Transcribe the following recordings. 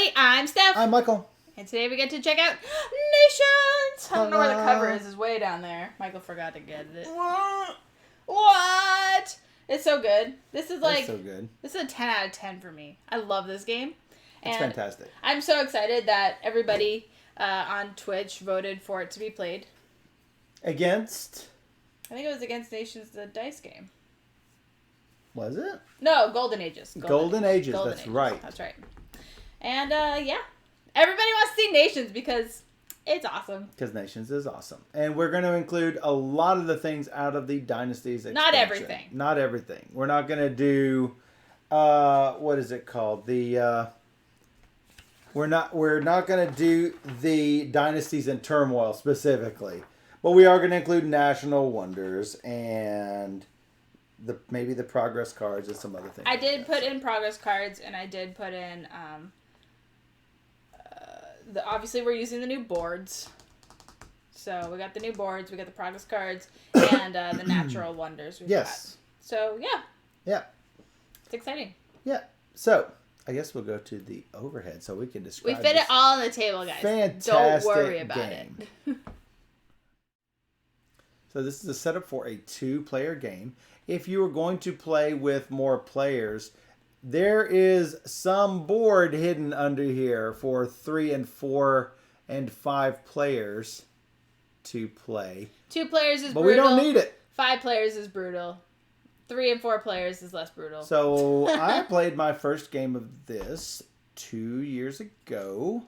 everybody. I'm Steph. I'm Michael. And today we get to check out Nations. I don't know where the cover is. It's way down there. Michael forgot to get it. What? It's so good. This is like... It's so good. This is a 10 out of 10 for me. I love this game. It's fantastic. I'm so excited that everybody on Twitch voted for it to be played. Against? I think it was against Nations, the dice game. Was it? No, Golden Ages. Golden Ages. That's right. That's right. And, yeah. Everybody wants to see Nations because it's awesome. Because Nations is awesome. And we're going to include a lot of the things out of the Dynasties expansion. Not everything. Not everything. We're not going to do, what is it called? We're not going to do the Dynasties in Turmoil specifically. But we are going to include National Wonders and maybe the progress cards and some other things. I did put in progress cards, and I did put in... obviously, we're using the new boards. So, we got the new boards, we got the progress cards, and the natural wonders we've got. So, yeah. Yeah. It's exciting. Yeah. So, I guess we'll go to the overhead so we can describe We fit it all on the table, guys. Fantastic Don't worry about game. it. So, this is a setup for a 2-player game. If you are going to play with more players... There is some board hidden under here for 3 and 4 and 5 players to play. 2 players is but brutal. We don't need it. 5 players is brutal. 3 and 4 players is less brutal. So I played my first game of this 2 years ago.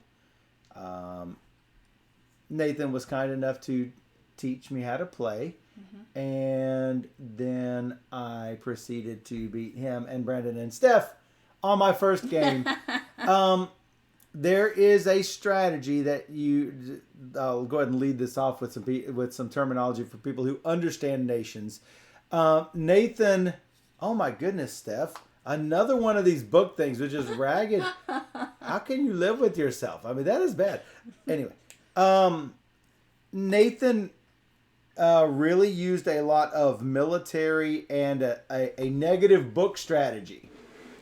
Nathan was kind enough to teach me how to play. Mm-hmm. And then I proceeded to beat him and Brandon and Steph on my first game. There is a strategy that I'll go ahead and lead this off with some terminology for people who understand Nations. Nathan, oh my goodness, Steph, another one of these book things which is ragged. How can you live with yourself? I mean, that is bad. Anyway, Nathan really used a lot of military and a negative book strategy.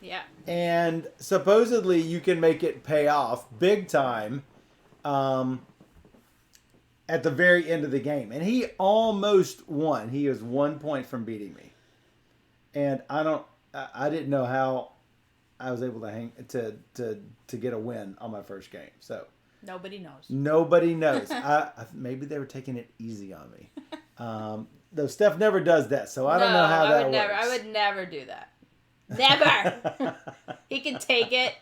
Yeah. And supposedly you can make it pay off big time at the very end of the game. And he almost won. He was 1 point from beating me. And I didn't know how I was able to get a win on my first game. So Nobody knows. Nobody knows. Maybe they were taking it easy on me. Though Steph never does that, so I don't know how that works. I would never do that. Never. He can take it.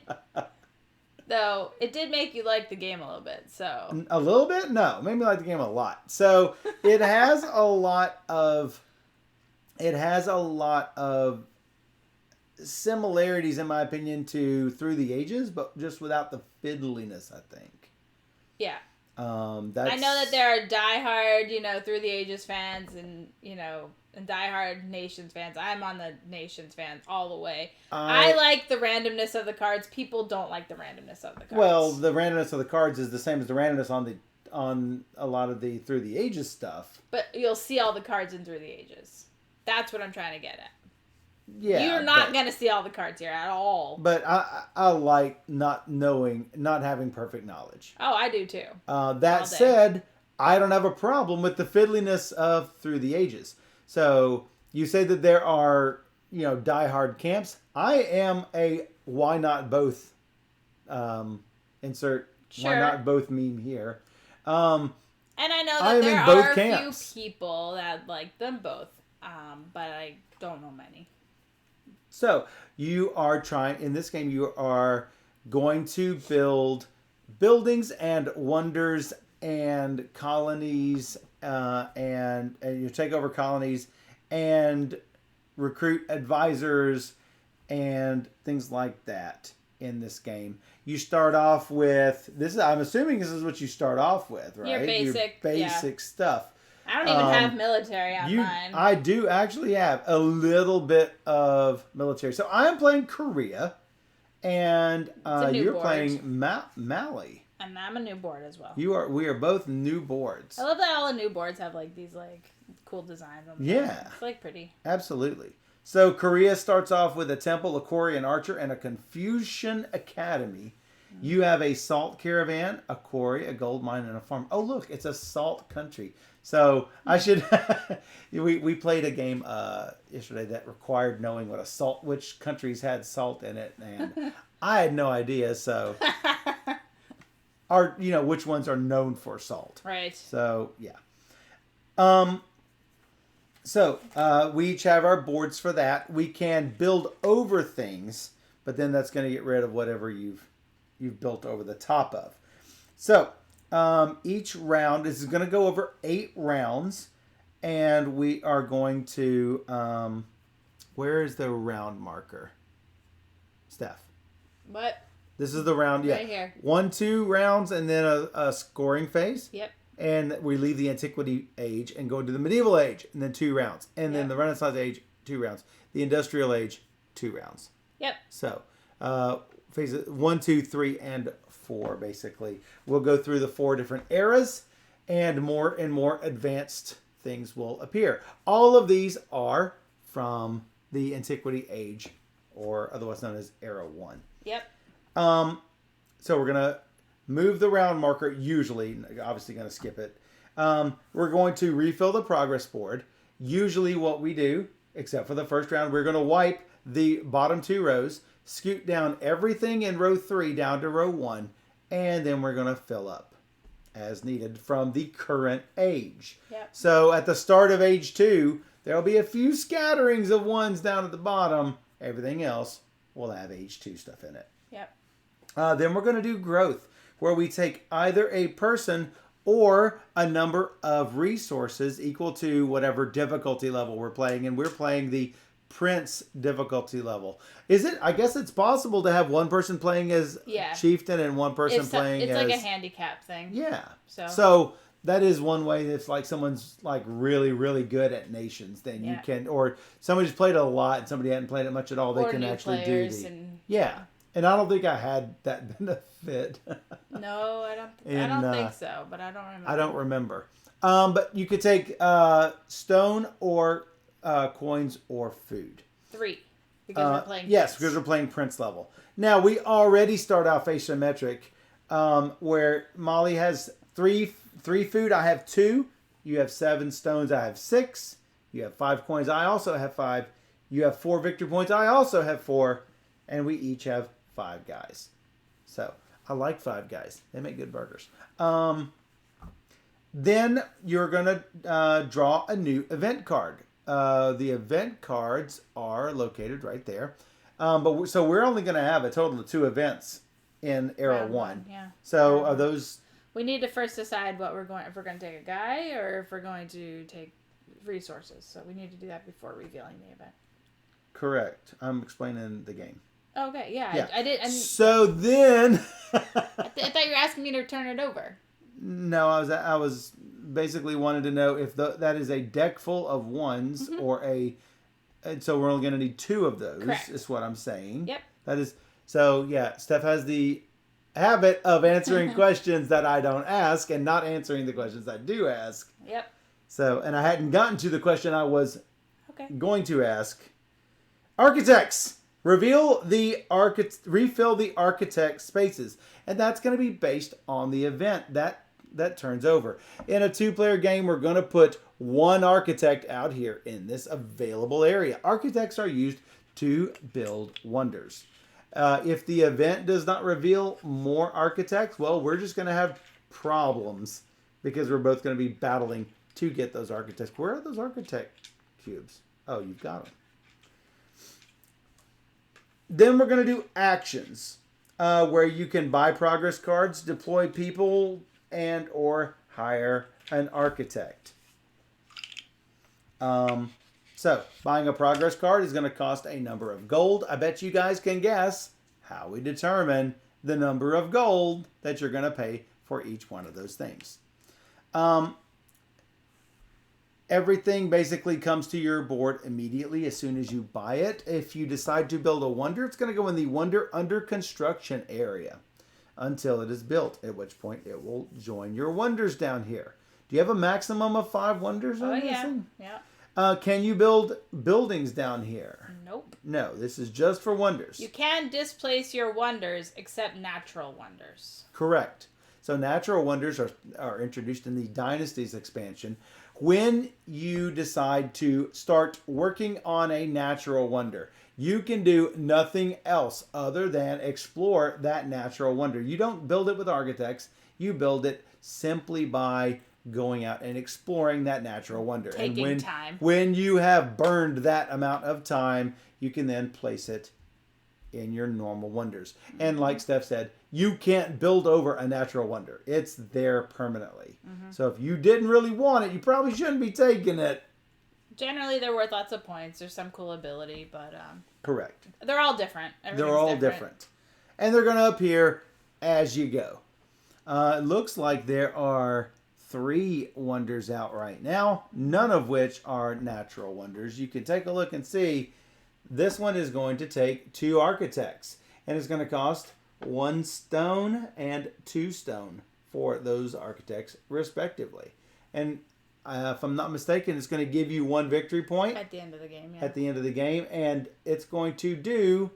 Though it did make you like the game a little bit. So a little bit? No, it made me like the game a lot. So it has a lot of similarities, in my opinion, to Through the Ages, but just without the fiddliness, I think. Yeah. I know that there are diehard, Through the Ages fans and diehard Nations fans. I'm on the Nations fans all the way. I like the randomness of the cards. People don't like the randomness of the cards. Well, the randomness of the cards is the same as the randomness on a lot of the Through the Ages stuff. But you'll see all the cards in Through the Ages. That's what I'm trying to get at. Yeah, you're not going to see all the cards here at all. But I like not having perfect knowledge. Oh, I do too. That said, I don't have a problem with the fiddliness of Through the Ages. So you say that there are, diehard camps. I am a why not both insert why not both meme here. And I know that there are a few people that like them both, but I don't know many. So you are in this game, you are going to build buildings and wonders and colonies, and you take over colonies and recruit advisors and things like that in this game. You start off with I'm assuming this is what you start off with, right? Your basic stuff. I don't even have military on mine. I do actually have a little bit of military. So I am playing Korea, and you're playing Mali. And I'm a new board as well. We are both new boards. I love that all the new boards have these cool designs on them. Yeah. It's pretty. Absolutely. So Korea starts off with a temple, a Korean archer, and a Confucian academy. You have a salt caravan, a quarry, a gold mine, and a farm. Oh, look, it's a salt country. So I should. we played a game yesterday that required knowing which countries had salt in it, and I had no idea. So, which ones are known for salt? Right. So yeah. So we each have our boards for that. We can build over things, but then that's going to get rid of whatever you've built over the top of. So each round, this is going to go over 8 rounds, and we are going to, where is the round marker? Steph. What? This is the round, yeah. Right here. 1, 2 rounds, and then a scoring phase. Yep. And we leave the Antiquity Age and go into the Medieval Age, and then 2 rounds. And then the Renaissance Age, 2 rounds. The Industrial Age, 2 rounds. Yep. So, phases 1, 2, 3, and 4, basically. We'll go through the 4 different eras, and more advanced things will appear. All of these are from the Antiquity Age, or otherwise known as Era 1. Yep. So we're going to move the round marker, usually, obviously going to skip it. We're going to refill the progress board. Usually what we do, except for the first round, we're going to wipe the bottom 2 rows, scoot down everything in row 3 down to row 1, and then we're going to fill up as needed from the current age. Yep. So at the start of age 2, there'll be a few scatterings of 1s down at the bottom. Everything else will have age 2 stuff in it. Yep. Then we're going to do growth, where we take either a person or a number of resources equal to whatever difficulty level we're playing. And we're playing the Prince difficulty level. I guess it's possible to have one person playing as Chieftain and one person playing as... It's like a handicap thing. Yeah. So that is one way. If like someone's like really, really good at nations, then you can... Or somebody's played a lot and somebody hadn't played it much at all, they can actually do the... And I don't think I had that benefit. No, I don't think so, but I don't remember. I don't remember. But you could take stone or coins or food. 3. Because we're playing Yes, because we're playing Prince level. Now, we already start off asymmetric, where Molly has 3 food. I have 2. You have 7 stones. I have 6. You have 5 coins. I also have 5. You have 4 victory points. I also have 4. And we each have 5 guys. So, I like 5 guys. They make good burgers. Then you're going to draw a new event card. The event cards are located right there. So we're only going to have a total of 2 events in Era 1. Yeah. So are those... We need to first decide if we're going to take a guy or if we're going to take resources. So we need to do that before revealing the event. Correct. I'm explaining the game. Okay, yeah. I did. So then... I thought you were asking me to turn it over. No, I was basically wanted to know if that is a deck full of 1s or a... And so we're only going to need 2 of those. Correct. Is what I'm saying. Yep. That is... So, yeah, Steph has the habit of answering questions that I don't ask and not answering the questions I do ask. Yep. So, and I hadn't gotten to the question I was going to ask. Architects! Refill the architect spaces. And that's going to be based on the event that turns over. In a 2-player game, we're going to put 1 architect out here in this available area. Architects are used to build wonders. If the event does not reveal more architects, well, we're just going to have problems because we're both going to be battling to get those architects. Where are those architect cubes? Oh, you've got them. Then we're going to do actions, where you can buy progress cards, deploy people, and or hire an architect. So, buying a progress card is going to cost a number of gold. I bet you guys can guess how we determine the number of gold that you're going to pay for each one of those things. Everything basically comes to your board immediately as soon as you buy it. If you decide to build a wonder, it's going to go in the wonder under construction area until it is built, at which point it will join your wonders down here. Do you have a maximum of 5 wonders on this thing? Yeah. Can you build buildings down here? Nope. No, this is just for wonders. You can displace your wonders except natural wonders. Correct. So natural wonders are introduced in the Dynasties expansion when you decide to start working on a natural wonder. You can do nothing else other than explore that natural wonder. You don't build it with architects. You build it simply by going out and exploring that natural wonder. Taking time. When you have burned that amount of time, you can then place it in your normal wonders. And like Steph said, you can't build over a natural wonder. It's there permanently. So if you didn't really want it, you probably shouldn't be taking it. Generally, they're worth lots of points. There's some cool ability, but correct. They're all different. They're all different. And they're going to appear as you go. It looks like there are 3 wonders out right now, none of which are natural wonders. You can take a look and see this one is going to take 2 architects, and it's going to cost 1 stone and 2 stone for those architects respectively. And if I'm not mistaken, it's going to give you 1 victory point at the end of the game. Yeah. At the end of the game, and it's going to do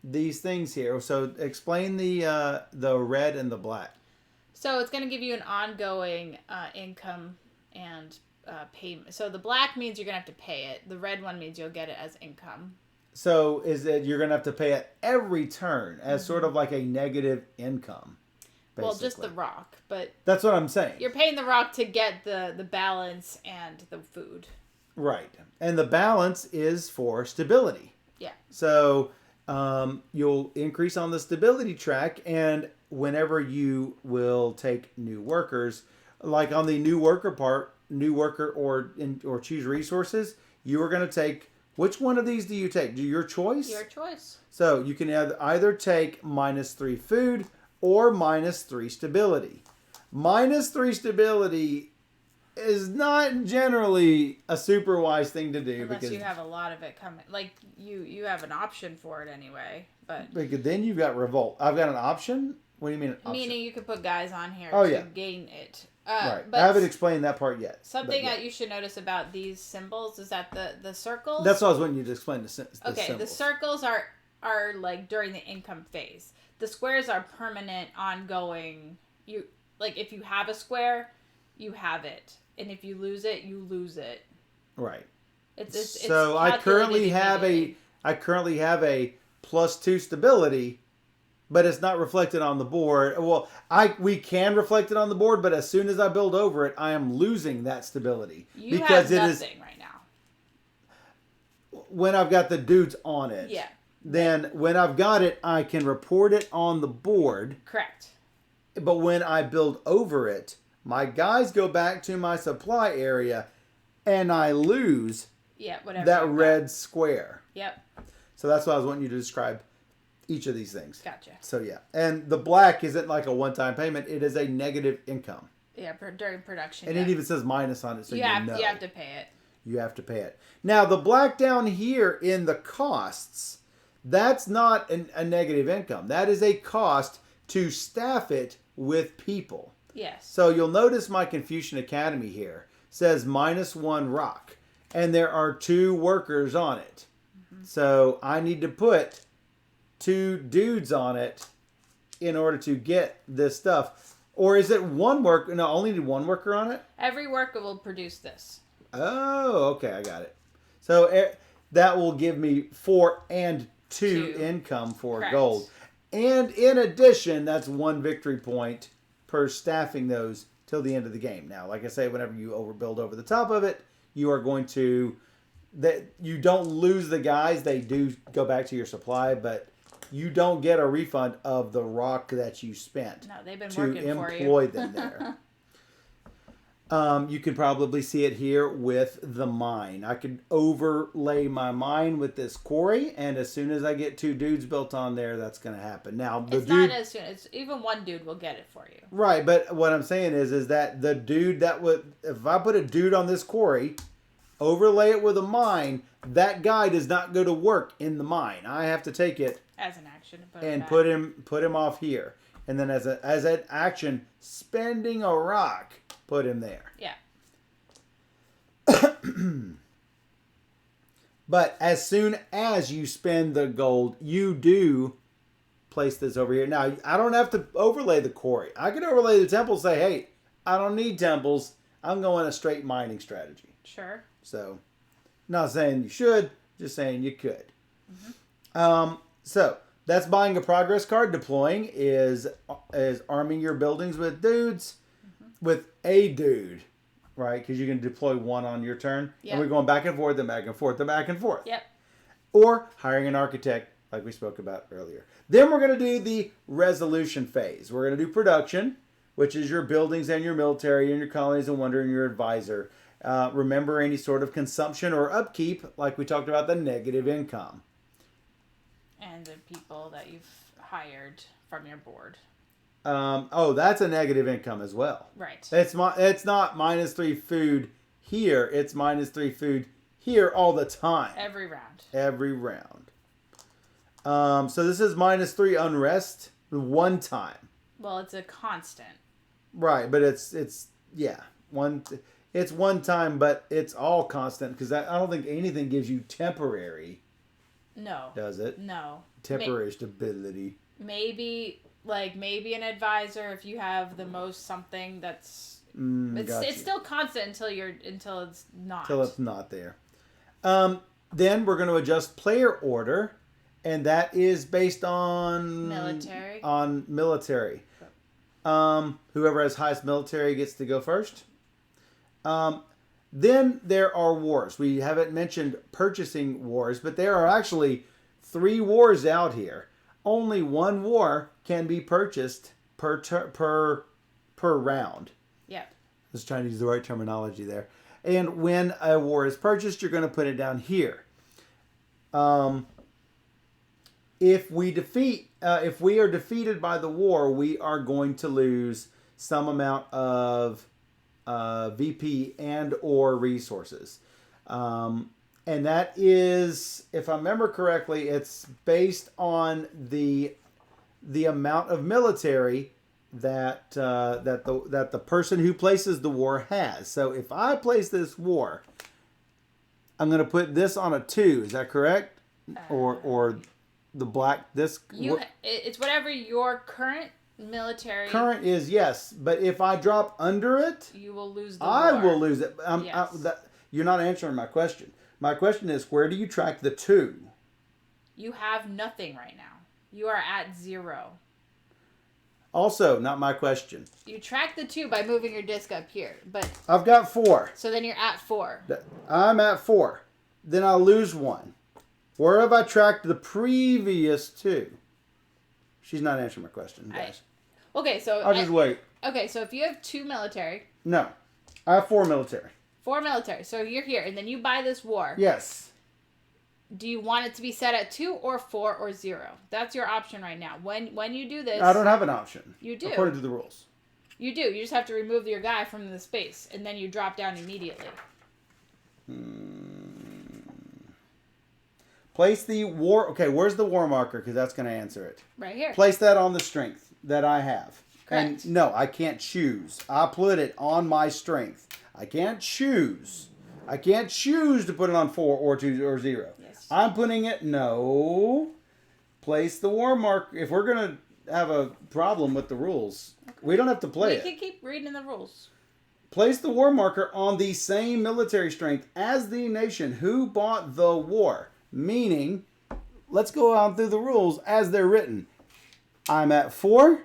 these things here. So explain the red and the black. So it's going to give you an ongoing income and payment. So the black means you're going to have to pay it. The red one means you'll get it as income. So is it you're going to have to pay it every turn as sort of like a negative income? Basically. Well, just the rock, but that's what I'm saying. You're paying the rock to get the balance and the food. Right. And the balance is for stability. Yeah. So you'll increase on the stability track, and whenever you will take new workers, like on the new worker or choose resources, you are going to take, which one of these do you take? Do your choice? Your choice. So you can either take -3 food or -3 stability. -3 stability is not generally a super wise thing to do. Unless because you have a lot of it coming. Like, you have an option for it anyway. But because then you've got revolt. I've got an option? What do you mean an option? Meaning you could put guys on here to gain it. Right. But I haven't explained that part yet. Something that you should notice about these symbols is that the circles... That's what I was wanting you to explain the symbols. The circles are like during the income phase. The squares are permanent, ongoing. If you have a square, you have it. And if you lose it, you lose it. Right. So I currently have a +2 stability, but it's not reflected on the board. Well, we can reflect it on the board, but as soon as I build over it, I am losing that stability. You have nothing right now. When I've got the dudes on it. Yeah. Then when I've got it, I can report it on the board. Correct. But when I build over it, my guys go back to my supply area, and I lose that red square. Yep. So that's why I was wanting you to describe each of these things. Gotcha. So yeah. And the black isn't like a one-time payment. It is a negative income. Yeah, during production. And it even says minus on it, so you know. You have to pay it. You have to pay it. Now, the black down here in the costs, that's not a negative income. That is a cost to staff it with people. Yes. So you'll notice my Confucian Academy here says -1 rock. And there are 2 workers on it. Mm-hmm. So I need to put 2 dudes on it in order to get this stuff. Or is it 1 worker? No, I only need 1 worker on it? Every worker will produce this. Oh, okay. I got it. So that will give me 4 and 2 income for Correct. Gold. And in addition, that's 1 victory point per staffing those till the end of the game. Now, like I say, whenever you overbuild over the top of it, you are going to... you don't lose the guys. They do go back to your supply, but you don't get a refund of the rock that you spent. No, they've been working for you. To employ them there. You can probably see it here with the mine. I could overlay my mine with this quarry, and as soon as I get 2 dudes built on there, that's going to happen. Now, not as soon. It's even 1 dude will get it for you. Right, but what I'm saying is that the dude that would, if I put a dude on this quarry, overlay it with a mine, that guy does not go to work in the mine. I have to take it as an action and put him off here, and then as an action, spending a rock. Put him there. Yeah. But as soon as you spend the gold, you do place this over here. Now, I don't have to overlay the quarry. I can overlay the temple and say, hey, I don't need temples. I'm going a straight mining strategy. Sure. So, not saying you should, just saying you could. So, that's buying a progress card. Deploying is arming your buildings with dudes, with a dude, right? Because you can deploy one on your turn. Yep. And we're going back and forth and back and forth and back and forth. Yep. Or hiring an architect, like we spoke about earlier. Then we're going to do the resolution phase. We're going to do production, which is your buildings and your military and your colonies and wonder and your advisor. Remember any sort of consumption or upkeep, like we talked about the negative income. And the people that you've hired from your board. That's a negative income as well. Right. It's not -3 food here. It's -3 food here all the time. Every round. Every round. So this is -3 unrest one time. Well, it's a constant. Right, but it's one time, but it's all constant because I don't think anything gives you temporary. No. Does it? No. Temporary stability. Maybe an advisor if you have the most something that's it's still constant until it's not. Until it's not there. Then we're going to adjust player order, and that is based on military. Whoever has highest military gets to go first. Then there are wars. We haven't mentioned purchasing wars, but there are actually 3 wars out here. Only 1 war can be purchased per round. Yeah. I was trying to use the right terminology there. And when a war is purchased, you're going to put it down here. If we are defeated by the war, we are going to lose some amount of VP and or resources. And that is, if I remember correctly, it's based on the amount of military that the person who places the war has. So if I place this war, I'm going to put this on a 2. Is that correct? Or the black this. It's whatever your current military. Current is yes, but if I drop under it, you will lose the I war. will lose it. Yes. You're not answering my question. My question is, where do you track the 2? You have nothing right now. You are at 0. Also, not my question. You track the 2 by moving your disc up here, but I've got 4. So then you're at 4. I'm at 4. Then I'll lose 1. Where have I tracked the previous 2? She's not answering my question, guys. Okay, so I'll just wait. Okay, so if you have 2 military. No, I have 4 military. 4 military. So you're here, and then you buy this war. Yes. Do you want it to be set at 2 or 4 or 0? That's your option right now. When you do this, I don't have an option. You do. According to the rules. You do. You just have to remove your guy from the space, and then you drop down immediately. Place the war. Okay, where's the war marker? Because that's going to answer it. Right here. Place that on the strength that I have. Correct. And no, I can't choose. I put it on my strength. I can't choose. I can't choose to put it on 4 or 2 or 0. Yes. I'm putting it. No. Place the war marker. If we're going to have a problem with the rules, okay, we don't have to play it. We can keep reading the rules. Place the war marker on the same military strength as the nation who bought the war. Meaning, let's go on through the rules as they're written. I'm at 4.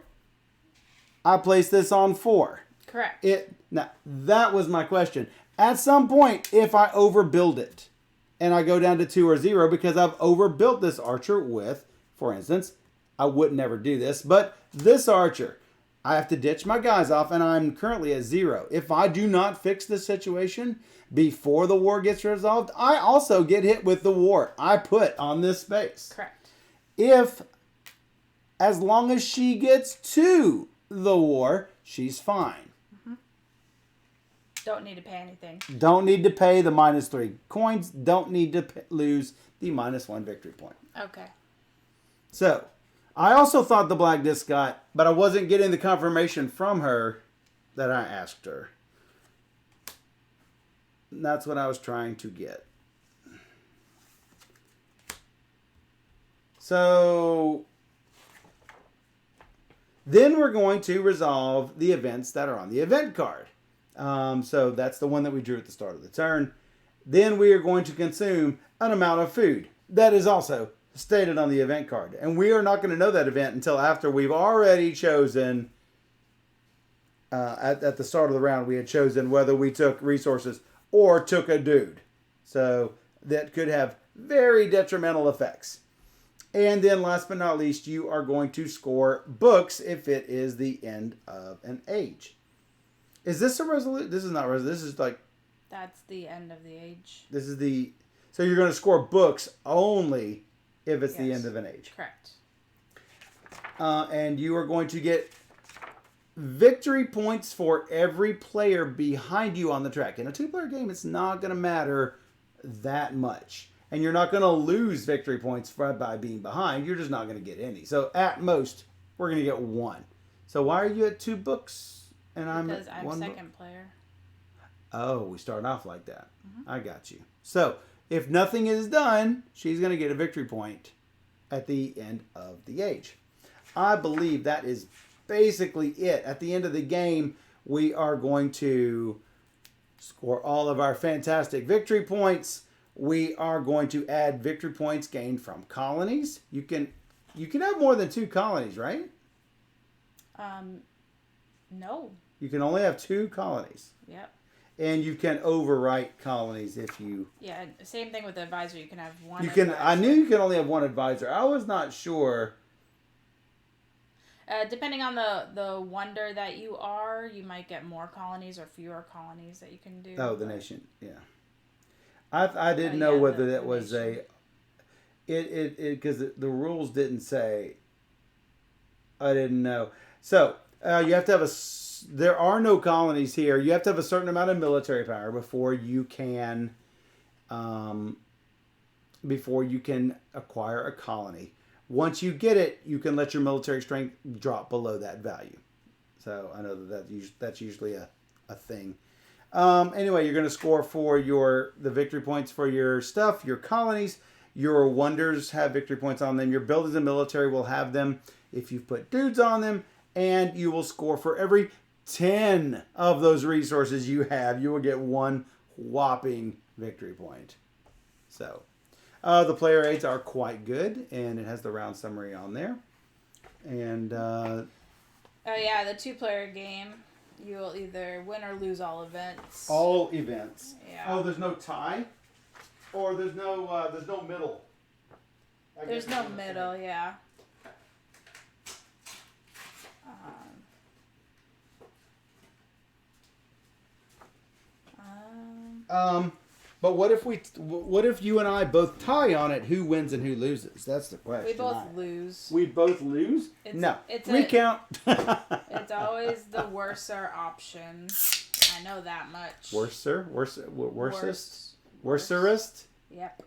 I place this on 4. Correct. Now, that was my question. At some point, if I overbuild it, and I go down to 2 or 0 because I've overbuilt this archer with, for instance, I would never do this, but this archer, I have to ditch my guys off, and I'm currently at 0. If I do not fix this situation before the war gets resolved, I also get hit with the war I put on this space. Correct. As long as she gets to the war, she's fine. Mm-hmm. Don't need to pay anything. Don't need to pay the -3 coins. Don't need to lose the -1 victory point. Okay. So, I also thought the black disc got, but I wasn't getting the confirmation from her that I asked her. And that's what I was trying to get. So then we're going to resolve the events that are on the event card. So that's the one that we drew at the start of the turn. Then we are going to consume an amount of food that is also stated on the event card. And we are not going to know that event until after we've already chosen, at the start of the round, we had chosen whether we took resources or took a dude. So that could have very detrimental effects. And then last but not least, you are going to score books if it is the end of an age. Is this a resolution? This is not resolution. This is like... That's the end of the age. This is the... So you're going to score books only if it's the end of an age. Correct. And you are going to get victory points for every player behind you on the track. In a two-player game, it's not going to matter that much. And you're not going to lose victory points by being behind. You're just not going to get any. So at most, we're going to get one. So why are you at 2 books and because I'm one second book? player. Oh, we start off like that. Mm-hmm. I got you. So if nothing is done, she's going to get a victory point at the end of the age. I believe that is basically it. At the end of the game, we are going to score all of our fantastic victory points. We are going to add victory points gained from colonies. You can have more than 2 colonies, right? No. You can only have 2 colonies. Yep. And you can overwrite colonies if you... Yeah, same thing with the advisor. You can have one advisor. I knew you could only have 1 advisor. I was not sure. Depending on the wonder that you are, you might get more colonies or fewer colonies that you can do. Oh, the nation, yeah. I didn't know whether that was nation. Because the rules didn't say. I didn't know. So you have to have there are no colonies here. You have to have a certain amount of military power before you can acquire a colony. Once you get it, you can let your military strength drop below that value. So I know that's usually a thing. Anyway, you're going to score for the victory points for your stuff, your colonies. Your wonders have victory points on them. Your buildings and military will have them if you've put dudes on them. And you will score for every 10 of those resources you have. You will get 1 whopping victory point. So, the player aids are quite good. And it has the round summary on there. And... oh, yeah, the 2-player game. You will either win or lose all events. All events. Yeah. Oh, there's no tie? Or there's no middle? There's no middle, yeah. But what if you and I both tie on it? Who wins and who loses? That's the question. We both lose. We both lose? No. Recount. It's always the worser option. I know that much. Worserist? Worserist? Yep.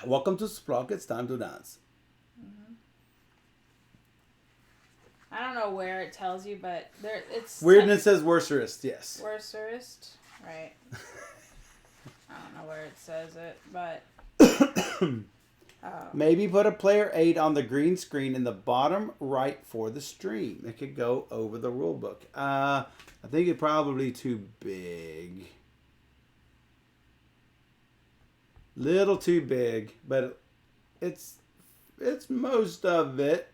Welcome to Sprock. It's time to dance. I don't know where it tells you, but it's weird, and it says worserist. Yes. Worserist, right? I don't know where it says it, but maybe put a player aid on the green screen in the bottom right for the stream. It could go over the rule book. I think it's probably too big. Little too big, but it's most of it.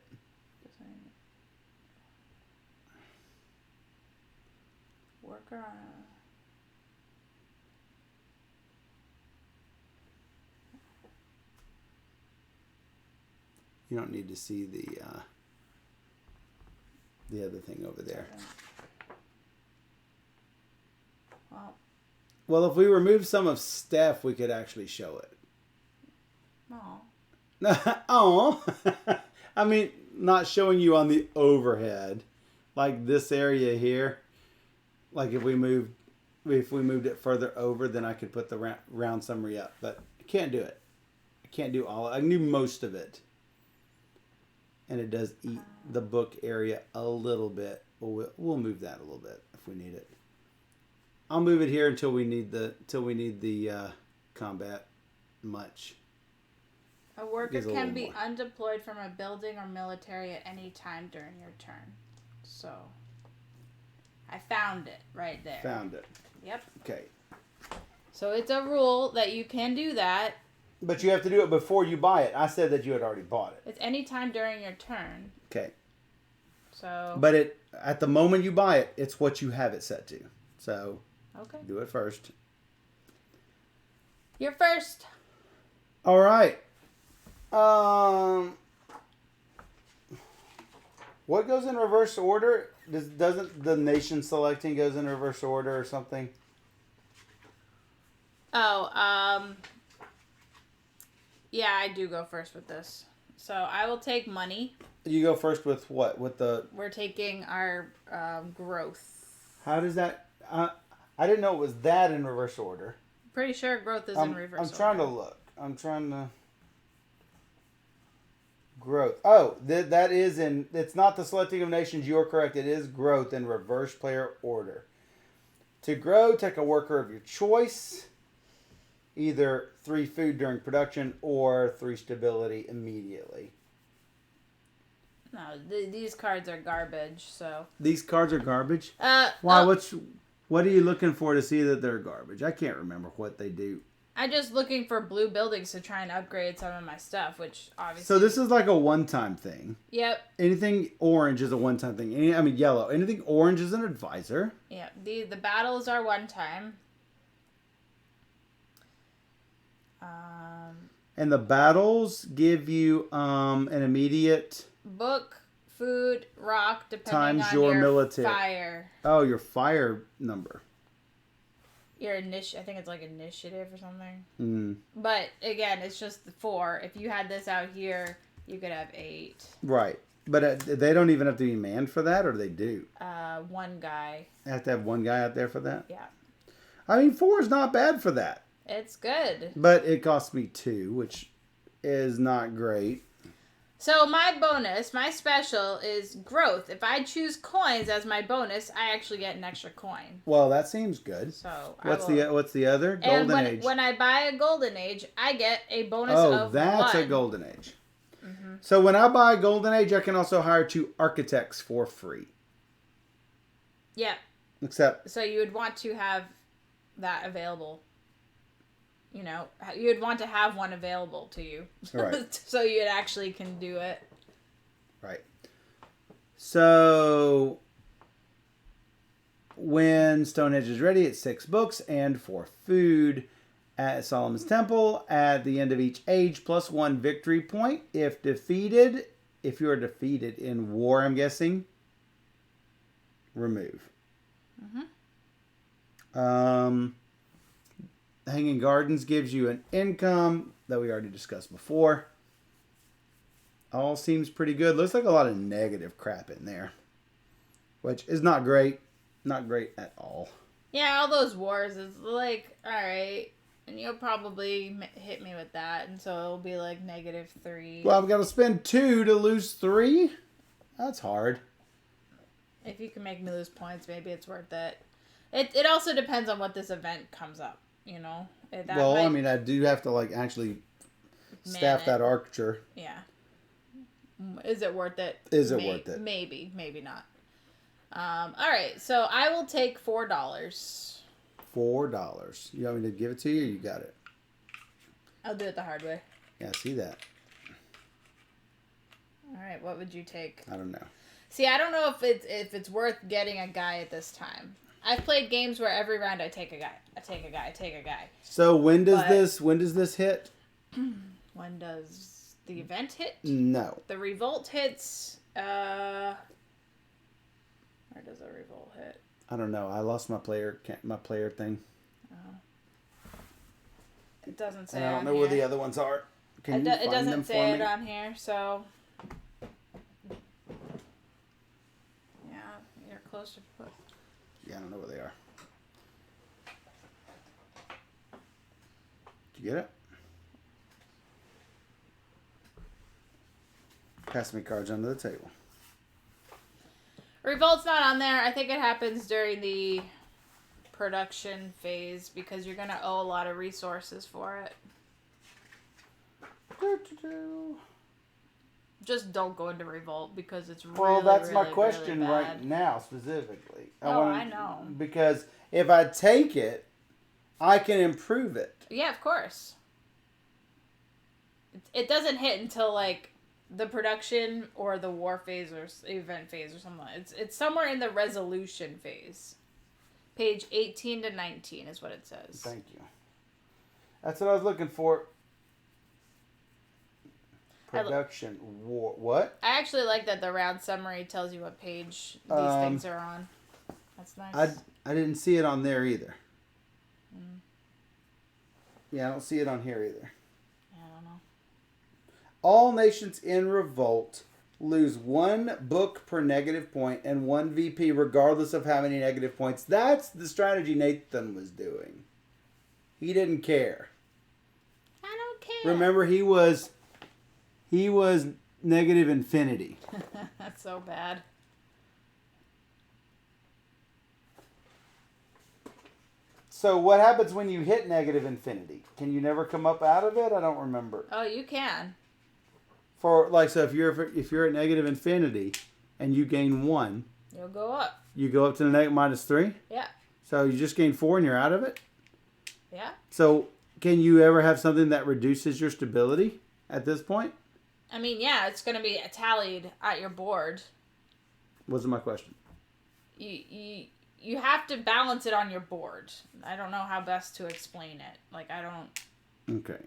You don't need to see the other thing over there. Well, if we remove some of Steph, we could actually show it. Oh. I mean, not showing you on the overhead, like this area here. Like if we moved it further over, then I could put the round summary up. But I can't do it. I can't do all. I can do most of it. And it does eat the book area a little bit. We'll move that a little bit if we need it. I'll move it here until we need the combat much. A worker Gives a can little be more. undeployed from a building or military at any time during your turn. So, I found it right there. Found it. Yep. Okay. So it's a rule that you can do that. But you have to do it before you buy it. I said that you had already bought it. It's any time during your turn. Okay. So. But at the moment you buy it, it's what you have it set to. So. Okay. Do it first. You're first. All right. What goes in reverse order? Doesn't the nation selecting goes in reverse order or something? Oh, yeah, I do go first with this. So I will take money. You go first with what? With the... We're taking our growth. How does that... I didn't know it was that in reverse order. Pretty sure growth is in reverse order. I'm trying to look. I'm trying to... Growth. Oh, that is in... It's not the selecting of nations. You're correct. It is growth in reverse player order. To grow, take a worker of your choice. Either 3 food during production or 3 stability immediately. No, these cards are garbage, so... These cards are garbage? Why? What are you looking for to see that they're garbage? I can't remember what they do. I'm just looking for blue buildings to try and upgrade some of my stuff, which obviously... So this is like a one-time thing. Yep. Anything orange is a one-time thing. Yellow. Anything orange is an advisor. Yeah. The battles are one time. And the battles give you an immediate... Book, food, rock, depending times on your your military. fire. Oh, your fire number. Your I think it's like initiative or something. Mm. But again, it's just 4. If you had this out here, you could have 8. Right. But they don't even have to be manned for that, or they do? One guy. They have to have one guy out there for that? Yeah. I mean, 4 is not bad for that. It's good. But it cost me 2, which is not great. So my bonus, my special is growth. If I choose coins as my bonus, I actually get an extra coin. Well, that seems good. So what's the other? Golden Age. When I buy a Golden Age, I get a bonus of 1. Oh, that's a Golden Age. Mm-hmm. So when I buy a Golden Age, I can also hire 2 architects for free. Yeah. Except... So you would want to have that available. You know, you'd want to have one available to you. Right. So you actually can do it. Right. So when Stonehenge is ready, it's 6 books and 4 food at Solomon's Temple. At the end of each age, +1 victory point. If you are defeated in war, I'm guessing, remove. Mm-hmm. Hanging Gardens gives you an income that we already discussed before. All seems pretty good. Looks like a lot of negative crap in there, which is not great. Not great at all. Yeah, all those wars is like, all right, and you'll probably hit me with that, and so it'll be like -3. Well, I've got to spend 2 to lose 3. That's hard. If you can make me lose points, maybe it's worth it. It also depends on what this event comes up. You know, I do have to actually staff that archer. Yeah. Is it worth it? Is it worth it? Maybe not. All right, so I will take $4. $4. You want me to give it to you? Or you got it. I'll do it the hard way. Yeah, I see that. All right, what would you take? I don't know. See, I don't know if it's worth getting a guy at this time. I've played games where every round I take a guy. So when does this hit? When does the event hit? No. The revolt hits. Where does a revolt hit? I don't know. I lost my player thing. Oh. It doesn't say. And I don't know here. where the other ones are. Can you find them for me? It doesn't say it on here, so. Yeah, you're close to put. Yeah, I don't know where they are. Did you get it? Pass me cards under the table. Revolt's not on there. I think it happens during the production phase because you're going to owe a lot of resources for it. Just don't go into revolt because it's really, that's really, my question really right now specifically. I know. Because if I take it, I can improve it. Yeah, of course. It doesn't hit until like the production or the war phase or event phase or something. It's somewhere in the resolution phase. Page 18 to 19 is what it says. Thank you. That's what I was looking for. Production war. What? I actually like that the round summary tells you what page these things are on. That's nice. I didn't see it on there either. Yeah, I don't see it on here either. Yeah, I don't know. All nations in revolt lose 1 book per negative point and 1 VP regardless of how many negative points. That's the strategy Nathan was doing. He didn't care. I don't care. Remember, he was negative infinity. That's so bad. So what happens when you hit negative infinity? Can you never come up out of it? I don't remember. Oh, you can. So if you're at negative infinity and you gain 1, you'll go up. You go up to the -3? Yeah. So you just gain 4 and you're out of it? Yeah. So can you ever have something that reduces your stability at this point? I mean, yeah, it's going to be tallied at your board. Wasn't my question. You have to balance it on your board. I don't know how best to explain it. Like, I don't... Okay.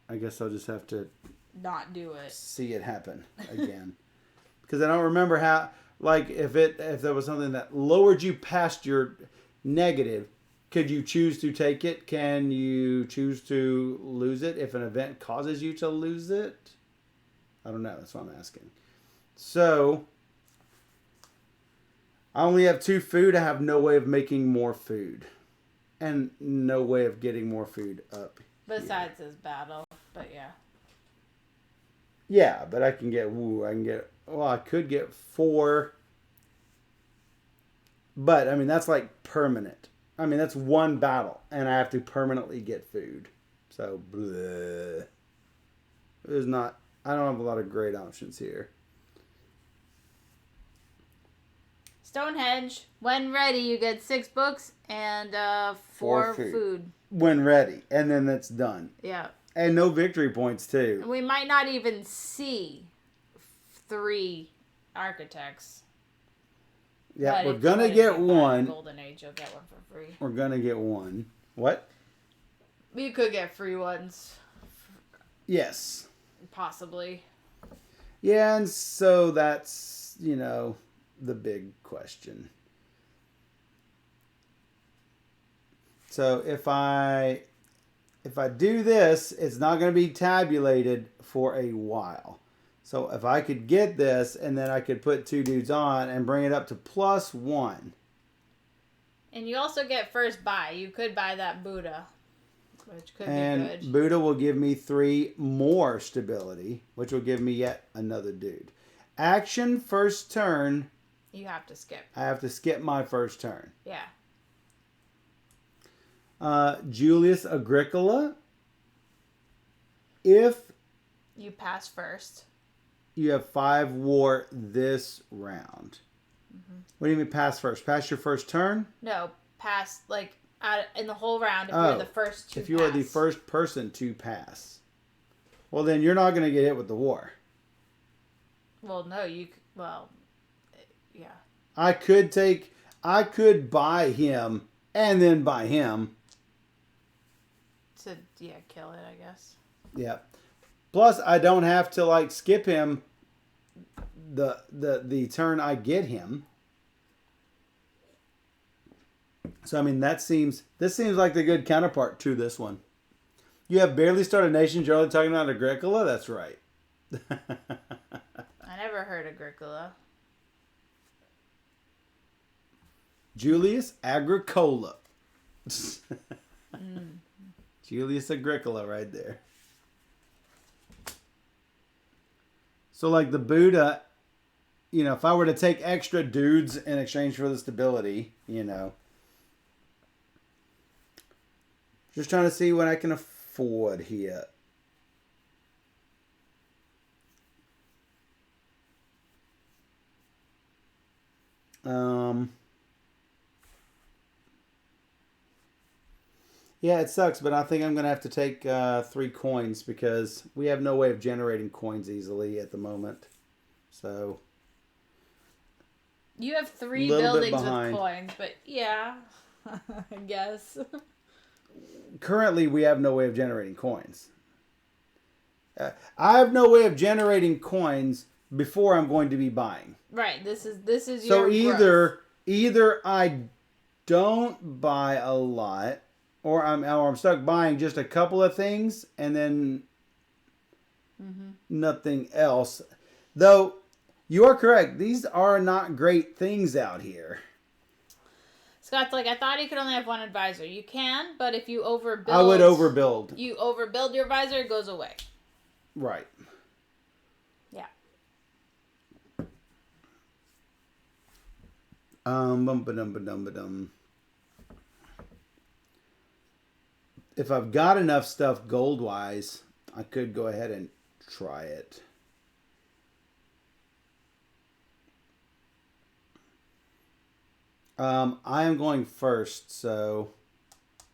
I guess I'll just have to... not do it. See it happen again. Because I don't remember how... Like, if there was something that lowered you past your negative, could you choose to take it? Can you choose to lose it if an event causes you to lose it? I don't know. That's what I'm asking. So, I only have 2 food. I have no way of making more food. And no way of getting more food up. Besides his battle. But yeah. Yeah, but I can get... I could get 4. But, I mean, that's like permanent. I mean, that's 1 battle. And I have to permanently get food. So, bleh. There's not... I don't have a lot of great options here. Stonehenge. When ready, you get 6 books and 4 food. When ready. And then that's done. Yeah. And no victory points, too. We might not even see 3 architects. Yeah, we're going to get 1. Golden Age, you'll get 1 for free. We're going to get 1. What? You could get free ones. Yes. Possibly. Yeah, and so that's, the big question. So if I do this, it's not going to be tabulated for a while. So if I could get this, and then I could put 2 dudes on and bring it up to +1. And you also get first buy. You could buy that Buddha, which could be good. And Buddha will give me 3 more stability, which will give me yet another dude. Action first turn. You have to skip. I have to skip my first turn. Yeah. Julius Agricola. If you pass first, you have 5 war this round. Mm-hmm. What do you mean pass first? Pass your first turn? No, pass in the whole round if you're the first to pass. If you are the first person to pass. Well, then you're not going to get hit with the war. Well, no, yeah. I could buy him and then buy him. To, kill it, I guess. Yeah. Plus, I don't have to, skip him the turn I get him. So, I mean, this seems like the good counterpart to this one. You have barely started nations. You're only talking about Agricola? That's right. I never heard Agricola. Julius Agricola. Julius Agricola right there. So like the Buddha, if I were to take extra dudes in exchange for the stability, Just trying to see what I can afford here. Yeah, it sucks, but I think I'm going to have to take 3 coins because we have no way of generating coins easily at the moment. So... You have 3 buildings with coins, but yeah, I guess. Currently, we have no way of generating coins. I have no way of generating coins before I'm going to be buying. Right. This is so your either I don't buy a lot, or I'm stuck buying just a couple of things and then nothing else. Though you are correct, these are not great things out here. Scott's like, I thought you could only have one advisor. You can, but if you overbuild... I would overbuild. You overbuild your advisor, it goes away. Right. Yeah. Bum-ba-dum-ba-dum-ba-dum. If I've got enough stuff gold-wise, I could go ahead and try it. I am going first, so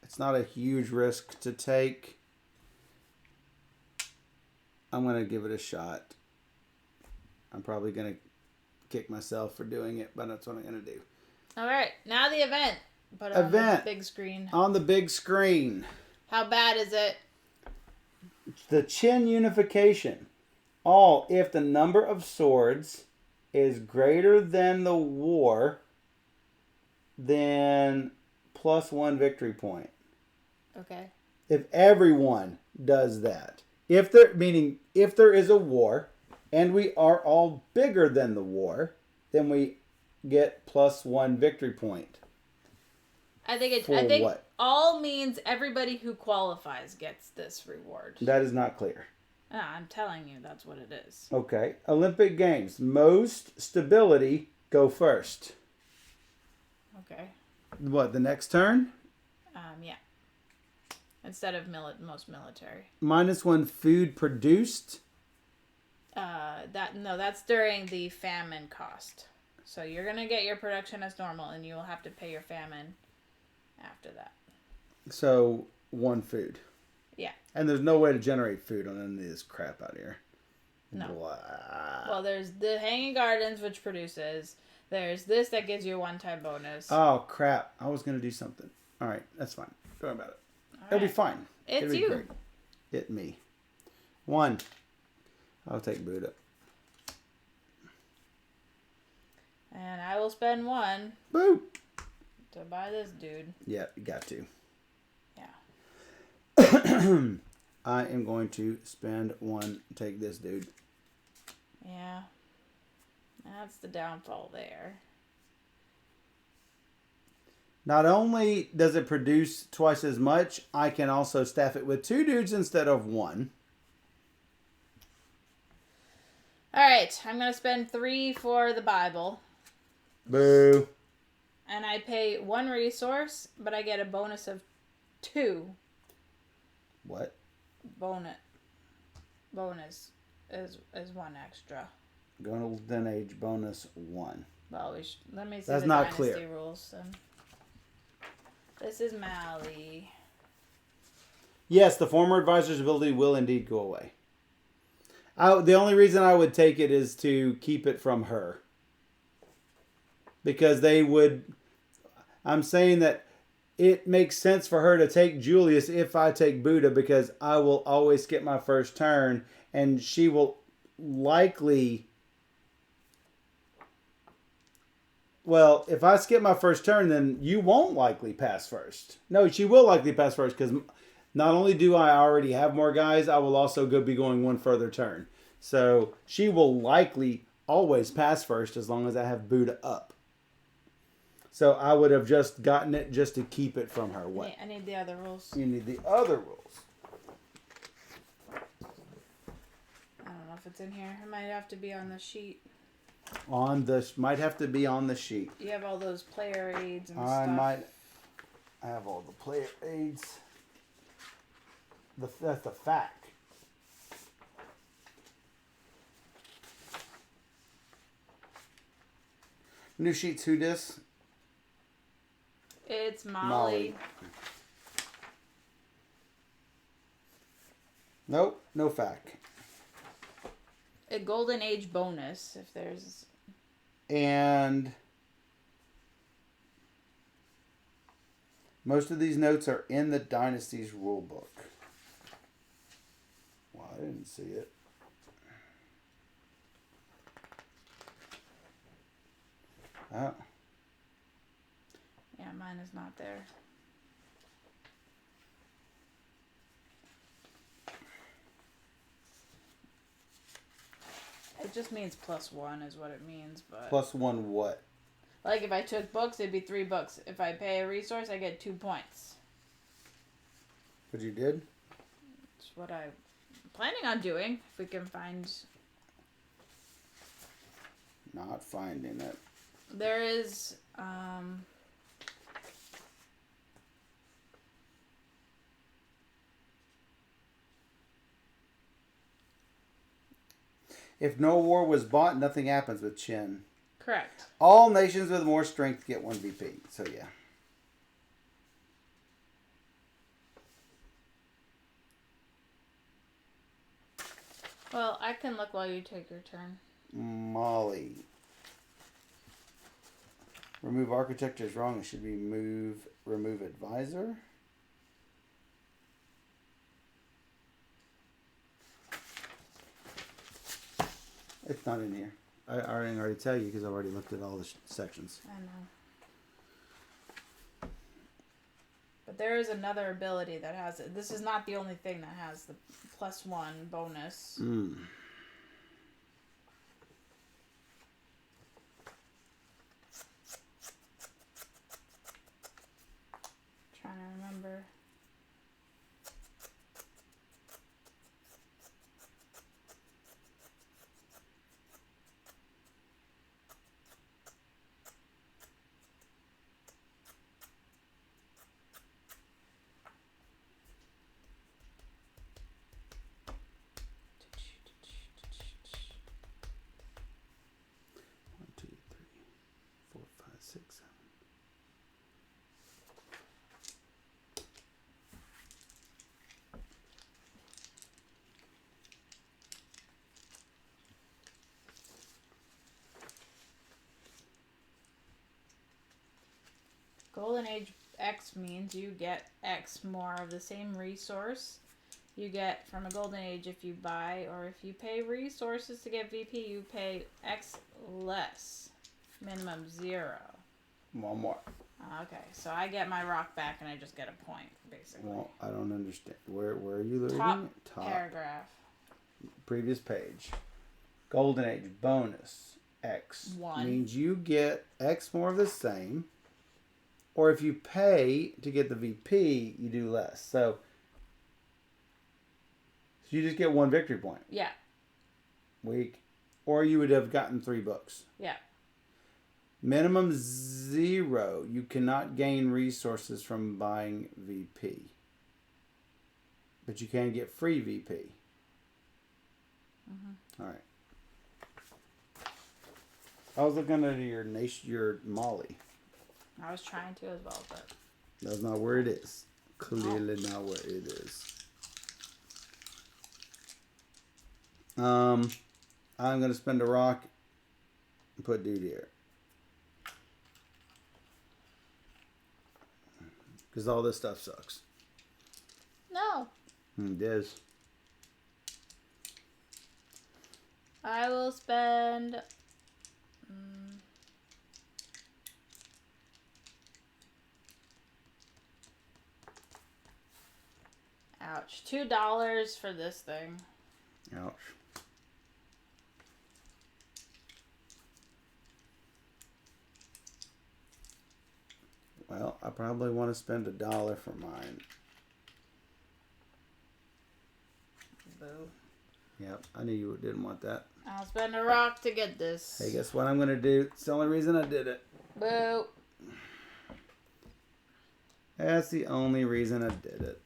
it's not a huge risk to take. I'm going to give it a shot. I'm probably going to kick myself for doing it, but that's what I'm going to do. All right, now the event. Put it on the big screen. On the big screen. How bad is it? The Qin unification. All if the number of swords is greater than the war, then +1 victory point. Okay. If everyone does that. Meaning if there is a war and we are all bigger than the war, then we get +1 victory point. I think what? All means everybody who qualifies gets this reward. That is not clear. I'm telling you, that's what it is. Okay. Olympic Games. Most stability go first. Okay. What, the next turn? Yeah. Instead of most military. -1 food produced. That's during the famine cost. So you're gonna get your production as normal, and you will have to pay your famine after that. So 1 food. Yeah. And there's no way to generate food on any of this crap out here. No. Blah. Well, there's the Hanging Gardens, which produces. There's this that gives you a one-time bonus. Oh, crap. I was going to do something. All right. That's fine. Don't worry about it. It'll be fine. It's you. Great. It me. 1. I'll take Buddha. And I will spend 1. Boo! To buy this dude. Yeah, you got to. Yeah. I am going to spend 1 to take this dude. Yeah. That's the downfall there. Not only does it produce twice as much, I can also staff it with 2 dudes instead of 1. Alright, I'm going to spend 3 for the Bible. Boo. And I pay 1 resource, but I get a bonus of 2. What? Bonus is 1 extra. Golden Age bonus 1. Well, let me see. That's the not dynasty clear. Rules. This is Mali. Yes, the former advisor's ability will indeed go away. The only reason I would take it is to keep it from her. Because they would... I'm saying that it makes sense for her to take Julius if I take Buddha, because I will always skip my first turn, and she will likely... Well, if I skip my first turn, then you won't likely pass first. No, she will likely pass first, because not only do I already have more guys, I will also be going 1 further turn. So she will likely always pass first as long as I have Buddha up. So I would have just gotten it just to keep it from her. What? I need the other rules. You need the other rules. I don't know if it's in here. It might have to be on the sheet. Might have to be on the sheet. You have all those player aids and I stuff. might have all the player aids. That's the fact. New sheets. Who dis? It's Molly. Nope. No fact. A golden age bonus if there's. And most of these notes are in the Dynasty's rulebook. Wow, I didn't see it. Oh. Yeah, mine is not there. It just means +1 is what it means, but... +1 what? Like, if I took books, it'd be 3 books. If I pay a resource, I get 2 points. What you did? That's what I'm planning on doing, if we can find... Not finding it. There is, If no war was bought, nothing happens with Chin. Correct. All nations with more strength get 1 VP. So, yeah. Well, I can look while you take your turn. Molly. Remove architect is wrong. It should be remove advisor. It's not in here. I already tell you because I've already looked at all the sections. I know. But there is another ability that has it. This is not the only thing that has the +1 bonus. Mm. Trying to remember. Golden Age X means you get X more of the same resource you get from a Golden Age if you buy, or if you pay resources to get VP, you pay X less. Minimum 0. 1 more. Okay, so I get my rock back and I just get a point, basically. Well, I don't understand. Where are you looking? Top paragraph. Previous page. Golden Age bonus X 1 means you get X more of the same. Or if you pay to get the VP, you do less. So you just get 1 victory point. Yeah. Weak. Or you would have gotten 3 books. Yeah. Minimum 0. You cannot gain resources from buying VP. But you can get free VP. Mm-hmm. All right. I was looking at your Molly. I was trying to as well, but... That's not where it is. Clearly not where it is. I'm going to spend a rock and put dude here. Because all this stuff sucks. No. It is. I will spend... Ouch. $2 for this thing. Ouch. Well, I probably want to spend $1 for mine. Boo. Yep, I knew you didn't want that. I'll spend a rock to get this. Hey, guess what I'm going to do? It's the only reason I did it. Boo. That's the only reason I did it.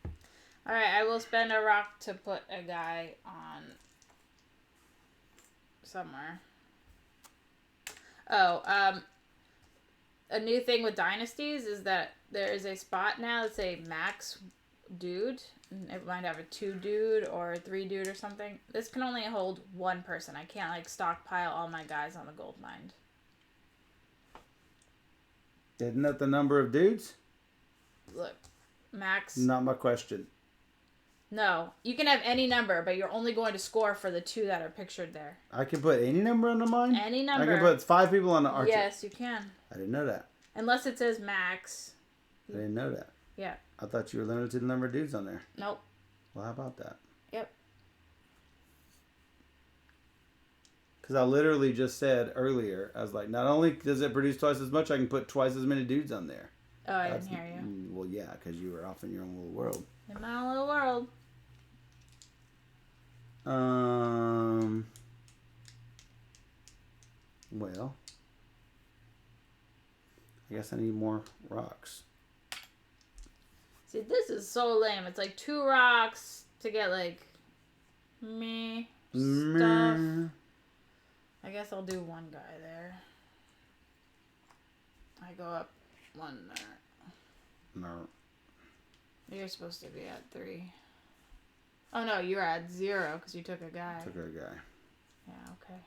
Alright, I will spend a rock to put a guy on somewhere. Oh, a new thing with dynasties is that there is a spot now that's a max dude. And it might have a 2 dude or a 3 dude or something. This can only hold 1 person. I can't like stockpile all my guys on the gold mine. Isn't that the number of dudes? Look, max. Not my question. No, you can have any number, but you're only going to score for the 2 that are pictured there. I can put any number on the mine? Any number. I can put 5 people on the archer? Yes, you can. I didn't know that. Unless it says max. I didn't know that. Yeah. I thought you were limited to the number of dudes on there. Nope. Well, how about that? Yep. Because I literally just said earlier, I was like, not only does it produce twice as much, I can put twice as many dudes on there. Oh, I didn't hear you. Well, yeah, because you were off in your own little world. In my own little world. Well, I guess I need more rocks. See, this is so lame. It's like 2 rocks to get like stuff. I guess I'll do 1 guy there. I go up 1 there. No. You're supposed to be at 3. Oh no, you're at 0 because you took a guy. Took a guy. Yeah, okay.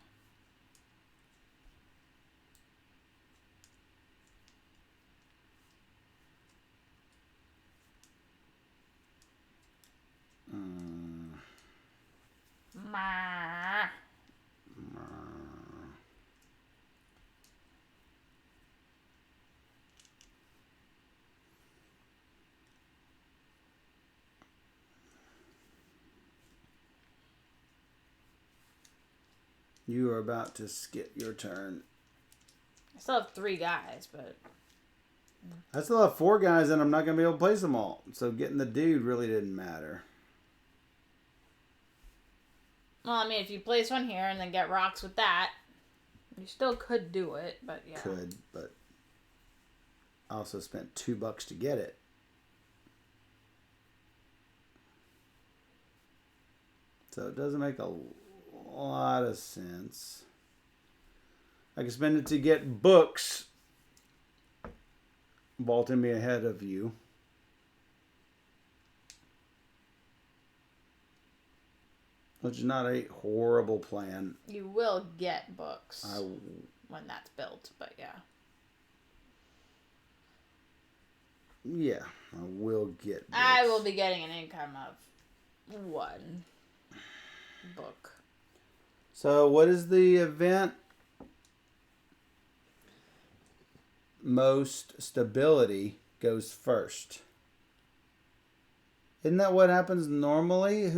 Ma. You are about to skip your turn. I still have 3 guys, but... I still have 4 guys and I'm not going to be able to place them all. So getting the dude really didn't matter. Well, I mean, if you place 1 here and then get rocks with that, you still could do it, but yeah. Could, but I also spent $2 to get it. So it doesn't make a lot of sense. I can spend it to get books, vaulting me ahead of you. Which is not a horrible plan. You will get books I when that's built, but yeah. Yeah, I will get books. I will be getting an income of 1 book. So what is the event? Most stability goes first. Isn't that what happens normally?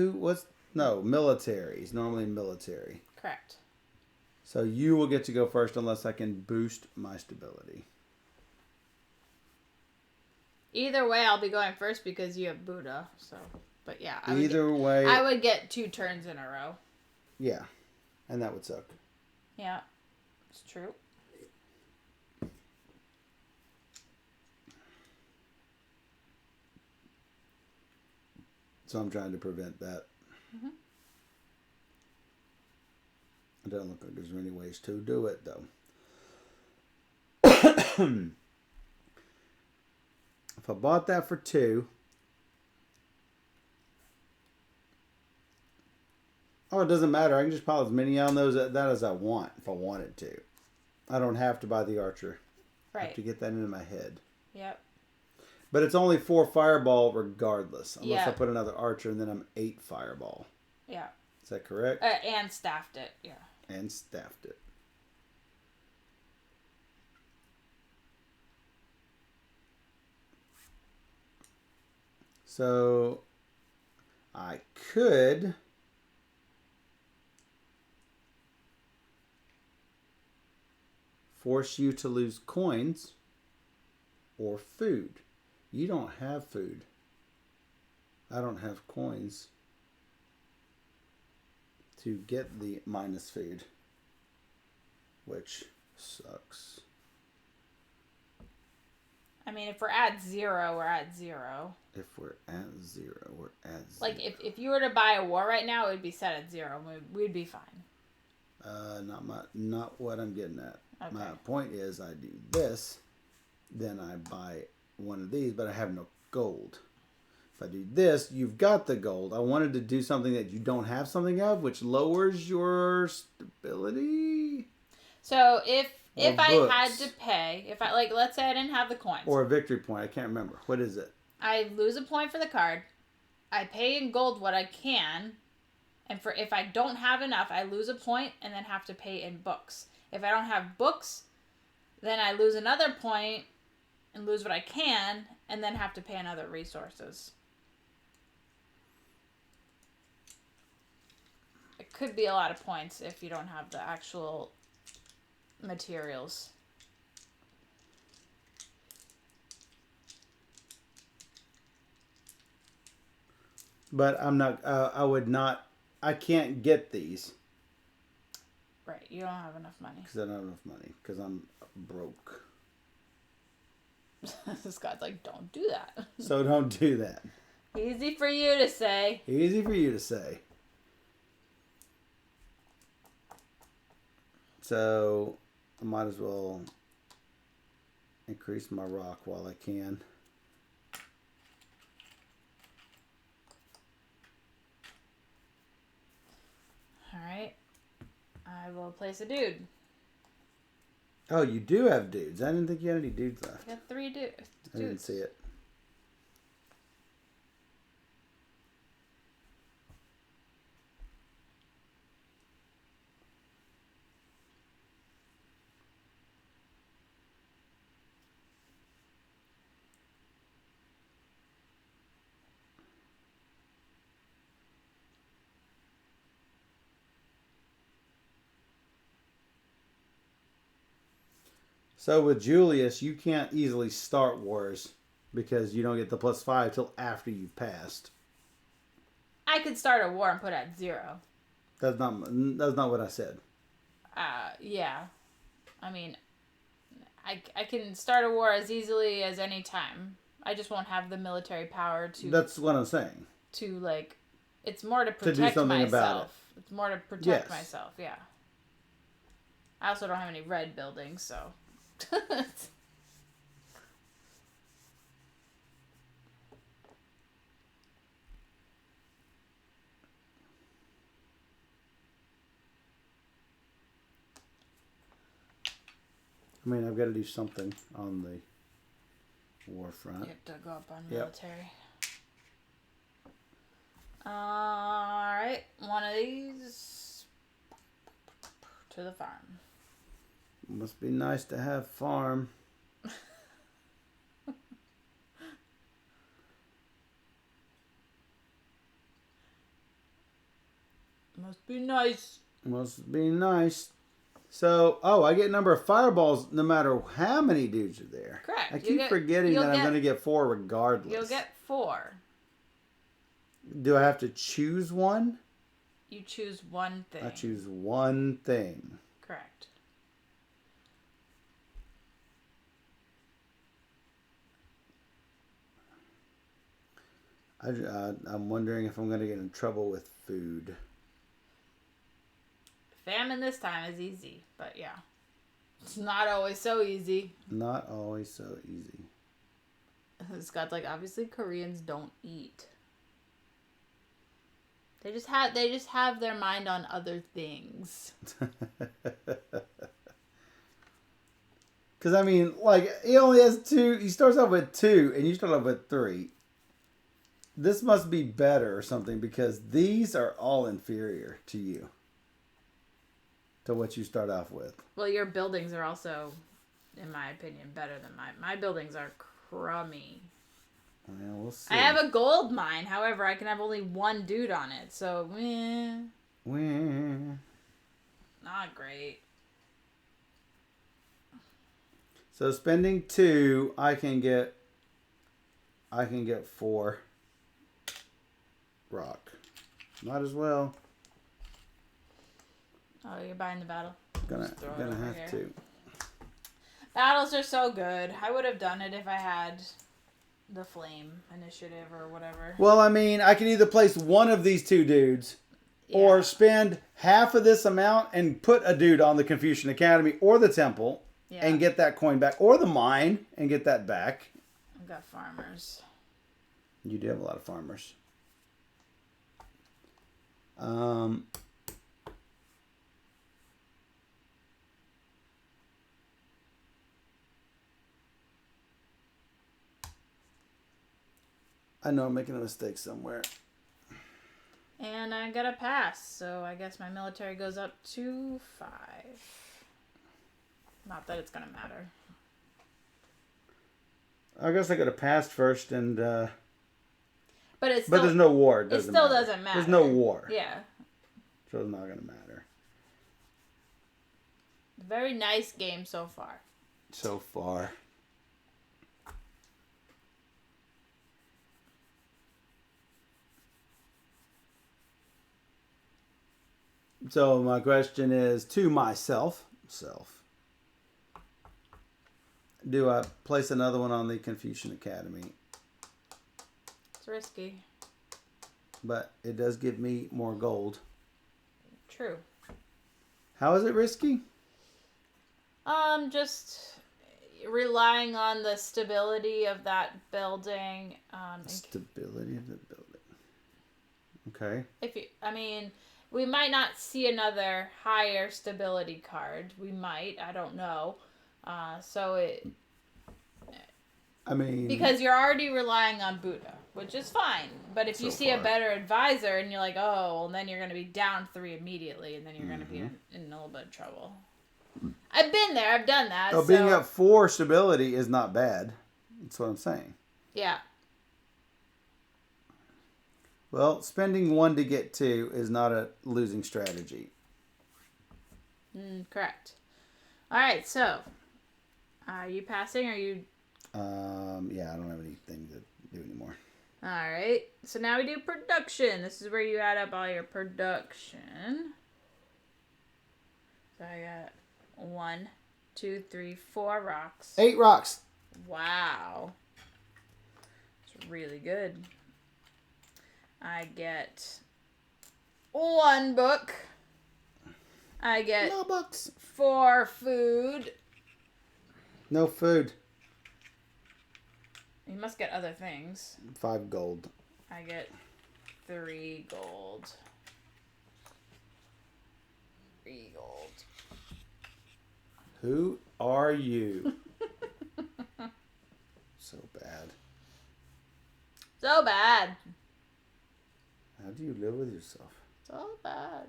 No, military. It's normally military. Correct. So you will get to go first unless I can boost my stability. Either way, I'll be going first because you have Buddha. So, but yeah. Either way. I would get 2 turns in a row. Yeah. And that would suck. Yeah. It's true. So I'm trying to prevent that. Mm-hmm. It doesn't look like there's many ways to do it, though. If I bought that for 2... Oh, it doesn't matter. I can just pile as many on those that as I want if I wanted to. I don't have to buy the archer. Right. I have to get that into my head. Yep. But it's only 4 fireball regardless. Unless Yeah. I put another archer and then I'm 8 fireball. Yeah. Is that correct? And staffed it. Yeah. And staffed it. So I could force you to lose coins or food. You don't have food. I don't have coins to get the minus food, which sucks. I mean, if we're at 0, we're at 0. If we're at 0, we're at 0. Like, if you were to buy a war right now, it would be set at 0. We'd be fine. Not what I'm getting at. Okay. My point is I do this, then I buy one of these, but I have no gold. If I do this, you've got the gold. I wanted to do something that you don't have something of, which lowers your stability. So if I had to pay, let's say I didn't have the coins. Or a victory point, I can't remember. What is it? I lose a point for the card. I pay in gold what I can, and if I don't have enough, I lose a point and then have to pay in books. If I don't have books, then I lose another point and lose what I can, and then have to pay in other resources. It could be a lot of points if you don't have the actual materials. But I'm not, I can't get these. Right, you don't have enough money. Because I don't have enough money. Because I'm broke. Scott's like, don't do that. So don't do that. Easy for you to say. Easy for you to say. So I might as well increase my rock while I can. Alright. I will place a dude. Oh, you do have dudes. I didn't think you had any dudes left. I got 3 dudes. I didn't see it. So with Julius, you can't easily start wars because you don't get the +5 till after you've passed. I could start a war and put at 0. That's not what I said. Yeah. I mean, I can start a war as easily as any time. I just won't have the military power to... That's what I'm saying. To, it's more to protect to do something myself. about it. It's more to protect myself, yeah. I also don't have any red buildings, so... I mean, I've got to do something on the war front. You have to go up on military. Alright, one of these to the farm. Must be nice to have farm. Must be nice. Must be nice. So, I get a number of fireballs no matter how many dudes are there. Correct. I keep forgetting that I'm going to get 4 regardless. You'll get 4. Do I have to choose one? You choose one thing. I choose one thing. Correct. I'm wondering if I'm going to get in trouble with food. Famine this time is easy, but yeah. It's not always so easy. Not always so easy. Scott's like, obviously Koreans don't eat. They just have their mind on other things. Because, I mean, he only has 2. He starts off with 2, and you start off with 3. This must be better or something, because these are all inferior to you. To what you start off with. Well, your buildings are also, in my opinion, better than mine. My buildings are crummy. Well, we'll see. I have a gold mine. However, I can have only 1 dude on it. So, not great. So spending 2, I can get 4 rock. Might as well. Oh, you're buying the battle? Gonna have to. Battles are so good. I would have done it if I had the Flame Initiative or whatever. Well, I mean, I can either place one of these two dudes or spend half of this amount and put a dude on the Confucian Academy or the Temple and get that coin back. Or the mine and get that back. I've got farmers. You do have a lot of farmers. I know I'm making a mistake somewhere. And I got a pass, so I guess my military goes up to 5. Not that it's going to matter. I guess I got a pass first and... But it's still, but there's no war. It still doesn't matter. There's no war. Yeah. So it's not going to matter. Very nice game so far. So far. So my question is to myself, do I place another one on the Confucian Academy? It's risky. But it does give me more gold. True. How is it risky? Just relying on the stability of that building. Stability of the building. Okay. We might not see another higher stability card. We might. I don't know. Because you're already relying on Buddha, which is fine. But if you see a better advisor and you're like, oh, well, then you're going to be down 3 immediately, and then you're going to be in a little bit of trouble. I've been there. I've done that. Oh, being up 4 stability is not bad. That's what I'm saying. Yeah. Well, spending 1 to get 2 is not a losing strategy. Correct. All right, so are you passing or are you... Yeah, I don't have anything to do anymore. All right, so now we do production. This is where you add up all your production. So I got 1, 2, 3, 4 rocks. 8 rocks. Wow. It's really good. I get 1 book. I get no books. 4 food. No food. You must get other things. 5 gold. I get 3 gold. 3 gold. Who are you? So bad. So bad. How do you live with yourself? So bad.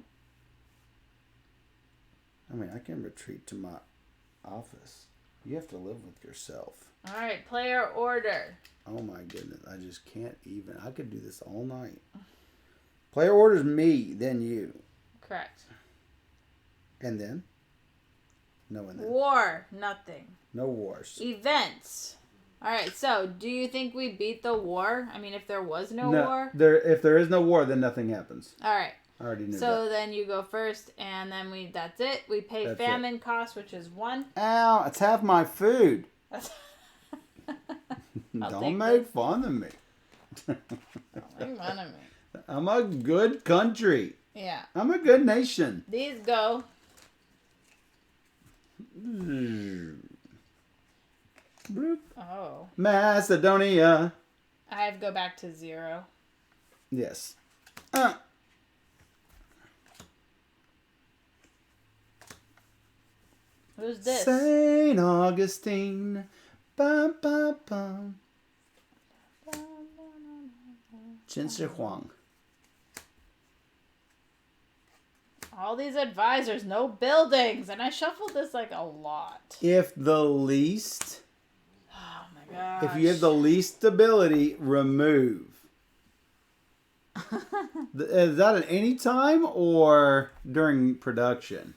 I mean, I can retreat to my office. You have to live with yourself. All right, player order. Oh my goodness, I just can't even. I could do this all night. Player order's me, then you. Correct. And then? No and then. War, nothing. No wars. Events. All right, so do you think we beat the war? I mean, if there was no war? If there is no war, then nothing happens. All right. I already knew that. So then you go first, and then that's it. We pay famine cost, which is 1. Ow, it's half my food. Don't make fun of me. Don't make fun of me. I'm a good country. Yeah. I'm a good nation. These go. Oh. Macedonia. I have to go back to 0. Yes. Who's this? Saint Augustine. Bum, bum, bum. Qin Shi Huang. All these advisors, no buildings, and I shuffled this like a lot. If the least... Oh my gosh. If you have the least stability, remove. Is that at any time or during production?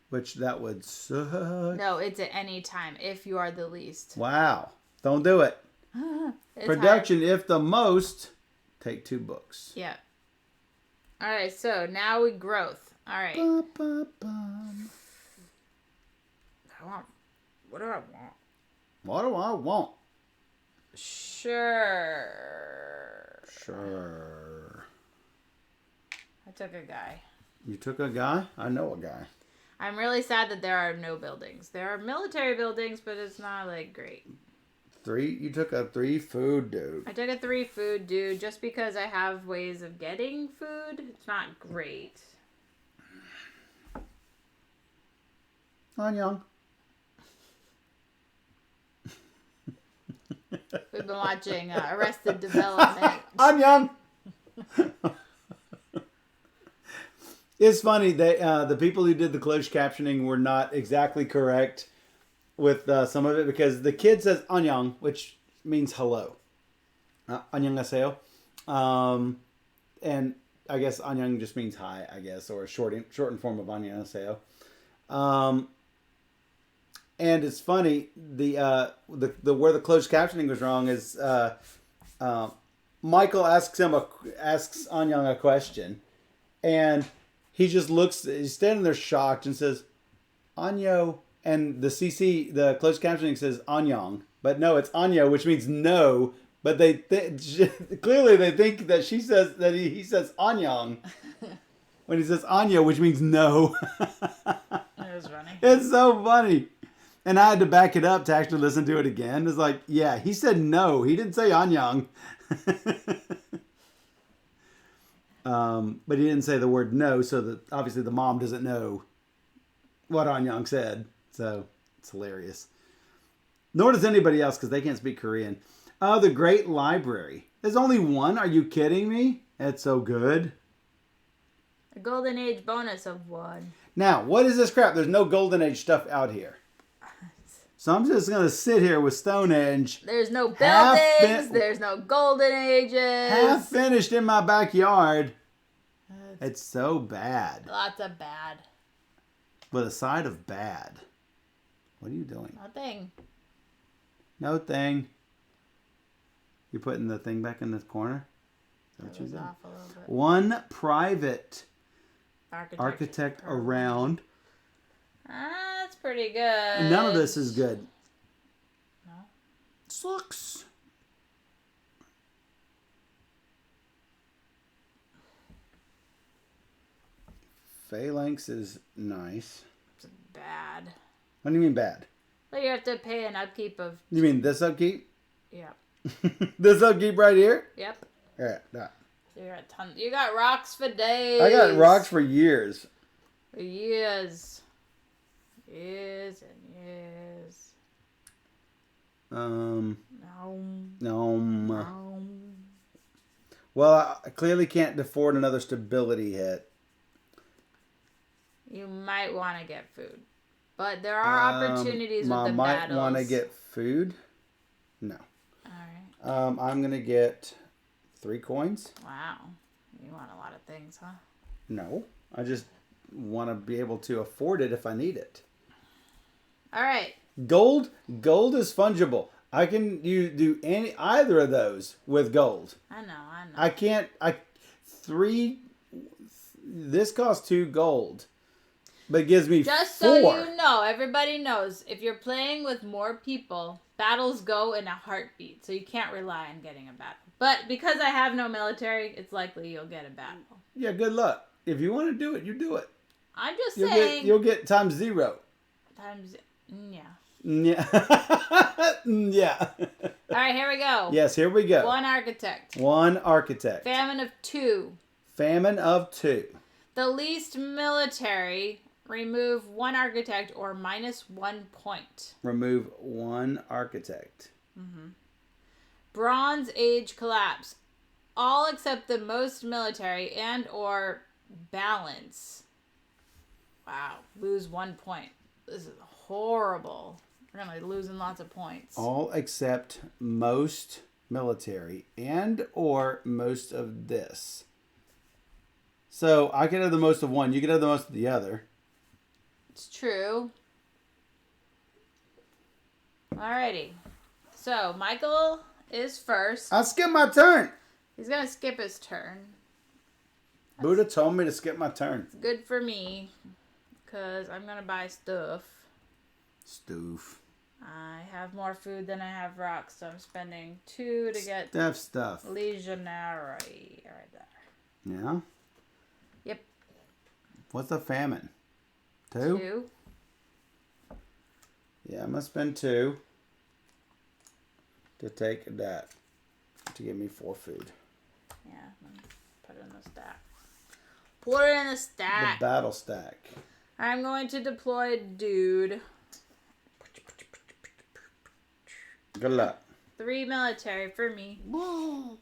Which that would suck. No, it's at any time if you are the least. Wow. Don't do it. Production, hard. If the most, take 2 books. Yeah. All right, so now we growth. All right. Ba-ba-bum. What do I want? What do I want? Sure. I took a guy. You took a guy? I know a guy. I'm really sad that there are no buildings. There are military buildings, but it's not like great. You took a 3 food dude. I took a 3 food dude just because I have ways of getting food. It's not great. On Young. We've been watching Arrested Development. On Young. It's funny that the people who did the closed captioning were not exactly correct with some of it because the kid says "annyeong," which means hello. "Annyeonghaseyo," and I guess "annyeong" just means hi, I guess, or a shortened form of "annyeonghaseyo." And it's funny the where the closed captioning was wrong is Michael asks Annyeong a question, and he just looks. He's standing there shocked and says, "Anyo," and the closed captioning says "Annyeong," but no, it's "Anyo," which means no. But clearly they think that he says "Annyeong" when he says "Anyo," which means no. That was funny. It's so funny. And I had to back it up to actually listen to it again. It's like, yeah, he said no. He didn't say Annyeong. But he didn't say the word no, so that obviously the mom doesn't know what Annyeong said. So it's hilarious. Nor does anybody else because they can't speak Korean. Oh, the Great Library. There's only one? Are you kidding me? That's so good. A Golden Age bonus of 1. Now, what is this crap? There's no Golden Age stuff out here. So I'm just going to sit here with Stone Age. There's no buildings. There's no Golden Ages. Half finished in my backyard. It's so bad. Lots of bad. With a side of bad. What are you doing? Nothing. No thing. You're putting the thing back in this corner? Is that what you did? Off a little bit. One private architect around. That's pretty good. None of this is good. No. Sucks. Phalanx is nice. It's bad. What do you mean bad? Well, you have to pay an upkeep of... You mean this upkeep? Yep. This upkeep right here? Yep. Yeah, that. You're a ton. You got rocks for days. I got rocks for years. For years. Years and years. No. No. Well, I clearly can't afford another stability hit. You might want to get food. But there are opportunities with the might battles. Want to get food? No. Alright. I'm going to get 3 coins. Wow. You want a lot of things, huh? No. I just want to be able to afford it if I need it. Alright. Gold is fungible. I can do either of those with gold. I know. I can't. This costs 2 gold, but it gives me 4. Just so you know, everybody knows, if you're playing with more people, battles go in a heartbeat. So you can't rely on getting a battle. But because I have no military, it's likely you'll get a battle. Yeah, good luck. If you want to do it, you do it. I'm just saying. You'll get times 0. Yeah. Yeah. Yeah. All right, here we go. Yes, here we go. 1 architect. Famine of 2. The least military, remove 1 architect or minus 1 point. Remove 1 architect. Mm-hmm. Bronze Age collapse. All except the most military and or balance. Wow. Lose 1 point. This is horrible. We're going to be losing lots of points. All except most military and or most of this. So I can have the most of one. You can have the most of the other. It's true. Alrighty. So Michael is first. I'll skip my turn. He's going to skip his turn. Buddha told me to skip my turn. It's good for me. Because I'm going to buy stuff. Stoof. I have more food than I have rocks, so I'm spending 2 to get Stuff. Legionary right there. Yeah? Yep. What's the famine? 2? 2. Yeah, I'm going to spend 2 to take that. To give me 4 food. Yeah, put it in the stack. Put it in the stack. The battle stack. I'm going to deploy dude. Good luck. 3 military for me. Whoa.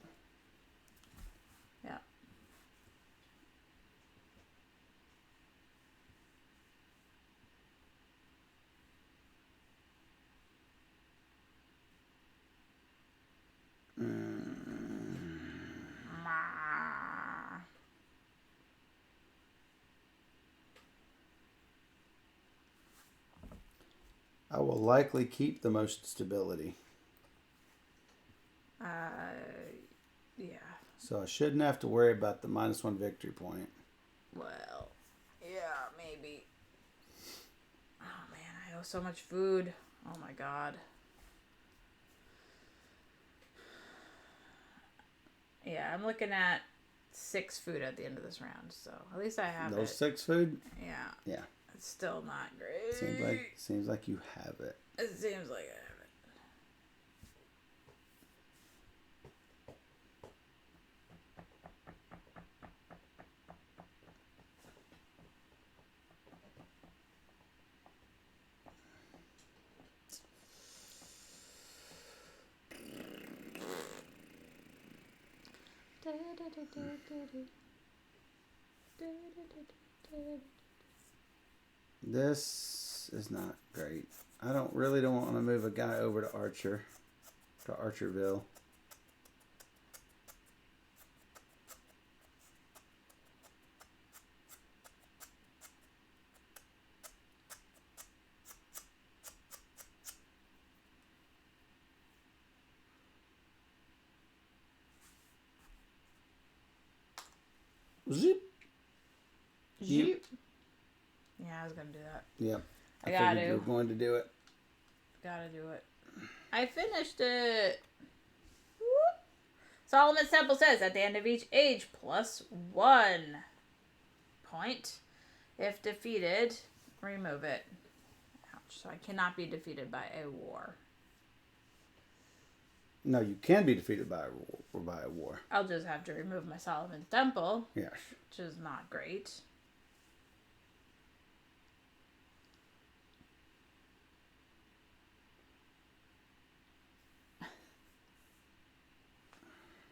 Yeah. I will likely keep the most stability. Yeah. So I shouldn't have to worry about the -1 victory point. Well, yeah, maybe. Oh man, I owe so much food. Oh my god. Yeah, I'm looking at 6 food at the end of this round, so at least I have Those it. 6 food? Yeah. Yeah. It's still not great. Seems like you have it. It seems like I have it. This is not great. I don't want to move a guy over to Archerville. Zip. Zip. Yeah, I was gonna do that. Yep. I gotta. You're going to do it. Gotta do it. I finished it. Whoop. Solomon's Temple says at the end of each age, +1 point. If defeated, remove it. Ouch. So I cannot be defeated by a war. No, you can be defeated by a war. I'll just have to remove my Solomon's Temple. Yes. Which is not great.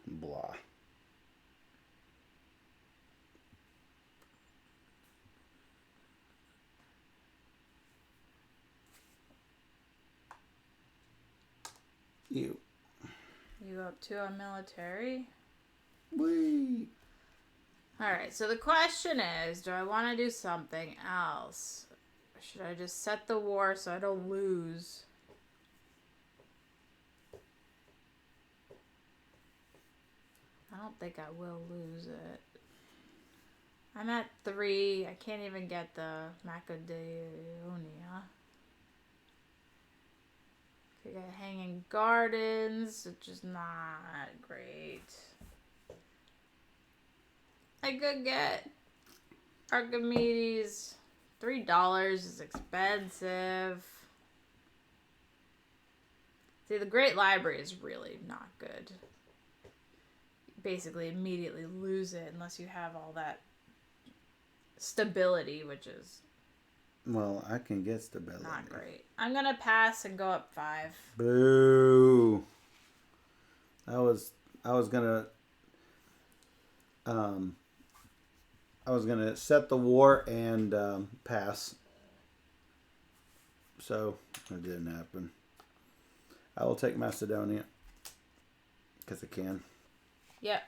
Blah. You up 2 on military. Whee! Alright, so the question is, do I want to do something else? Or should I just set the war so I don't lose? I don't think I will lose it. I'm at 3. I can't even get the Macedonia. I got Hanging Gardens, which is not great. I could get Archimedes. $3 is expensive. See, the Great Library is really not good. You basically immediately lose it unless you have all that stability, which is... Well, I can get stability. Not great. I'm going to pass and go up 5. Boo. I was gonna set the war and pass. So it didn't happen. I will take Macedonia because I can. Yep.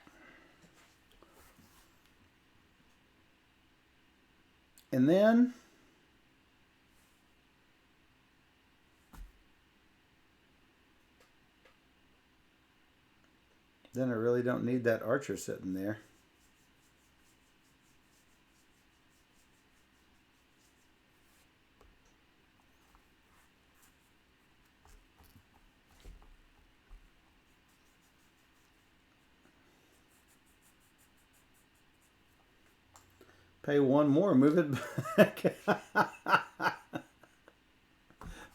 And then I really don't need that archer sitting there. Pay one more. Move it back. At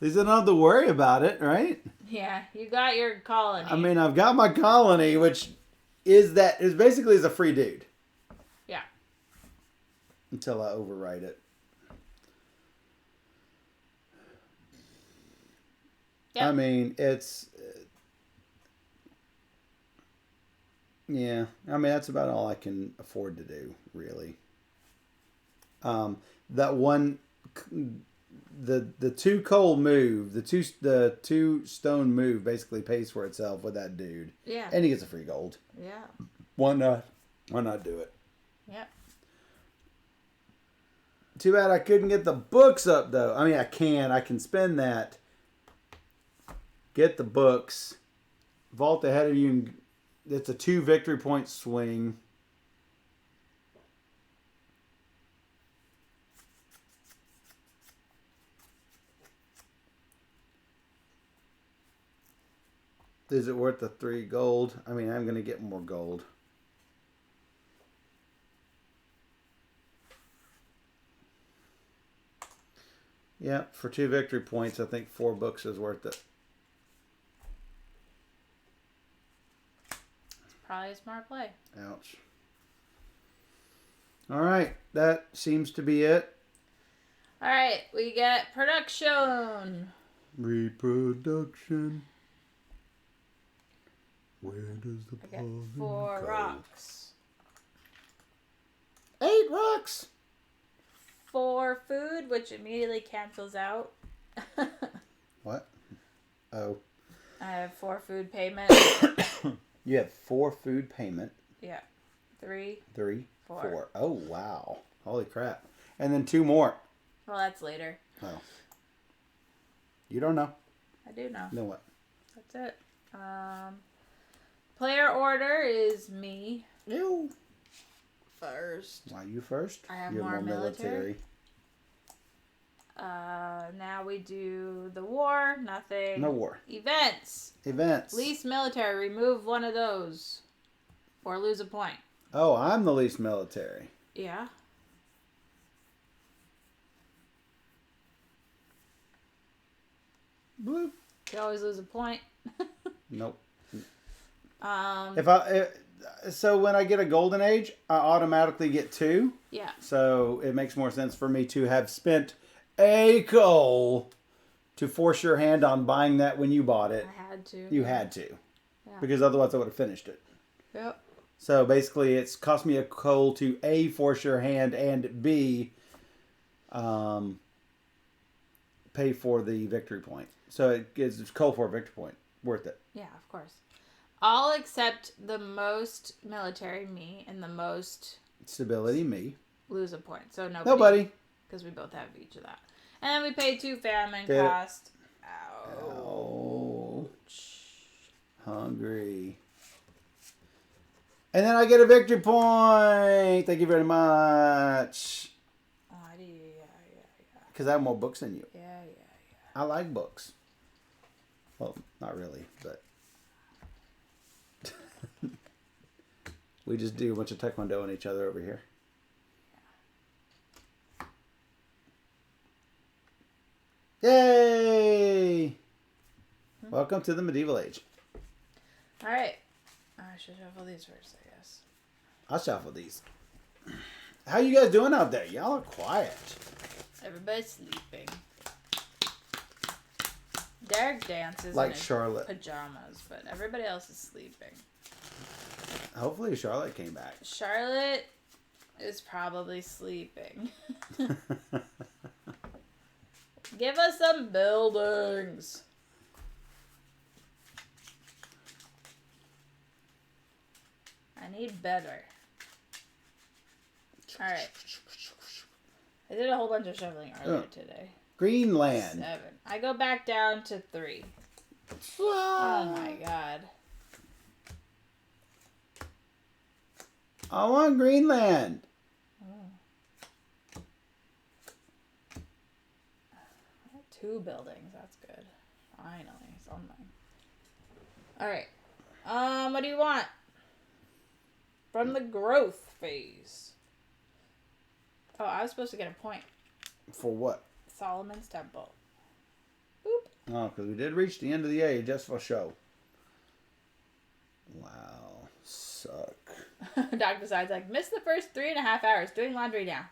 least I don't have to worry about it, right? Yeah, you got your colony. I mean, I've got my colony, which is basically a free dude. Yeah. Until I overwrite it. Yep. I mean, it's... yeah. I mean, that's about all I can afford to do, really. That one... The 2 coal move, the two stone move basically pays for itself with that dude. Yeah. And he gets a free gold. Yeah. Why not? Why not do it? Yep. Too bad I couldn't get the books up, though. I mean, I can spend that. Get the books. Vault ahead of you. And it's a 2 victory point swing. Is it worth the 3 gold? I mean, I'm going to get more gold. Yeah, for 2 victory points, I think 4 books is worth it. Probably a smart play. Ouch. All right, that seems to be it. All right, we get production. Reproduction. Where does the I get 4 go? rocks. 8 rocks. 4 food, which immediately cancels out. What? Oh. I have 4 food payment. You have 4 food payment. Yeah. 3. 3. 4. 4. Oh, wow. Holy crap. And then 2 more. Well, that's later. Oh. You don't know. I do know. Then what? That's it. Player order is me. You. First. Why you first? I have You're more military. Now we do the war. Nothing. No war. Events. Least military. Remove one of those. Or lose a point. Oh, I'm the least military. Yeah. Bloop. You always lose a point. Nope. So when I get a golden age, I automatically get 2. Yeah. So it makes more sense for me to have spent a coal to force your hand on buying that when you bought it. I had to. You had to. Yeah. Because otherwise I would have finished it. Yep. So basically it's cost me a coal to A, force your hand, and B, pay for the victory point. So it gives coal for a victory point. Worth it. Yeah, of course. All except the most military, me, and the most... stability, me. Lose a point. So nobody. Because we both have each of that. And then we pay 2 famine Did cost. Ouch. Hungry. And then I get a victory point. Thank you very much. Because I have more books than you. Yeah. I like books. Well, not really, but... we just do a bunch of taekwondo on each other over here. Yay! Welcome to the medieval age. All right. I should shuffle these first, I guess. I'll shuffle these. How you guys doing out there? Y'all are quiet. Everybody's sleeping. Derek dances like in his Charlotte pajamas, but everybody else is sleeping. Hopefully Charlotte came back. Charlotte is probably sleeping. Give us some buildings. I need better. Alright. I did a whole bunch of shoveling earlier today. Greenland. 7. I go back down to 3. Oh my god. I want Greenland. Oh. 2 buildings. That's good. Finally, something. Alright. What do you want? From the growth phase. Oh, I was supposed to get a point. For what? Solomon's Temple. Boop. Oh, because we did reach the end of the age, just for show. Wow. Suck. Doc decides, like, miss the first 3.5 hours doing laundry now.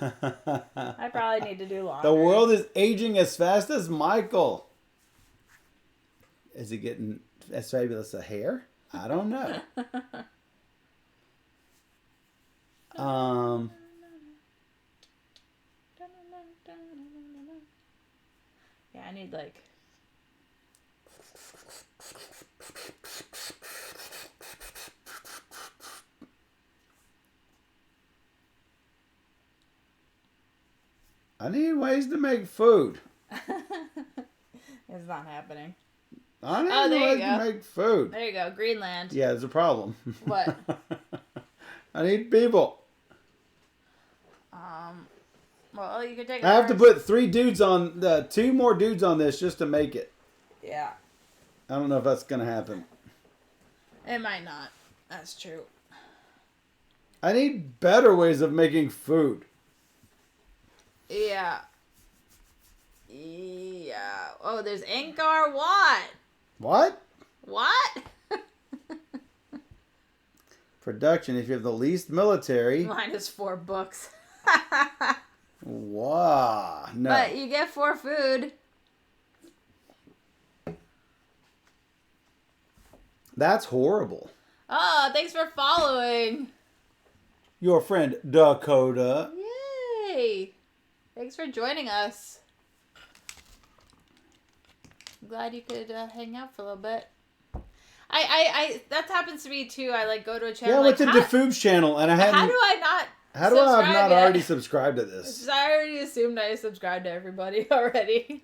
I probably need to do laundry. The world is aging as fast as Michael. Is he getting as fabulous a hair? I don't know. Yeah, I need like. I need ways to make food. It's not happening. I need ways to make food. There you go, Greenland. Yeah, there's a problem. What? I need people. Well, you could take. I have to put 2 more dudes on this just to make it. Yeah. I don't know if that's gonna happen. It might not. That's true. I need better ways of making food. Yeah. Yeah. Oh, there's Angkor Wat. What? What? Production, if you have the least military. Minus 4 books. Wow. No. But you get 4 food. That's horrible. Oh, thanks for following. Your friend Dakota. Yay. Thanks for joining us. I'm glad you could hang out for a little bit. I that happens to me too. I like go to a channel. Yeah, I went like, to DeFoob's channel and I hadn't. How do I not? How do I have not already subscribed to this? I already assumed I subscribed to everybody already.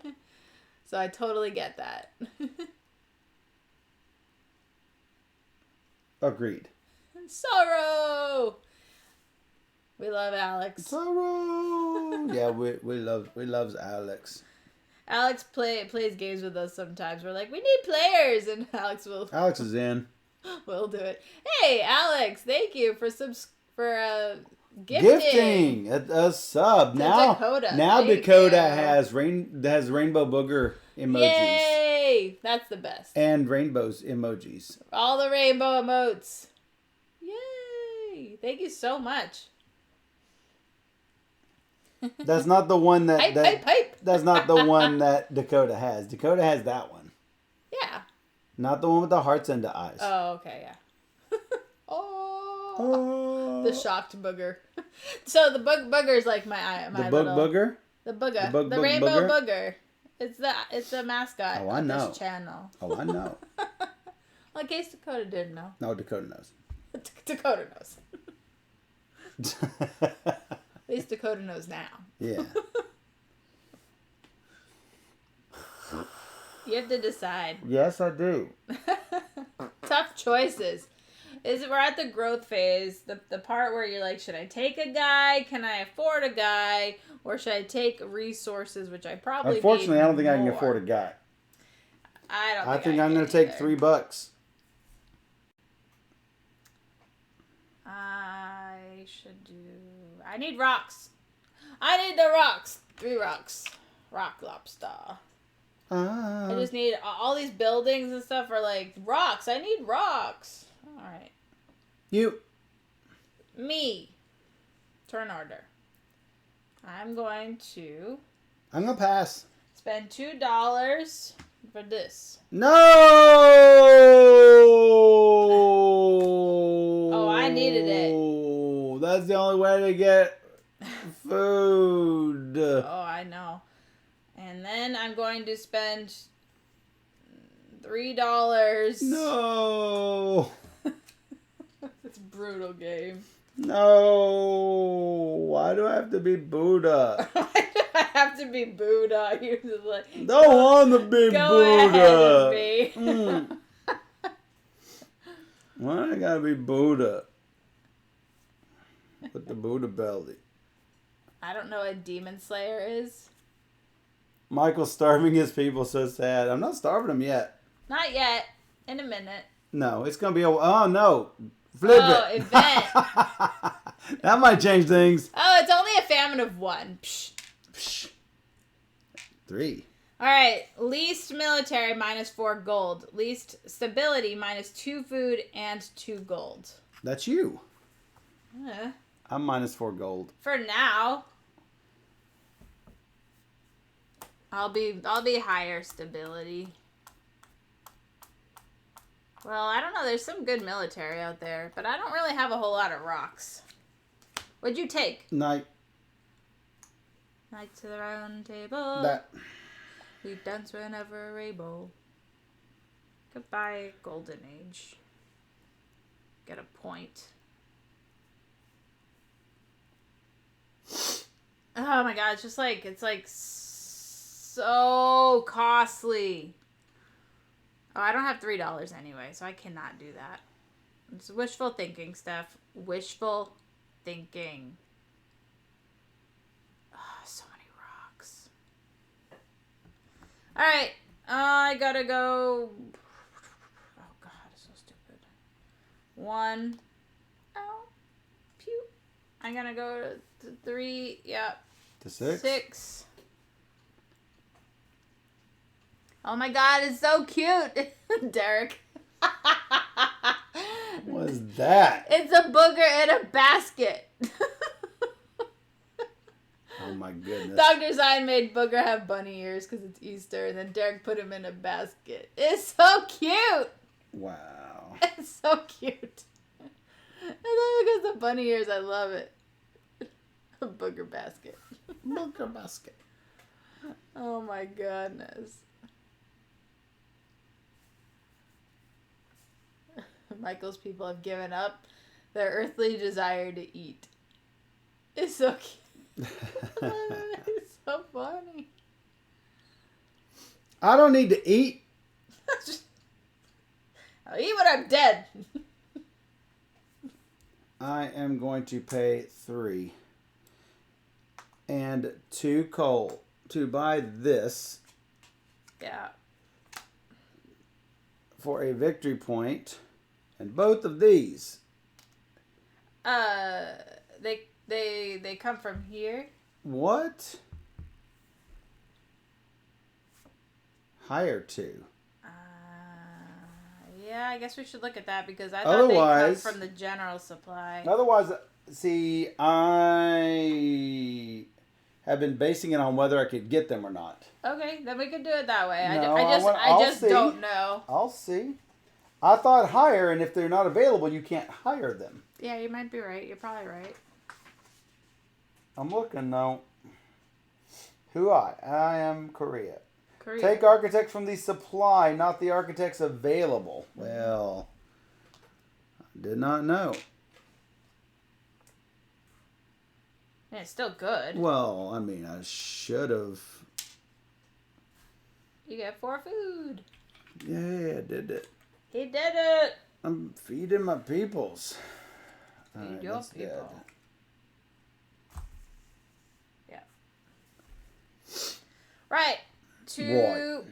So I totally get that. Agreed. Sorrow. We love Alex. Sorrow. Yeah, we loves Alex. Alex plays games with us sometimes. We're like, we need players, and Alex is in. We'll do it. Hey, Alex, thank you for gifting a sub. Now Dakota has rainbow booger emojis. Yay! That's the best. And rainbows emojis. All the rainbow emotes. Yay! Thank you so much. That's not the one that hype. That's not the one that Dakota has. Dakota has that one. Yeah. Not the one with the hearts and the eyes. Oh, okay, yeah. Oh. The shocked booger. So the booger is like my booger? The booger. The rainbow booger. It's a mascot of this channel. Oh, I know. Well, in case Dakota didn't know. No, Dakota knows. Dakota knows. At least Dakota knows now. Yeah. You have to decide. Yes, I do. Tough choices. We're at the growth phase, the part where you're like, should I take a guy? Can I afford a guy? Or should I take resources, which I probably Unfortunately, I don't think I can afford a guy. I think I'm going to take $3. I need rocks. I need the rocks. 3 rocks. Rock lobster. I just need all these buildings and stuff are like rocks. I need rocks. All right. Me. Turn order. I'm going to pass. Spend $2 for this. No! Oh, I needed it. That's the only way to get food. Oh, I know. And then I'm going to spend $3. No. It's a brutal game. No. Why do I have to be Buddha? Why do I have to be Buddha? You're just like, don't want to be Buddha. Ahead of me. Why I gotta be Buddha? With the Buddha belly. I don't know what Demon Slayer is. Michael's starving his people so sad. I'm not starving them yet. Not yet. In a minute. No, it's gonna be oh no. Flip it. Event. That might change things. Oh, it's only diamond of 1. Psh. Psh. 3. All right. Least military -4 gold. Least stability -2 food and 2 gold. That's you. Uh, I'm -4 gold. For now. I'll be higher stability. Well, I don't know. There's some good military out there, but I don't really have a whole lot of rocks. What'd you take? Knight. Knight to the round table. That. We dance whenever we're able. Goodbye, Golden Age. Get a point. Oh my god, it's like so costly. Oh, I don't have $3 anyway, so I cannot do that. It's wishful thinking, Steph. Wishful thinking. Oh, so many rocks. Alright, I gotta go. Oh god, it's so stupid. 1. Oh, pew. I'm gonna go to 3. Yep. To 6. 6. Oh my god, it's so cute, Derek. What is that? It's a booger in a basket. Oh my goodness. Dr. Zion made Booger have bunny ears because it's Easter, and then Derek put him in a basket. It's so cute. Wow. It's so cute. And then because the bunny ears, I love it. A booger basket. Booger basket. Oh my goodness. Michael's people have given up their earthly desire to eat. It's so cute. It's so funny. I don't need to eat. I'll eat when I'm dead. I am going to pay 3 and 2 coal to buy this. Yeah. For a victory point. And both of these. They come from here. What? Higher 2. Yeah, I guess we should look at that because I thought Otherwise, they come from the general supply. Otherwise, see, I have been basing it on whether I could get them or not. Okay, then we could do it that way. No, I just don't know. I'll see. I thought higher, and if they're not available, you can't hire them. Yeah, you might be right. You're probably right. I'm looking, though. I am Korea. Korea. Take architects from the supply, not the architects available. Well, I did not know. And it's still good. Well, I mean, I should have. You get 4 food. Yeah, I did it. He did it. I'm feeding my peoples. Feed your people. Yeah. Right. 2. Right.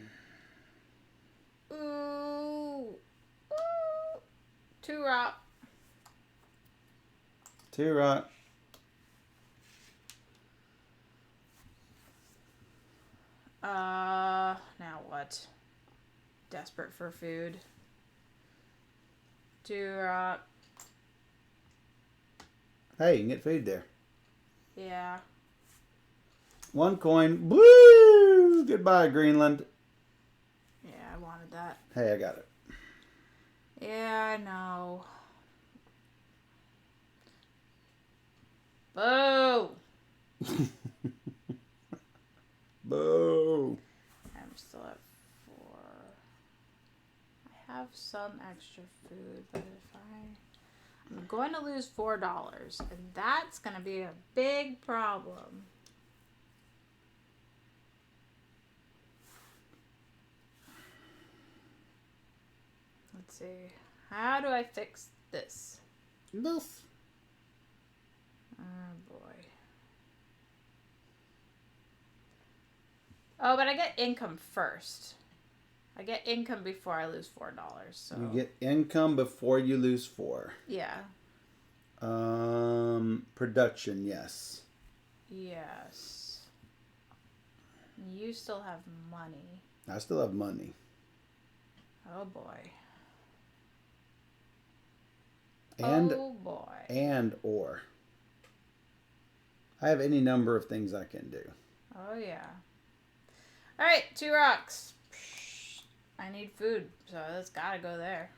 Ooh. 2 rock. 2 rock. Now what? Desperate for food. 2 rock. Hey, you can get food there. Yeah. 1 coin. Woo! Goodbye, Greenland. Yeah, I wanted that. Hey, I got it. Yeah, I know. Boo! Boo! I'm still at 4. I have some extra food, but if I'm going to lose $4, and that's going to be a big problem. Let's see. How do I fix this? This. Oh, boy. Oh, but I get income first. I get income before I lose $4. So You get income before you lose 4. yeah. Production, yes. Yes. You still have money. I still have money. Oh boy. And, oh boy. And or. I have any number of things I can do. Oh yeah. All right, 2 rocks. I need food, so that's gotta go there.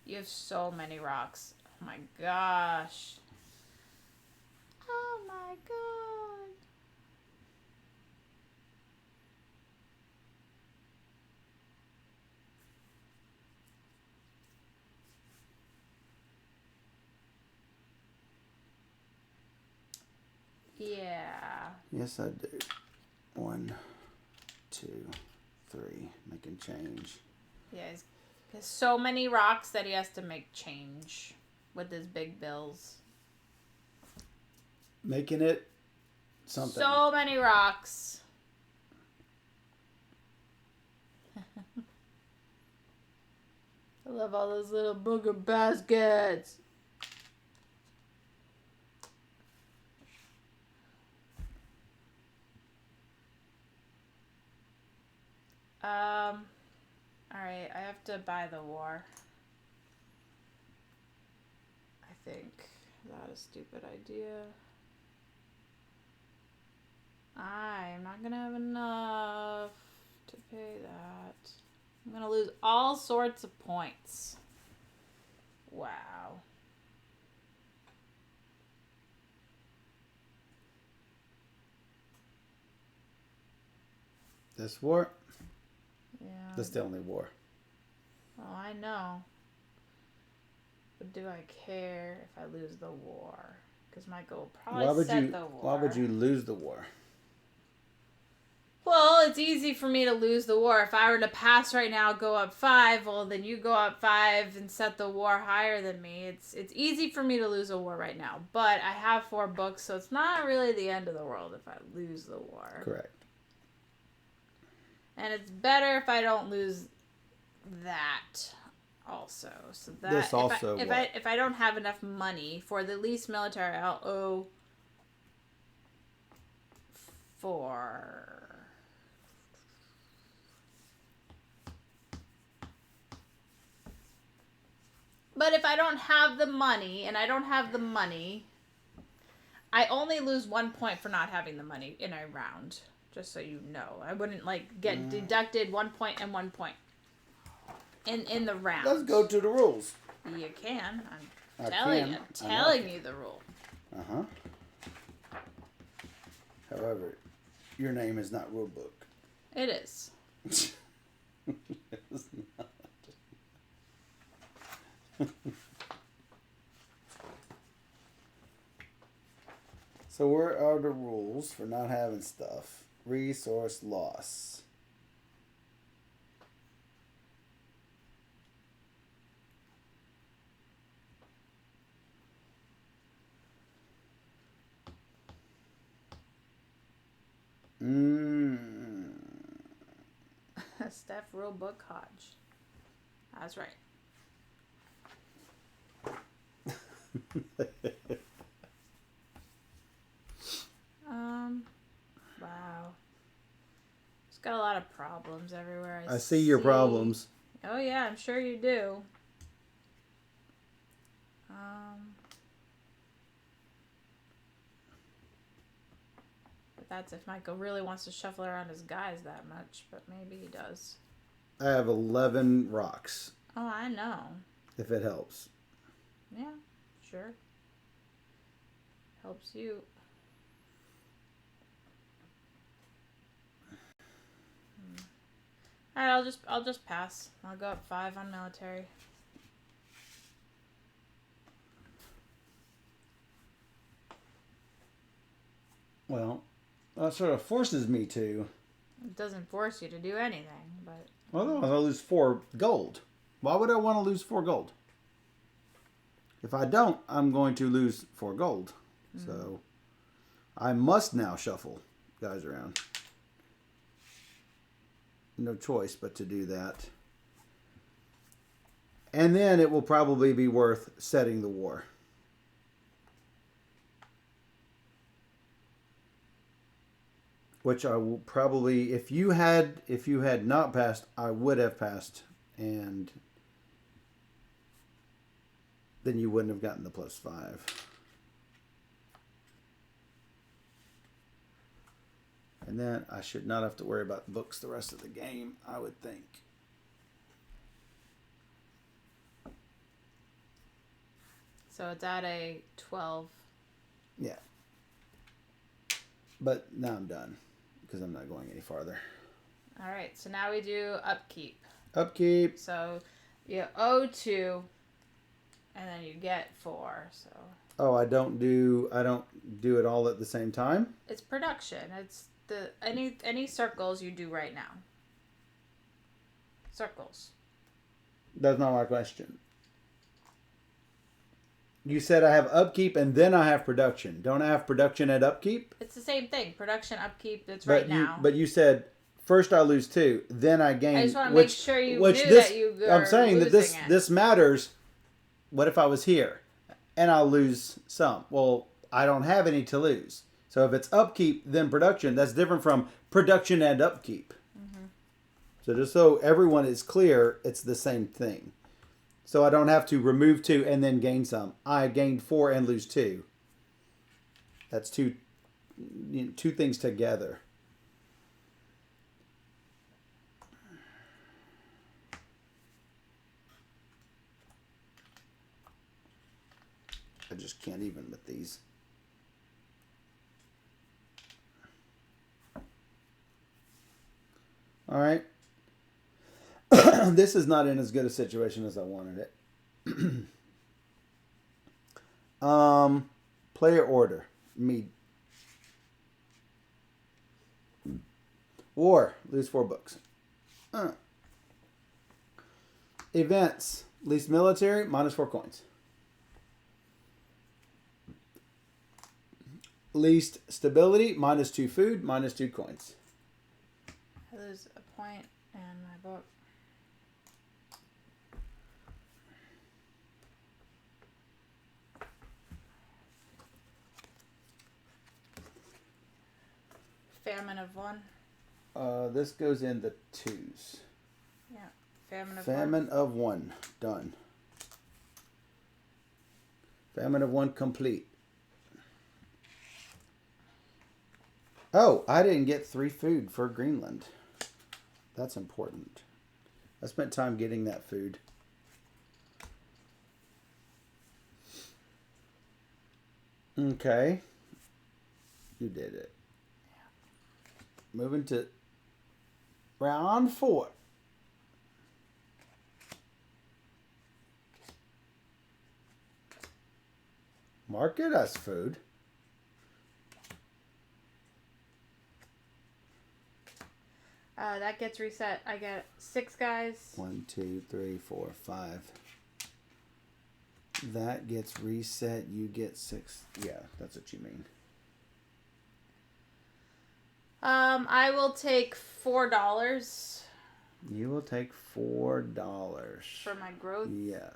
You have so many rocks. Oh my gosh. Oh my god. Yeah. Yes, I do. 1, 2, 3. Making change. Yeah, he has so many rocks that he has to make change with his big bills. Making it something. So many rocks. I love all those little booger baskets. Alright, I have to buy the war. I think that is a stupid idea. I'm not gonna have enough to pay that. I'm gonna lose all sorts of points. Wow. This war? Yeah. That's the only war. Oh, I know. But do I care if I lose the war? Because Michael will probably set the war. Why would you lose the war? Well, it's easy for me to lose the war. If I were to pass right now, go up 5, well, then you go up 5 and set the war higher than me. It's easy for me to lose a war right now. But I have 4 books, so it's not really the end of the world if I lose the war. Correct. And it's better if I don't lose that also. So that this also if I don't have enough money for the least military, I'll owe 4. But if I don't have the money, and I don't have the money, I only lose 1 point for not having the money in a round. Just so you know. I wouldn't, get deducted 1 point and 1 point in the round. Let's go to the rules. You can. I'm telling you the rule. Uh-huh. However, your name is not rule book. It is. It's not. So where are the rules for not having stuff? Resource loss. Steph Rule Book Hodge. That's right. Wow. It's got a lot of problems everywhere. I see your problems. Oh yeah, I'm sure you do. But that's if Michael really wants to shuffle around his guys that much, but maybe he does. I have 11 rocks. Oh, I know. If it helps. Yeah, sure. Helps you. Alright, I'll just pass. I'll go up 5 on military. Well, that sort of forces me to. It doesn't force you to do anything, but... Well, otherwise I'll lose 4 gold. Why would I want to lose 4 gold? If I don't, I'm going to lose 4 gold. So I must now shuffle guys around. No choice but to do that. And then it will probably be worth setting the war. Which I will probably, if you had not passed, I would have passed, and then you wouldn't have gotten the +5. And then I should not have to worry about books the rest of the game, I would think. So it's at a 12. Yeah. But now I'm done because I'm not going any farther. All right. So now we do upkeep. Upkeep. So you owe 2, and then you get 4. So. Oh, I don't do it all at the same time? It's production. It's the any circles you do right now. Circles. That's not my question. You said I have upkeep and then I have production. Don't I have production at upkeep? It's the same thing. Production, upkeep, that's right now. But you said first I lose 2, then I gain. I just want to make sure you knew that you were I'm saying that losing it. this matters. What if I was here and I'll lose some? Well, I don't have any to lose. So if it's upkeep, then production, that's different from production and upkeep. Mm-hmm. So just so everyone is clear, it's the same thing. So I don't have to remove 2 and then gain some. I gained 4 and lose 2. That's two things together. I just can't even with these. All right. This is not in as good a situation as I wanted it. Player order. Me. War. Lose 4 books. Events. Least military. -4 coins. Least stability. -2 food. -2 coins. I lose a point in my book. Famine of 1. This goes in the 2s. Yeah. Famine of 1. Famine of 1. Done. Famine of 1 complete. Oh, I didn't get 3 food for Greenland. That's important. I spent time getting that food. Okay. You did it. Moving to round 4. Market as food. That gets reset. I get 6 guys. 1, 2, 3, 4, 5. That gets reset. You get 6. Yeah, that's what you mean. I will take $4. You will take $4 for my growth. Yes.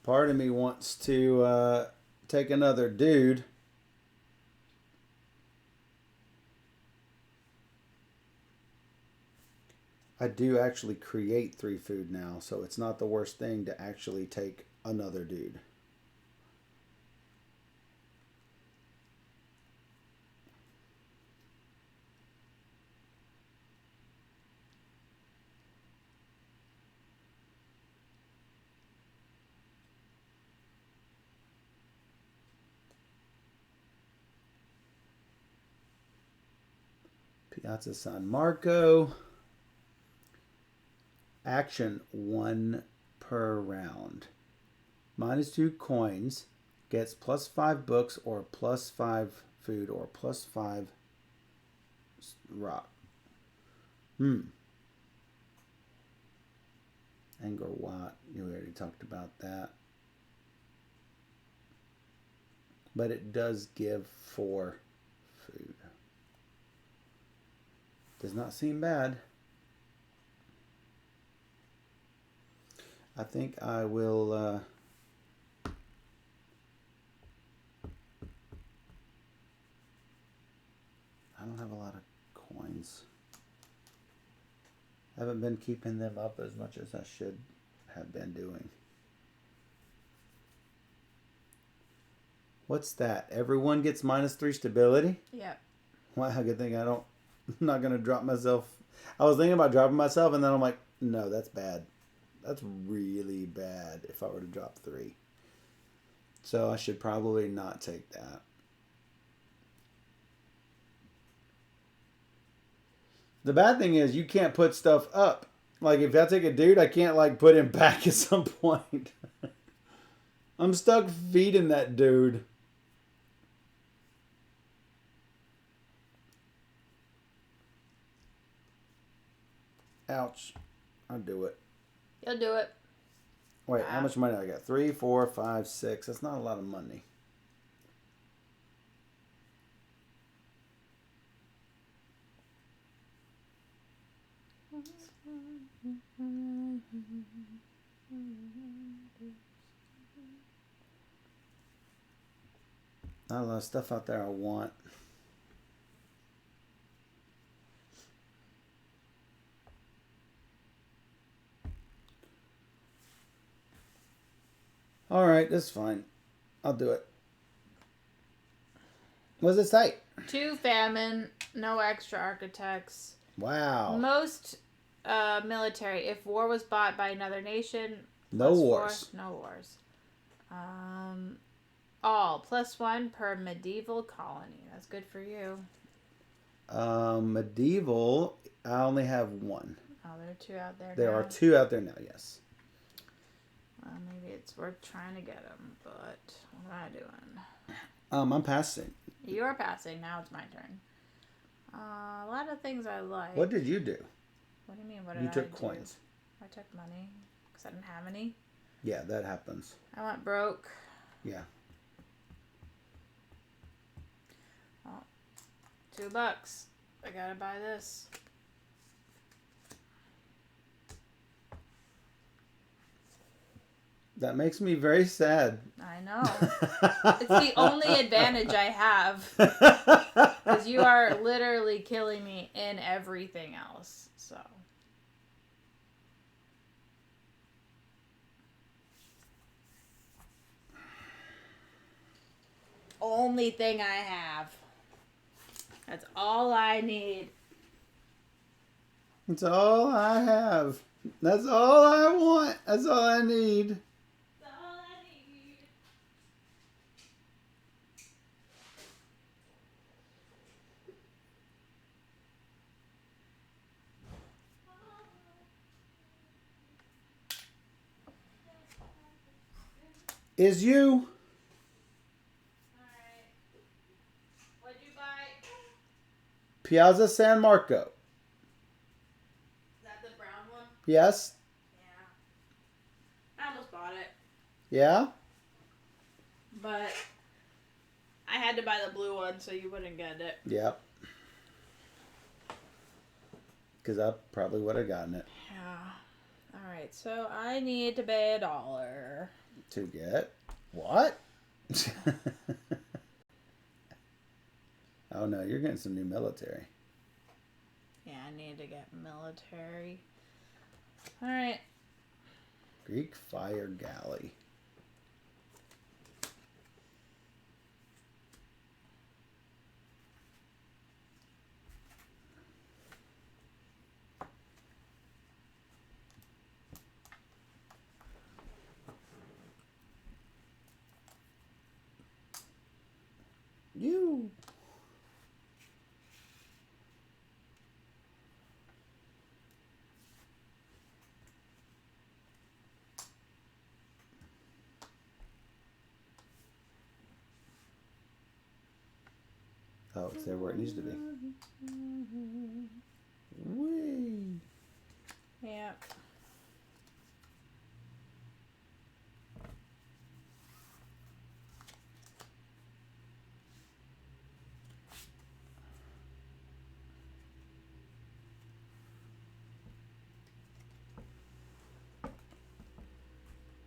Part of me wants to take another dude. I do actually create 3 food now, so it's not the worst thing to actually take another dude. Piazza San Marco. Action 1 per round. -2 coins. Gets +5 books or +5 food or +5 rock. Angkor Wat. You already talked about that. But it does give 4 food. Does not seem bad. I think I will... I don't have a lot of coins. I haven't been keeping them up as much as I should have been doing. What's that? Everyone gets -3 stability? Yep. Wow, good thing I'm not going to drop myself. I was thinking about dropping myself, and then I'm like, no, that's bad. That's really bad if I were to drop 3. So I should probably not take that. The bad thing is you can't put stuff up. Like, if I take a dude, I can't, like, put him back at some point. I'm stuck feeding that dude. Ouch. I'll do it. You'll do it. Wait, how much money I got? 3, 4, 5, 6. That's not a lot of money. Not a lot of stuff out there I want. All right, that's fine. I'll do it. What does it say? 2 famine, no extra architects. Wow. Most military. If war was bought by another nation, no wars. 4, no wars. All +1 per medieval colony. That's good for you. Medieval, I only have 1. Oh, there are 2 out there. There are 2 out there now, yes. Well, maybe it's worth trying to get them, but what am I doing? I'm passing. You're passing. Now it's my turn. A lot of things I like. What did you do? What do you mean? What did I do? You took coins. I took money because I didn't have any. Yeah, that happens. I went broke. Yeah. Well, $2. I gotta buy this. That makes me very sad. I know. It's the only advantage I have. Because you are literally killing me in everything else. So. Only thing I have. That's all I need. That's all I have. That's all I want. That's all I need. Is you. Alright. What'd you buy? Piazza San Marco. Is that the brown one? Yes. Yeah. I almost bought it. Yeah? But I had to buy the blue one so you wouldn't get it. Yep. Because I probably would have gotten it. Yeah. Alright, so I need to pay $1. To get what? Oh no, you're getting some new military. Yeah, I need to get military. Alright. Greek fire galley. You. Oh, it's there where it needs to be. Whee! Yeah.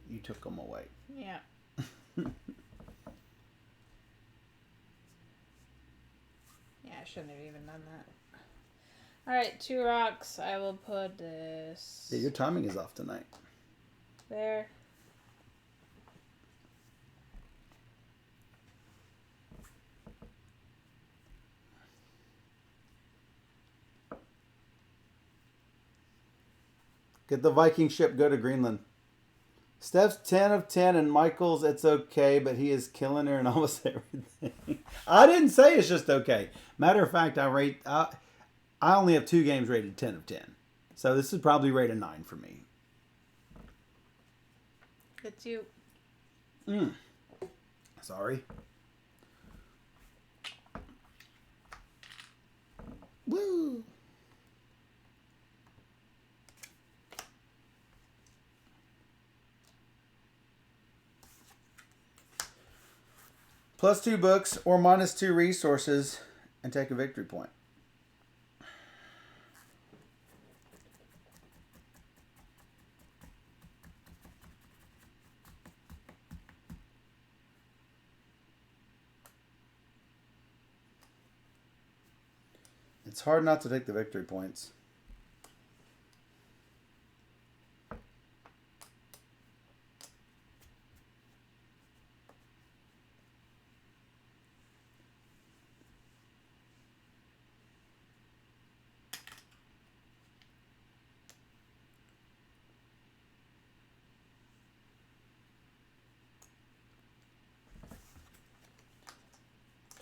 You took them away. Yeah. Yeah, I shouldn't have even done that. Alright, 2 rocks. I will put this... Yeah, your timing is off tonight. There. Get the Viking ship, go to Greenland. Steph's 10 of 10 and Michael's it's okay, but he is killing her in almost everything. I didn't say it's just okay. Matter of fact, I only have 2 games rated 10 of 10. So this is probably rated 9 for me. It's you. Sorry. Woo! +2 books or -2 resources and take a victory point. It's hard not to take the victory points.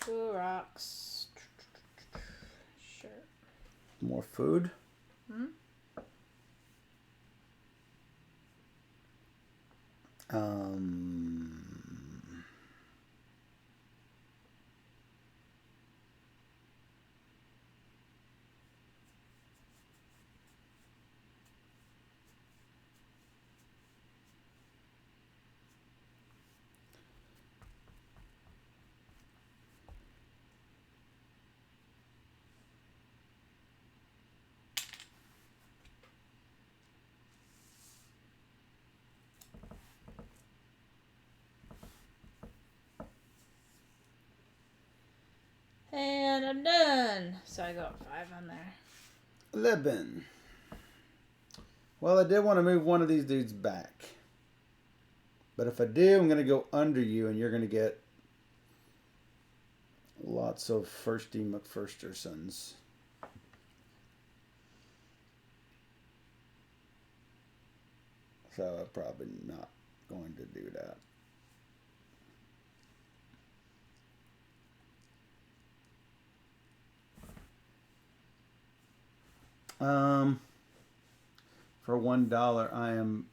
Two rocks. Sure. More food. Hmm? And I'm done. So I got 5 on there. 11. Well, I did want to move one of these dudes back. But if I do, I'm going to go under you, and you're going to get lots of Firsty McFirstersons. So I'm probably not going to do that. For $1, I am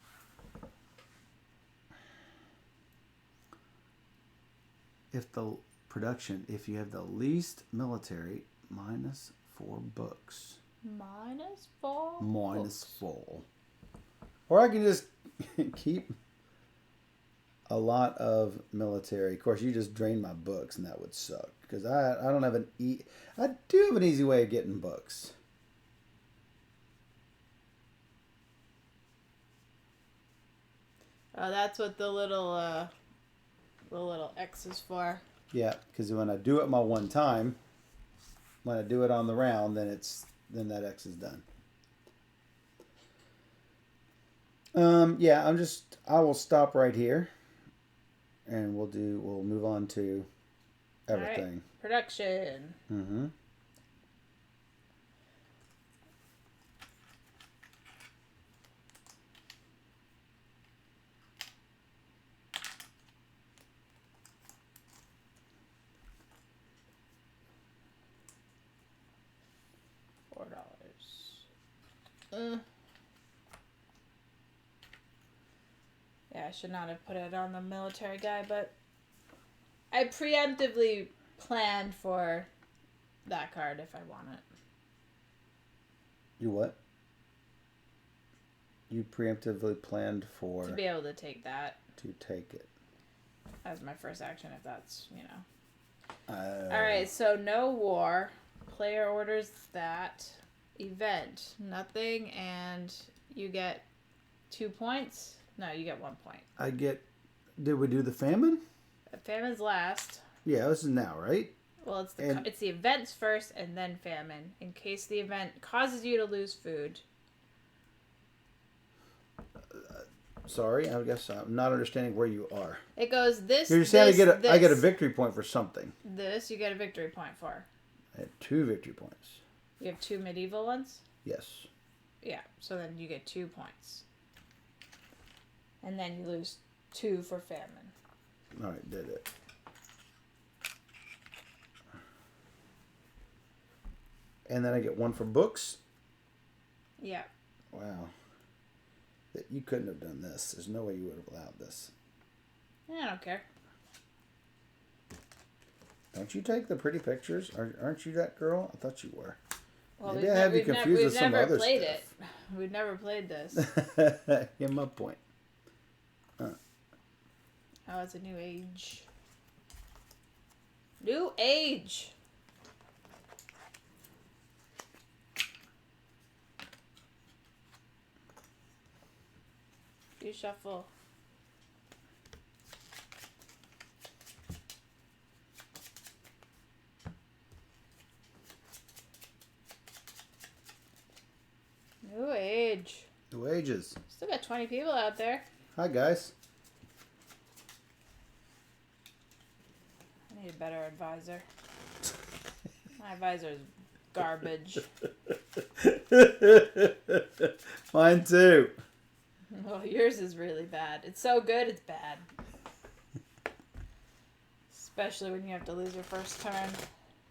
if you have the least military, -4 books. -4? -4. Or I can just keep a lot of military. Of course, you just drain my books, and that would suck. Because I don't have I do have an easy way of getting books. Oh, that's what the little X is for. Yeah, because when I do it my one time, when I do it on the round, then that X is done. Yeah, I will stop right here, and we'll move on to everything. All right. Production. Mm-hmm. $4. Yeah, I should not have put it on the military guy, but I preemptively planned for that card if I want it. You what? You preemptively planned for... To be able to take that. To take it. As my first action, if that's, you know. Alright, so no war. Player orders that. Event. Nothing, and you get 2 points. No, you get 1 point. I get... Did we do the famine? Famine's last. Yeah, this is now, right? Well, it's the events first and then famine. In case the event causes you to lose food. Sorry, I guess I'm not understanding where you are. It goes this. You're saying I get a victory point for something. This you get a victory point for. I have 2 victory points. You have 2 medieval ones? Yes. Yeah, so then you get 2 points. And then you lose 2 for famine. Alright, did it. And then I get 1 for books? Yeah. Wow. You couldn't have done this. There's no way you would have allowed this. I don't care. Don't you take the pretty pictures? Aren't you that girl? I thought you were. Well, maybe I have you confused with some other stuff. We've never played it. We've never played this. Give him a point. Oh, it's a new age. New age! You shuffle. New age. New ages. Still got 20 people out there. Hi, guys. I need a better advisor. My advisor is garbage. Mine too. Oh, yours is really bad. It's so good, it's bad. Especially when you have to lose your first turn.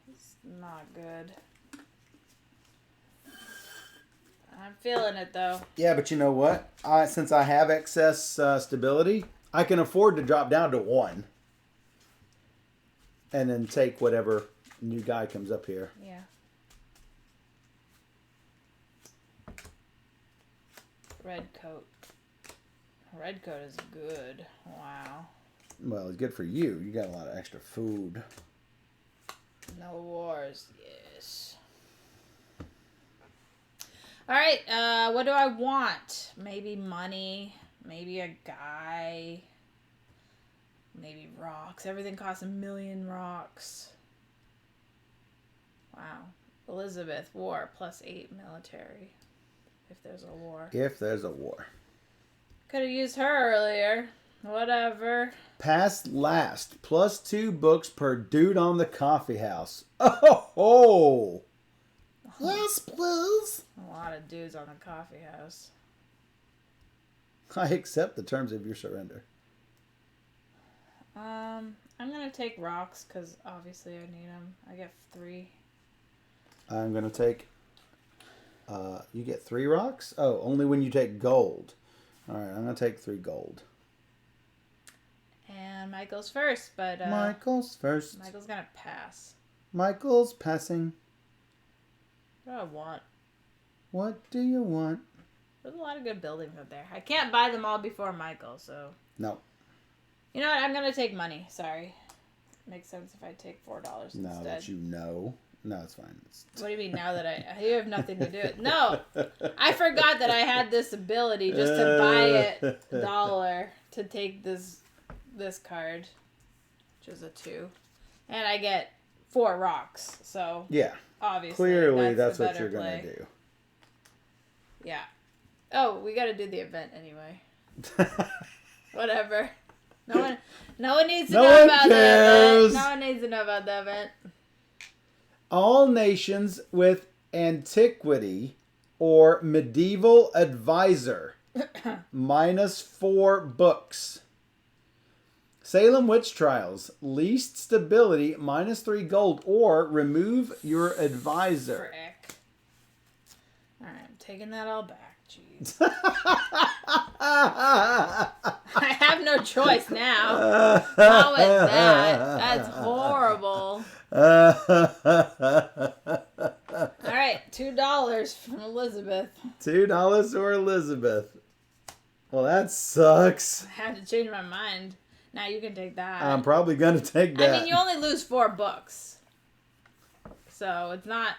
It's not good. I'm feeling it, though. Yeah, but you know what? Since I have excess stability, I can afford to drop down to 1. And then take whatever new guy comes up here. Yeah. Red coat. Red coat is good. Wow. Well, it's good for you. You got a lot of extra food. No wars. Yes. Alright, what do I want? Maybe money. Maybe a guy. Maybe rocks. Everything costs 1,000,000 rocks. Wow. Elizabeth, war, +8 military. If there's a war. If there's a war. Could have used her earlier. Whatever. Pass last. +2 books per dude on the coffee house. Oh! Yes, please. A lot of dudes on the coffee house. I accept the terms of your surrender. I'm going to take rocks because obviously I need them. I get 3. I'm going to take... you get 3 rocks? Oh, only when you take gold. Alright, I'm going to take 3 gold. And Michael's first, but... Michael's first. Michael's going to pass. Michael's passing. What do I want? What do you want? There's a lot of good buildings up there. I can't buy them all before Michael, so... No. You know what? I'm going to take money. Sorry. Makes sense if I take $4 instead. Now that you know. No, it's fine. What do you mean now that you have nothing to do with it? No! I forgot that I had this ability just to buy it $1 to take this card, which is a 2. And I get 4 rocks, so... Yeah. Obviously. Clearly, that's what you're going to do. Yeah. Oh, we got to do the event anyway. Whatever. No one needs to know about the event. No one needs to know about the event. All nations with antiquity or medieval advisor. -4 books. Salem Witch Trials. Least stability, -3 gold, or remove your advisor. Frick. Alright, I'm taking that all back. Jeez. I have no choice now. Not with that. That's horrible. $2 for Elizabeth. Well, that sucks. I had to change my mind. Now you can take that. I'm probably going to take that. I mean, you only lose 4 books. So it's not...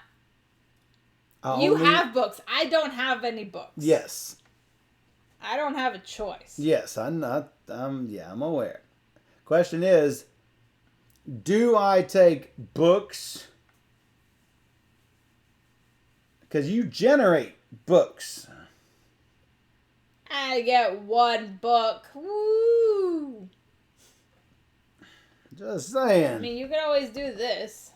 You have books. I don't have any books. Yes. I don't have a choice. Yes, I'm not. I'm aware. Question is, do I take books? Because you generate books. I get 1 book. Woo! Just saying. I mean, you can always do this.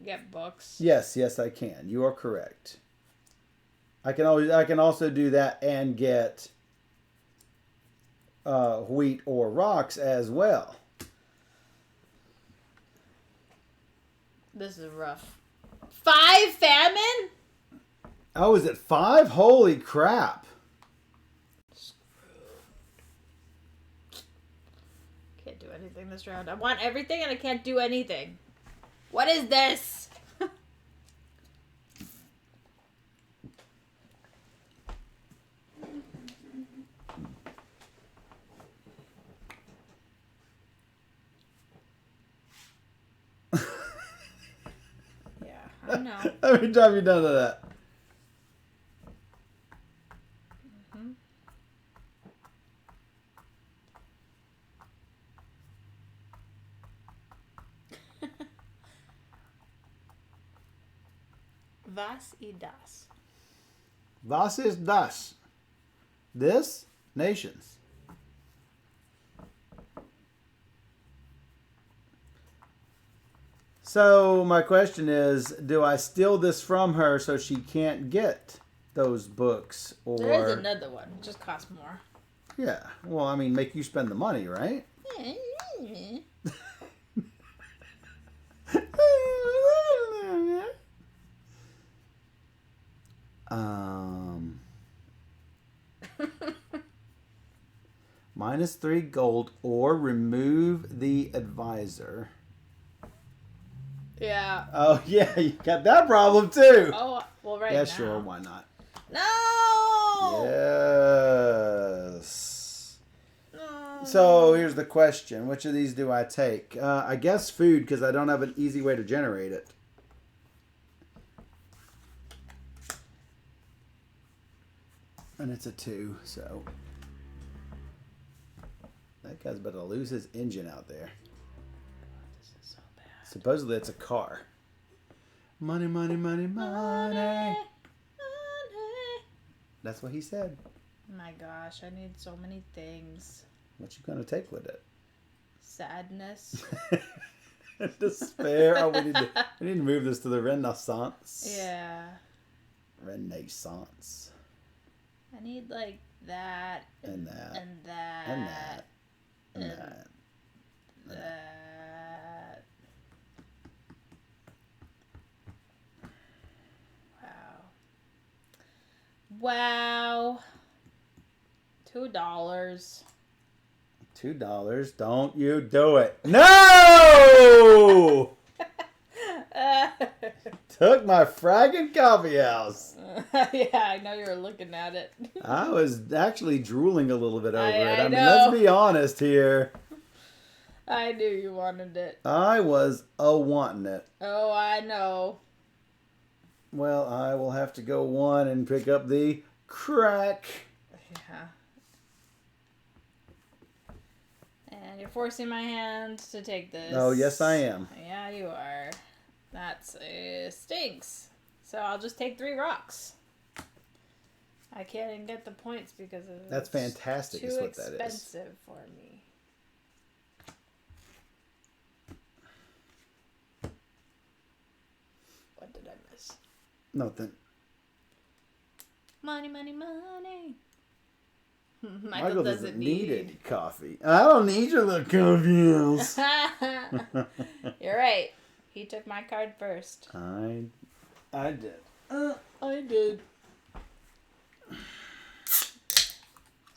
Get books. Yes, I can. You are correct. I can also do that and get wheat or rocks as well. This is rough. 5 famine? Oh, is it 5? Holy crap. Can't do anything this round. I want everything and I can't do anything. What is this? Yeah, I know. How many times have you done that? Was ist das? Was ist das? This? Nations. So my question is, do I steal this from her so she can't get those books? Or There is another one. It just costs more. Yeah. Well, I mean, make you spend the money, right? -3 gold or remove the advisor. Yeah. Oh, yeah, you got that problem too. Oh, well, right yeah, now. sure, why not? No! Yes. No. So here's the question. Which of these do I take? I guess food, because I don't have an easy way to generate it. And it's a 2, so... That guy's about to lose his engine out there. This is so bad. Supposedly it's a car. Money, money, money, money. Money. That's what he said. My gosh, I need so many things. What you gonna take with it? Sadness. Despair. Oh, we need to move this to the Renaissance. Yeah. Renaissance. I need like that. And that. And that. And that. And And that. that. Wow. $2. $2. Don't you do it. No! Took my fragging coffee house. Yeah, I know you were looking at it. I was actually drooling a little bit over it. I mean, know. let's be honest here. I knew you wanted it. I was wanting it. Oh, I know. Well, I will have to go 1 and pick up the crack. Yeah. And you're forcing my hand to take this. Oh, yes, I am. Yeah, you are. That's stinks. So I'll just take 3 rocks. I can't even get the points because of That's fantastic. Too is what that is. expensive for me. What did I miss? Nothing. Money, money, money. Michael doesn't need any coffee. I don't need your little coffee house. You're right. He took my card first. I did. I did.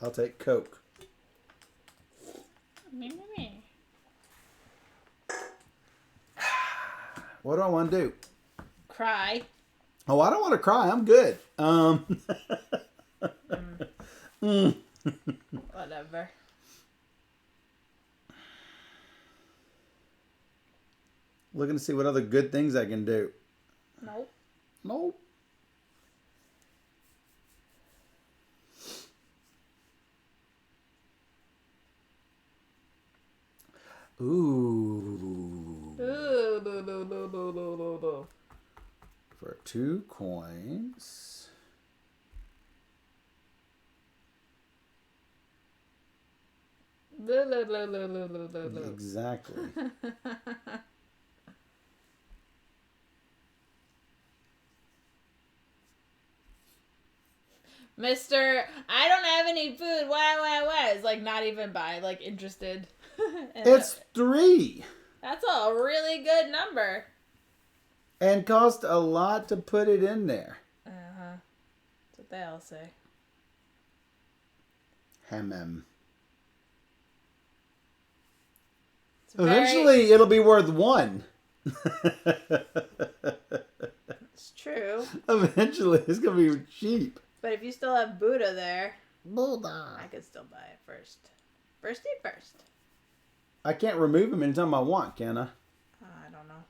I'll take Coke. Me, me, me. What do I want to do? Cry. Oh, I don't want to cry. I'm good. Whatever. Looking to see what other good things I can do. Nope. Nope. Ooh. Ooh, boo, boo, boo, boo, boo, boo, boo. For 2 coins. Boo, boo, boo, boo, boo, boo, boo, boo. Exactly. Mr. I don't have any food. Why? It's like not even like interested. It's 3. That's a really good number. And cost a lot to put it in there. Uh-huh. That's what they all say. Hamem. Eventually, it'll be worth 1. It's true. Eventually, it's going to be cheap. But if you still have Buddha there, Buddha. I could still buy it first. First thing first. I can't remove him anytime I want, can I? I don't know.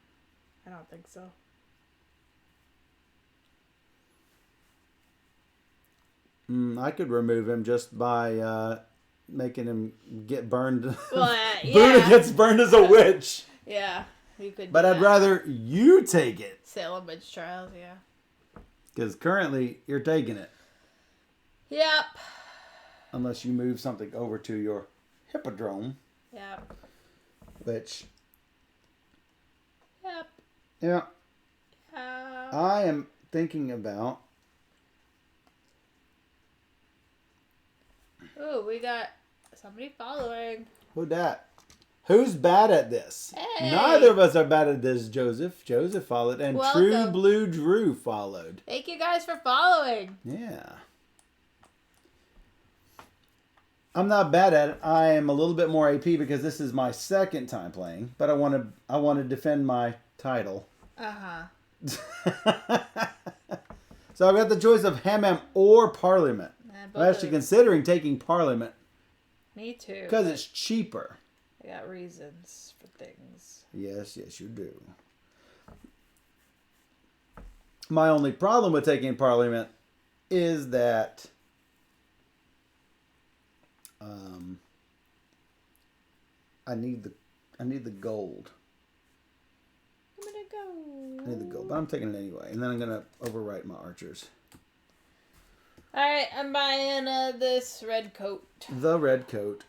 I don't think so. I could remove him just by making him get burned. Well, yeah. Buddha gets burned as a witch. Yeah, you could. But I'd rather you take it. Salem witch trials, yeah. Because currently you're taking it. Yep. Unless you move something over to your hippodrome. Yep. Which. Yep. Yeah. Yep. I am thinking about. Ooh, we got somebody following. Who dat? Who's bad at this? Hey. Neither of us are bad at this, Joseph. Joseph followed, and Welcome. True Blue Drew followed. Thank you guys for following. Yeah. I'm not bad at it. I am a little bit more AP because this is my second time playing, but I want to defend my title. Uh-huh. So I've got the choice of Hammam or Parliament. I'm actually considering taking Parliament. Me too. Because it's cheaper. I got reasons for things. Yes, you do. My only problem with taking Parliament is that I need the gold. I'm gonna go. I need the gold, but I'm taking it anyway, and then I'm gonna overwrite my archers. All right, I'm buying this red coat. The red coat.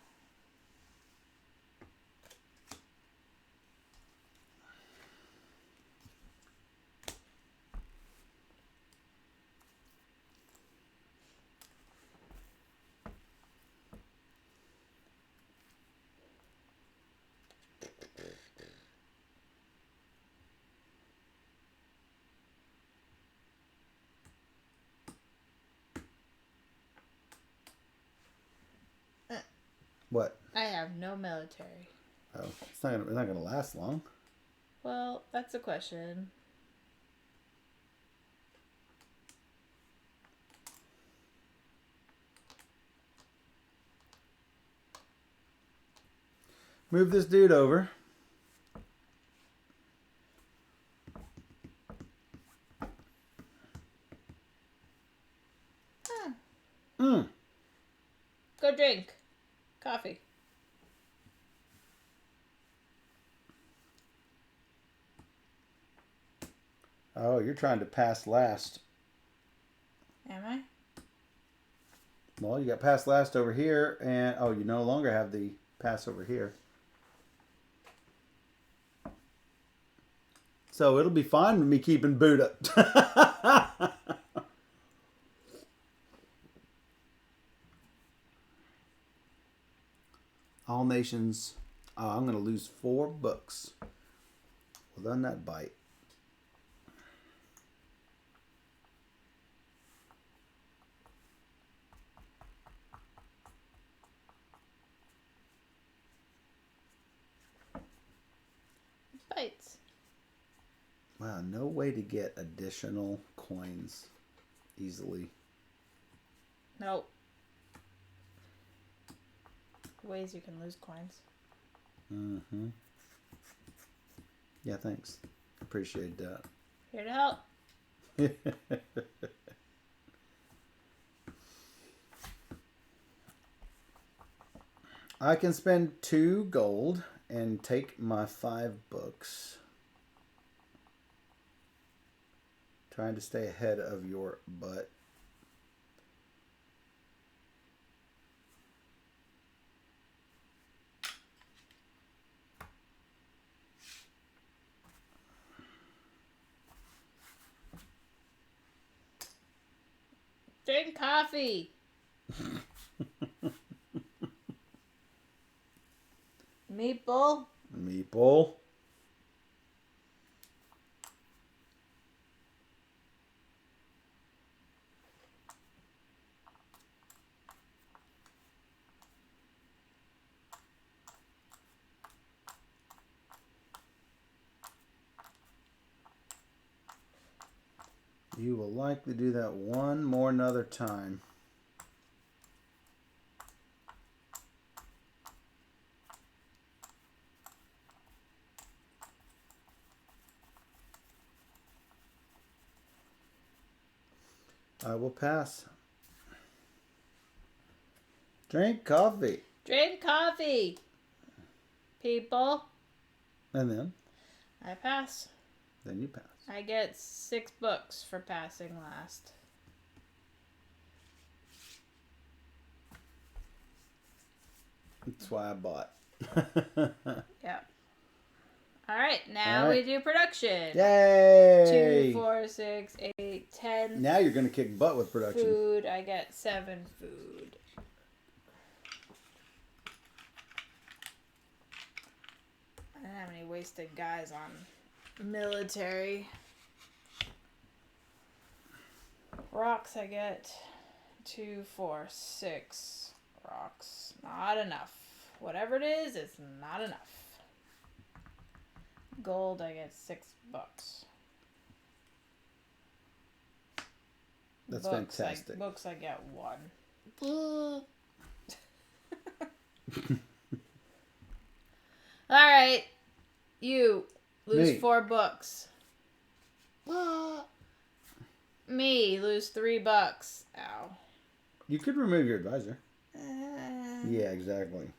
What? I have no military. Oh, it's not gonna last long. Well, that's a question. Move this dude over. Go drink coffee. Oh, you're trying to pass last. Am I? Well, you got pass last over here, and oh, you no longer have the pass over here. So it'll be fine with me keeping Buddha. All nations. Oh, I'm going to lose 4 books. Well done that bite. Bites. Wow, no way to get additional coins easily. Nope. Ways you can lose coins. Mm-hmm. Yeah, thanks. Appreciate that. Here to help. I can spend 2 gold and take my 5 books. Trying to stay ahead of your butt. Drink coffee. Meatball. Meatball. You will likely do that one more another time. I will pass. Drink coffee. Drink coffee. People. And then? I pass. Then you pass. I get 6 books for passing last. That's why I bought. Yep. Alright, now we do production. Yay! 2, 4, 6, 8, 10. Now you're going to kick butt with production. Food, I get 7 food. I don't have any wasted guys on military. Rocks, I get 2, 4, 6 rocks. Not enough. Whatever it is, it's not enough. Gold, I get 6 bucks. That's fantastic. Books, I get 1. Alright. You lose 4 books. Me lose 3 bucks. Ow. You could remove your advisor. Yeah, exactly.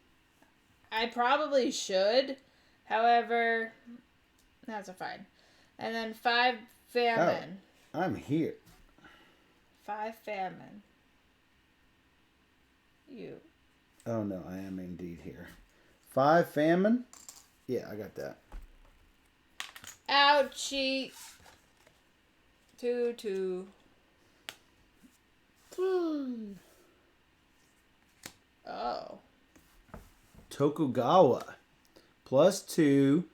I probably should. However, that's a fine. And then 5 famine. Oh, I'm here. 5 famine. You. Oh, no, I am indeed here. 5 famine? Yeah, I got that. Ouchie. 2, 2. Oh. Tokugawa. +2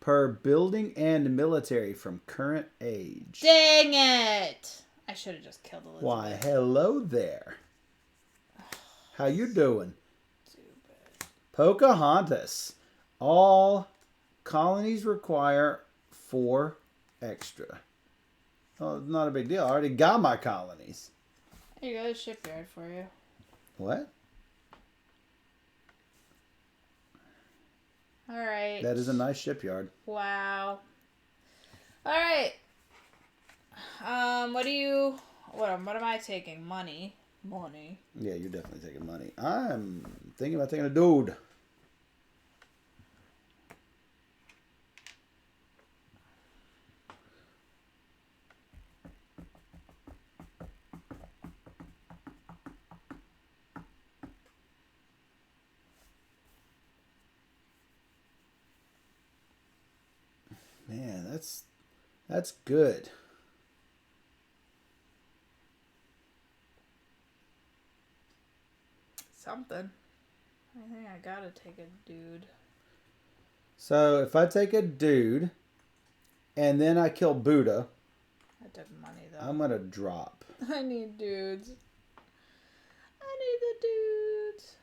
per building and military from current age. Dang it! I should have just killed Elizabeth. Why, hello there. How you doing? Stupid. Pocahontas. All colonies require 4 extra. Oh, not a big deal. I already got my colonies. Here you go, shipyard for you. What? Alright. That is a nice shipyard. Wow. Alright. What am I taking? Money. Yeah, you're definitely taking money. I'm thinking about taking a dude. Man, that's good. Something. I think I gotta take a dude. So if I take a dude and then I kill Buddha, I took money though. I'm gonna drop. I need dudes. I need the dudes.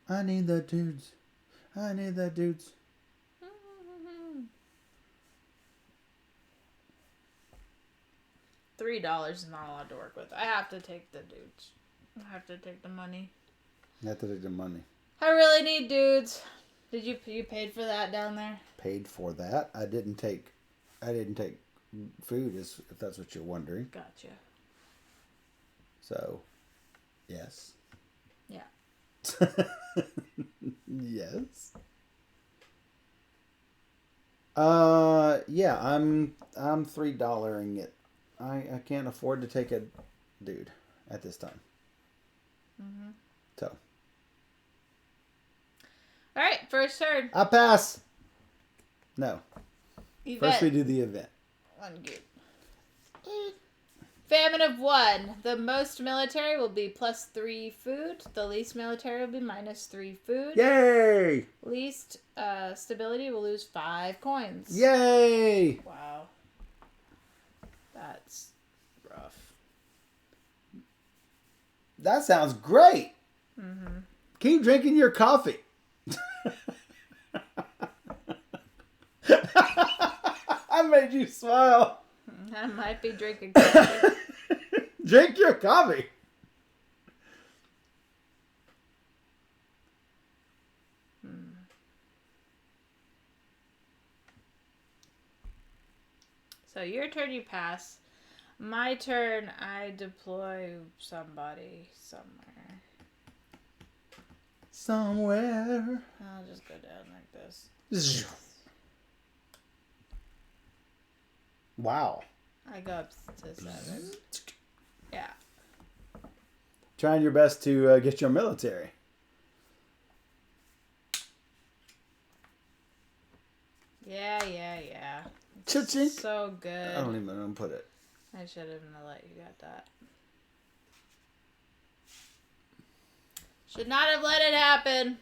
I need the dudes. I need the dudes. $3 is not a lot to work with. I have to take the dudes. I have to take the money. You have to take the money. I really need dudes. Did you paid for that down there? Paid for that? I didn't take food, if that's what you're wondering. Gotcha. So, yes. Yeah. Yes. Yeah, I'm $3ing it. I can't afford to take a dude at this time. Mm-hmm. So. All right, first turn. I pass. No. Event. First we do the event. One good. Famine of 1. The most military will be +3 food. The least military will be -3 food. Yay! Least stability will lose 5 coins. Yay! Wow. That's rough. That sounds great. Mm-hmm. Keep drinking your coffee. I made you smile. I might be drinking coffee. Drink your coffee. So your turn, you pass. My turn, I deploy somebody somewhere. Somewhere. I'll just go down like this. Wow. I go up to 7. Yeah. Trying your best to get your military. Yeah. Cha-ching. So good. I don't even know where to put it. I should have let you get that. Should not have let it happen.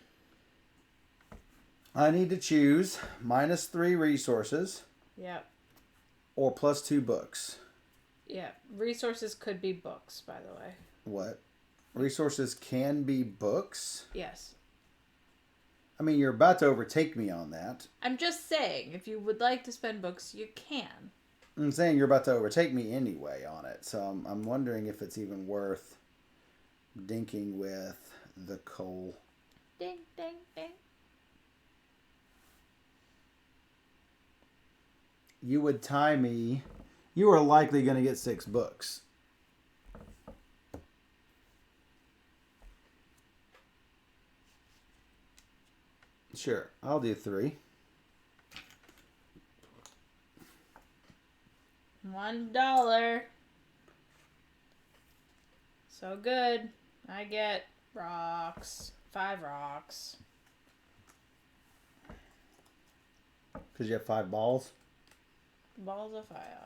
I need to choose -3 resources Yep. or +2 books. Yeah. Resources could be books, by the way. What? Resources can be books? Yes. I mean, you're about to overtake me on that. I'm just saying, if you would like to spend books, you can. I'm saying you're about to overtake me anyway on it. So I'm wondering if it's even worth dinking with the coal. Ding, ding, ding. You would tie me. You are likely going to get 6 books. Sure, I'll do 3. $1. So good. I get rocks. 5 rocks. Because you have 5 balls? Balls of fire.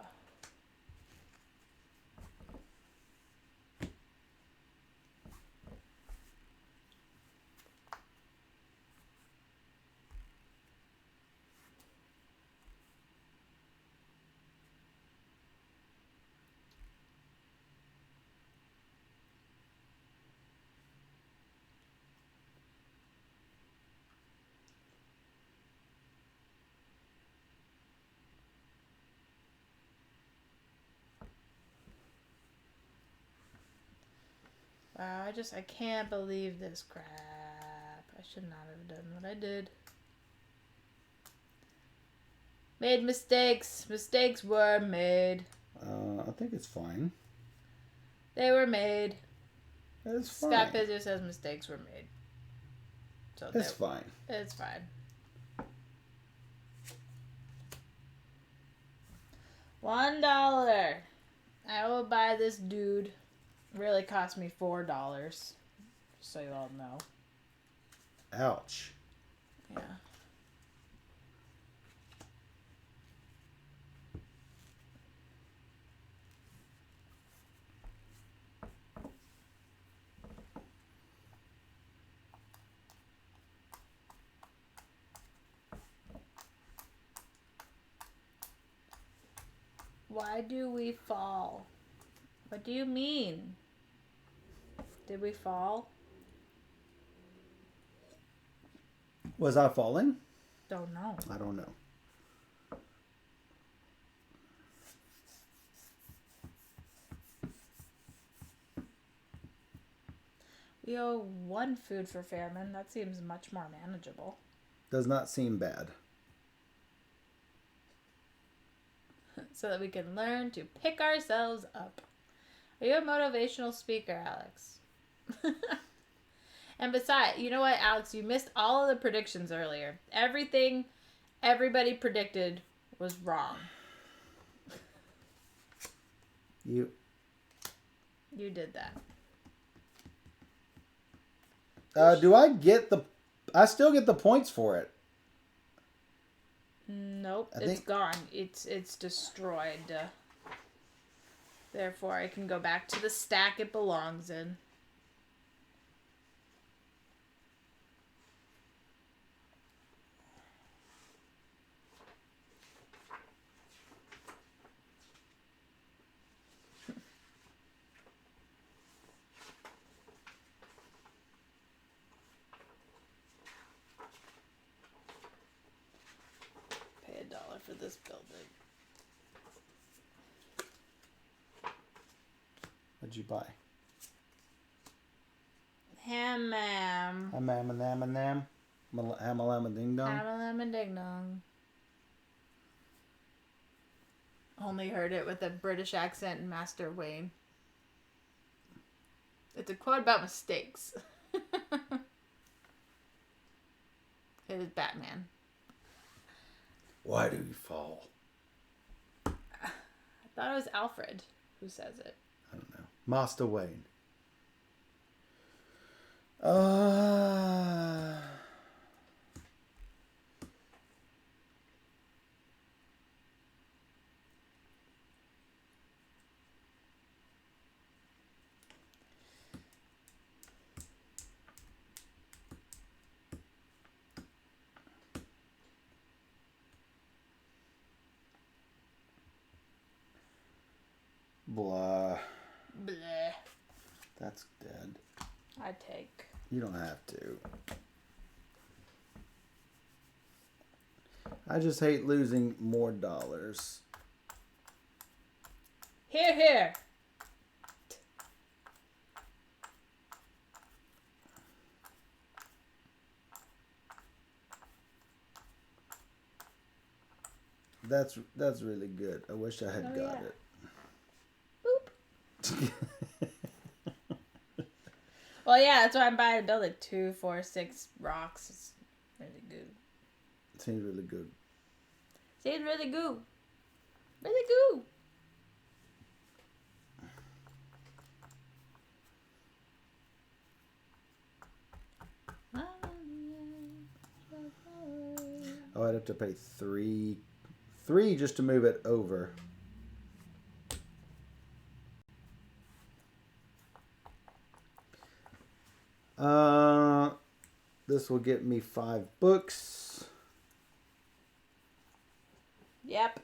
Wow, I can't believe this crap. I should not have done what I did. Made mistakes. Mistakes were made. I think it's fine. They were made. It's fine. Scott Pizzer says mistakes were made. So it's fine. It's fine. $1. I will buy this dude. Really cost me $4. Just so you all know. Ouch. Yeah. Why do we fall? What do you mean? Did we fall? Was I falling? Don't know. I don't know. one food for famine. That seems much more manageable. Does not seem bad. So that we can learn to pick ourselves up. Are you a motivational speaker, Alex? And besides, you know what, Alex? You missed all of the predictions earlier. Everything everybody predicted was wrong. You did that. Do I get the... I still get the points for it. Nope, it's gone. It's destroyed. Therefore, I can go back to the stack it belongs in. Pay $1 for this building. What'd you buy? Ham. Ham-a-lam-a-nam. Ham-a-lam-a-ding-dong. Ham-a-lam-a-ding-dong. Only heard it with a British accent and Master Wayne. It's a quote about mistakes. It is Batman. Why do you fall? I thought it was Alfred who says it. I don't know. Master Wayne. Blah. Bleh. That's dead. I take. You don't have to. I just hate losing more dollars. Here, here. That's really good. I wish I had got it. Boop. Well, yeah, that's why I'm buying a building. 2, 4, 6 rocks. It's really good. Seems really good. Seems really good. Really good. Oh, I'd have to pay three just to move it over. This will get me 5 books. Yep.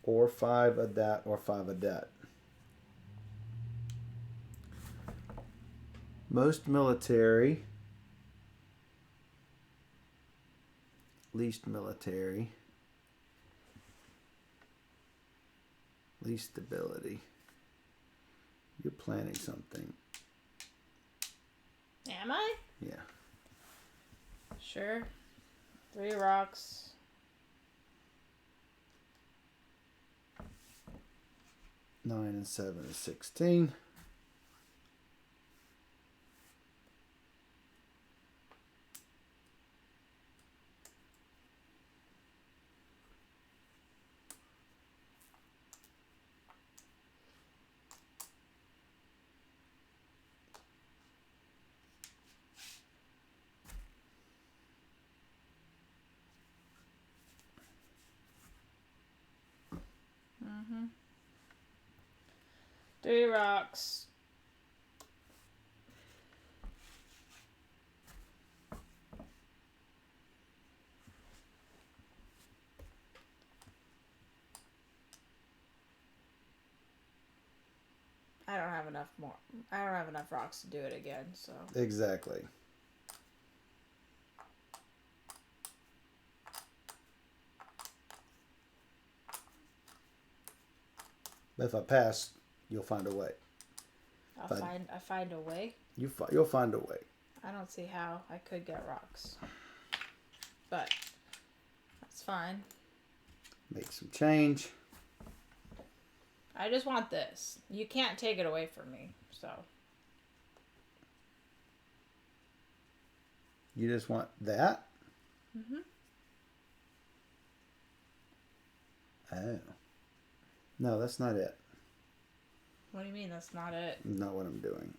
Or 5 of that, or 5 of that. Most military. Least military. Least stability. You're planning something. Am I? Yeah. Sure. 3 rocks. Nine and 7 is 16. Mm-hmm. 3 rocks. I don't have enough more. I don't have enough rocks to do it again, so. Exactly. But if I pass, you'll find a way. I find a way. You'll find a way. I don't see how I could get rocks. But that's fine. Make some change. I just want this. You can't take it away from me, so. You just want that? Mm-hmm. Oh. No, that's not it. What do you mean that's not it? Not what I'm doing.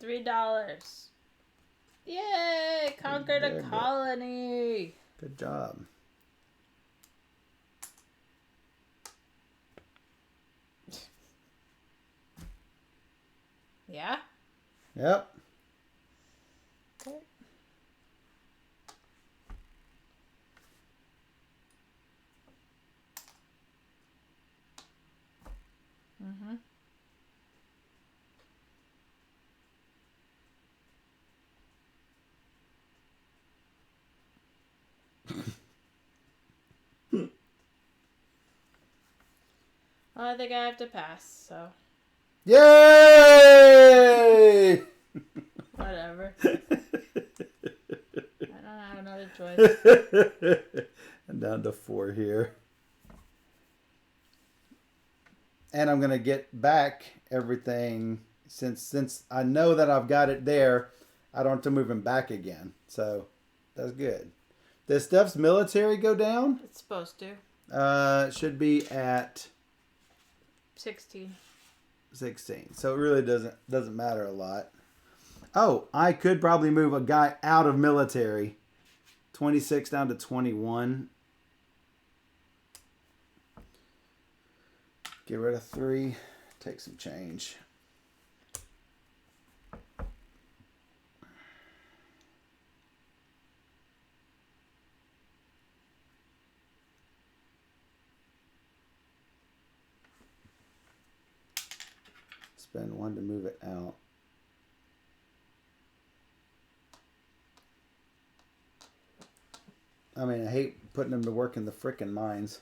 $3. Yay! Conquered a colony. Good job. Yeah? Yep. Okay. Mm-hmm. Well, I think I have to pass, so. Yay! Whatever. I don't have another choice. I'm down to 4 here. And I'm going to get back everything since I know that I've got it there. I don't have to move him back again. So that's good. Does Steph's military go down? It's supposed to. It should be at 16. 16. So it really doesn't matter a lot. Oh, I could probably move a guy out of military. 26 down to 21. Get rid of 3. Take some change. Spend 1 to move it out. I mean, I hate putting them to work in the frickin' mines.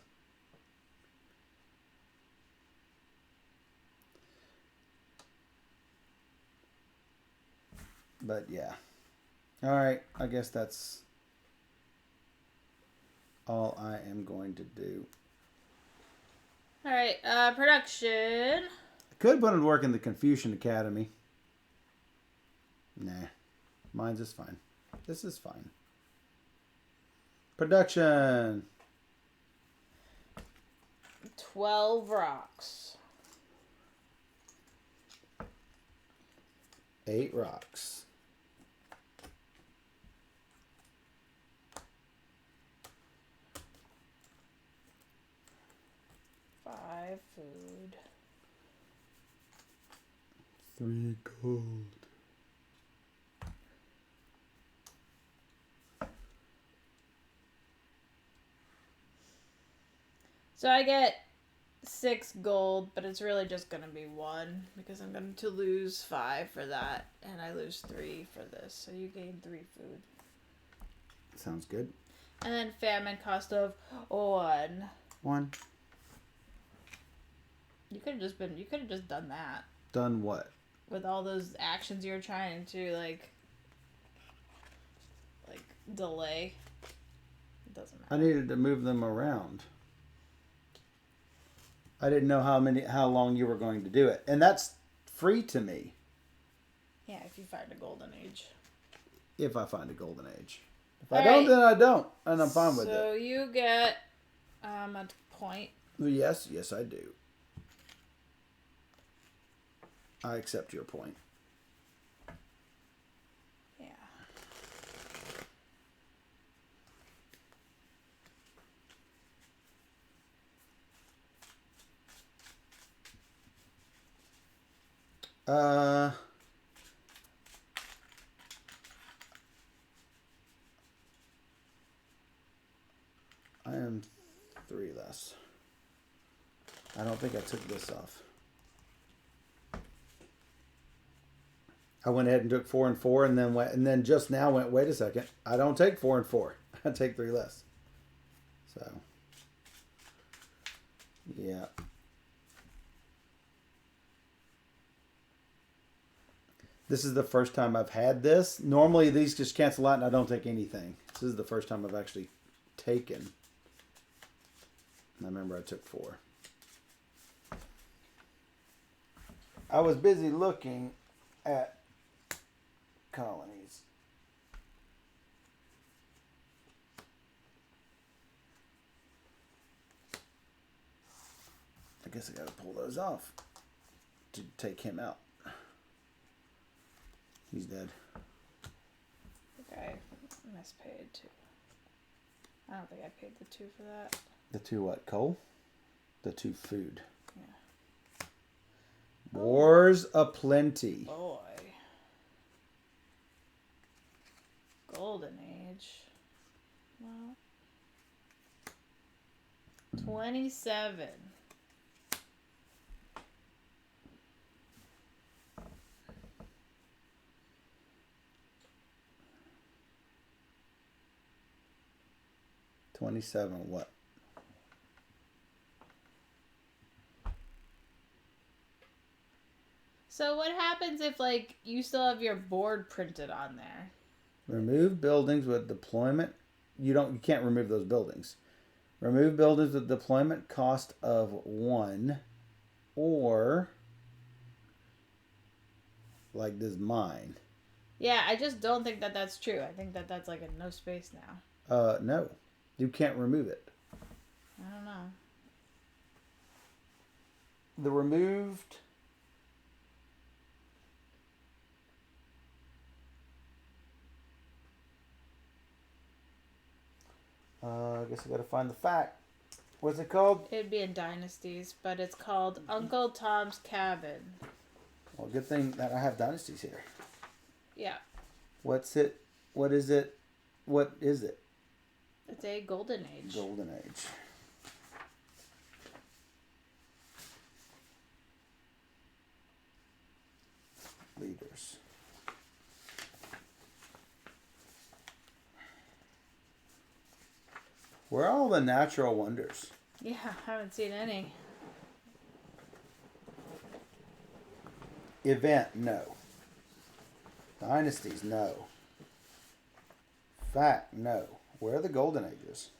But yeah. Alright, I guess that's all I am going to do. Alright, production. I could put them to work in the Confucian Academy. Nah. Mine's is fine. This is fine. Production. 12 rocks. 8 rocks. 5 food. 3 gold. So I get 6 gold, but it's really just going to be 1 because I'm going to lose 5 for that, and I lose 3 for this. So you gain 3 food. Sounds good. And then famine cost of 1. 1. You could have just done that. Done what? With all those actions you're trying to like delay. It doesn't matter. I needed to move them around. I didn't know how long you were going to do it. And that's free to me. Yeah, if you find a golden age. If I find a golden age. If I don't, then I don't. And I'm fine with it. So you get a point. Yes, I do. I accept your point. Yeah. I am 3 less. I don't think I took this off. I went ahead and took 4 and 4, and then just now went, wait a second, I don't take 4 and 4. I take 3 less. So, yeah. This is the first time I've had this. Normally these just cancel out and I don't take anything. This is the first time I've actually taken. I remember I took 4. I was busy looking at colonies. I guess I gotta pull those off to take him out. He's dead. Okay, I mispaid too. I don't think I paid the 2 for that. The 2 what? Coal? The 2 food. Yeah. Wars aplenty. Boy. Golden Age. Well. 27. What? So what happens if, like, you still have your board printed on there? Remove buildings with deployment. You can't remove those buildings. Remove buildings with deployment cost of 1, or like this mine. Yeah, I just don't think that that's true. I think that that's like a no space now. No, you can't remove it. I don't know. The removed. I guess I gotta find the fact. What's it called? It'd be in Dynasties, but it's called Uncle Tom's Cabin. Well, good thing that I have Dynasties here. Yeah. What's it? What is it? What is it? It's a Golden Age. Golden Age. Leaders. Where are all the natural wonders? Yeah, I haven't seen any. Event, no. Dynasties, no. Fact, no. Where are the Golden Ages?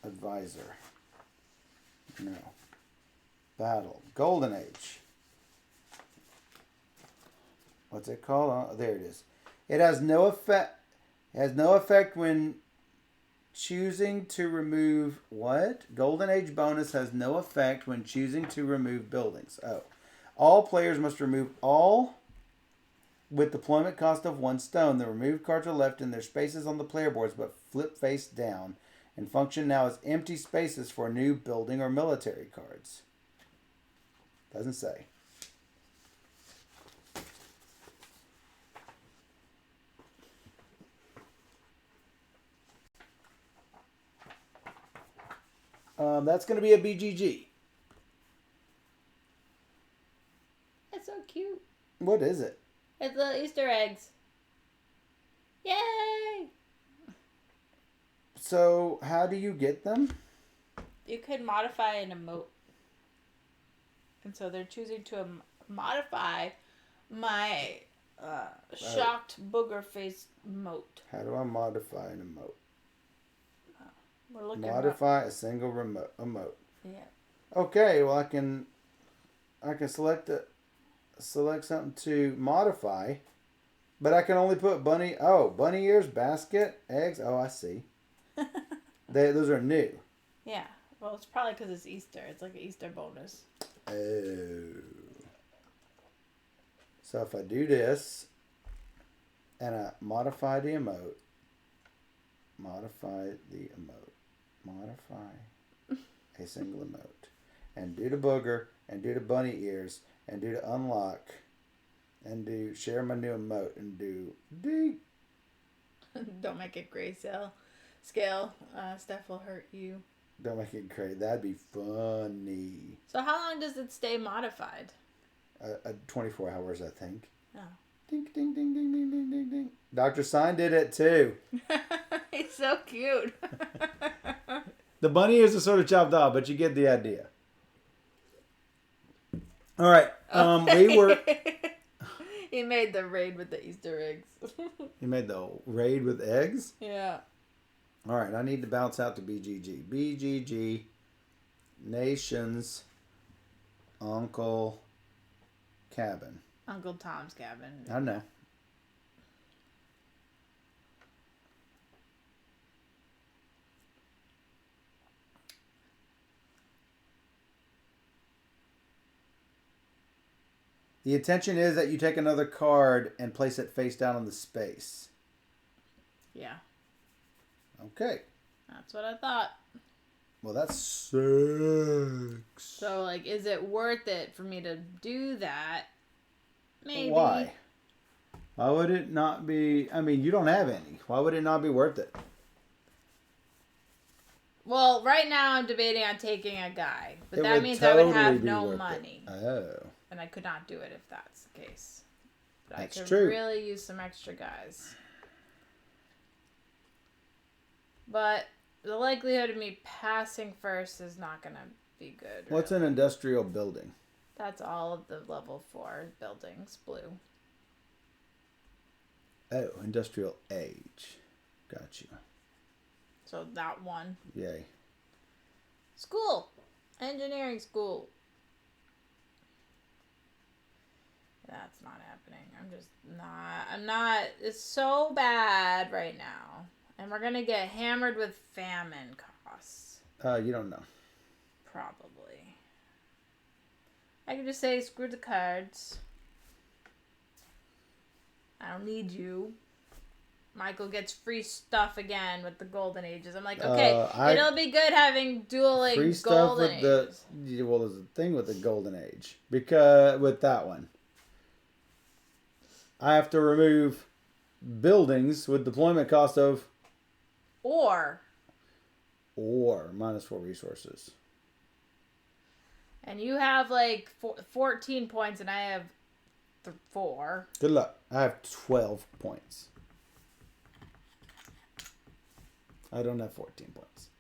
Advisor, no. Battle, Golden Age. What's it called? Oh, there it is. It has no effect. It has no effect when choosing to remove what? Golden Age bonus has no effect when choosing to remove buildings. Oh. All players must remove all with deployment cost of 1 stone. The removed cards are left in their spaces on the player boards but flip face down and function now as empty spaces for new building or military cards. Doesn't say. That's going to be a BGG. It's so cute. What is it? It's the Easter eggs. Yay! So, how do you get them? You could modify an emote. And so they're choosing to modify my shocked booger face emote. How do I modify an emote? We're looking Modify a single emote. Yeah. Okay, well I can select something to modify, but I can only put bunny ears, basket, eggs. Oh, I see. Those are new. Yeah. Well, it's probably because it's Easter. It's like an Easter bonus. Oh. So if I do this and I modify the emote, modify a single emote, and do the booger, and do the bunny ears, and do the unlock, and do share my new emote, and do D. Don't make it gray cell. Scale. Steph will hurt you. Don't make it crazy. That'd be funny. So how long does it stay modified? 24 hours, I think. Oh. Ding, ding, ding, ding, ding, ding, ding, ding. Dr. Sign did it too. He's so cute. The bunny ears are sort of chopped off, but you get the idea. All right. We were. He made the raid with the Easter eggs. You made the raid with eggs? Yeah. All right. I need to bounce out to BGG. BGG. Nations. Uncle. Cabin. Uncle Tom's Cabin. I know. The intention is that you take another card and place it face down on the space. Yeah. Okay. That's what I thought. Well, that sucks. So, like, is it worth it for me to do that? Maybe. Why? Why would it not be? I mean, you don't have any. Why would it not be worth it? Well, right now I'm debating on taking a guy. But that means totally I would have be no worth money. it. Oh. And I could not do it if that's the case. But That's I could true. really use some extra guys. But the likelihood of me passing first is not going to be good. What's an industrial building? That's all of the level 4 buildings, blue. Oh, industrial age. Got you. So that one. Yay. School. Engineering school. That's not happening. I'm not. It's so bad right now. And we're going to get hammered with famine costs. You don't know. Probably. I could just say, screw the cards. I don't need you. Michael gets free stuff again with the Golden Ages. I'm like, okay, it'll be good having dueling free stuff Golden with Ages. Well, there's a thing with the Golden Age. Because with that one, I have to remove buildings with deployment cost of... Or -4 resources. And you have like 14 points and I have 4. Good luck. I have 12 points. I don't have 14 points.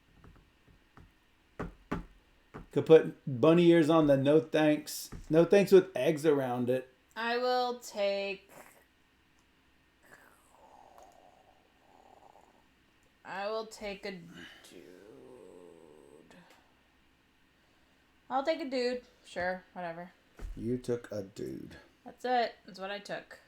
Could put bunny ears on the no thanks. No thanks with eggs around it. I will take... a dude. I'll take a dude. Sure, whatever. You took a dude. That's it. That's what I took.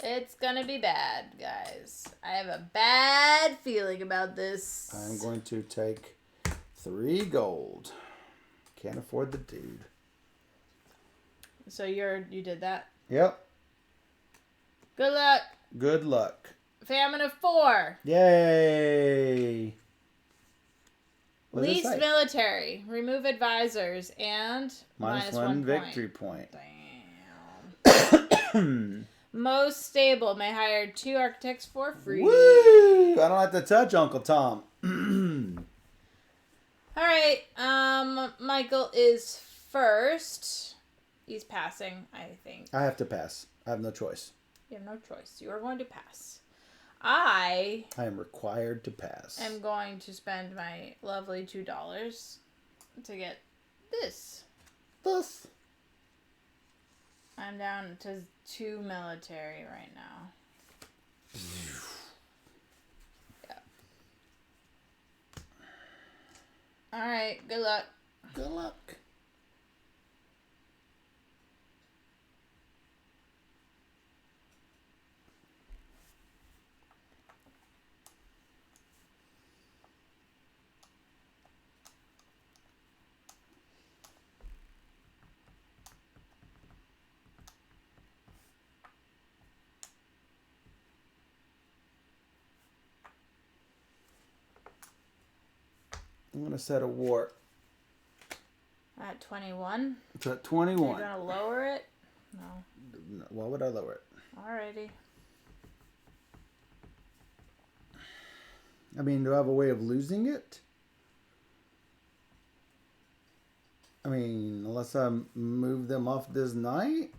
It's gonna be bad, guys. I have a bad feeling about this. I'm going to take 3 gold. Can't afford the dude. So you did that? Yep. Good luck. Good luck. Famine of 4. Yay. Least military. Remove advisors and -1 victory point. Damn. Most stable. May hire 2 architects for free. Woo! I don't have to touch Uncle Tom. All right. Michael is first. He's passing, I think. I have to pass. I have no choice. You have no choice. You are going to pass. I am required to pass. I'm going to spend my lovely $2 to get this. I'm down to 2 military right now. Yeah. All right. Good luck. Good luck. I'm going to set a war. At 21? It's at 21. You're going to lower it? No. Why would I lower it? Alrighty. I mean, do I have a way of losing it? I mean, unless I move them off this night,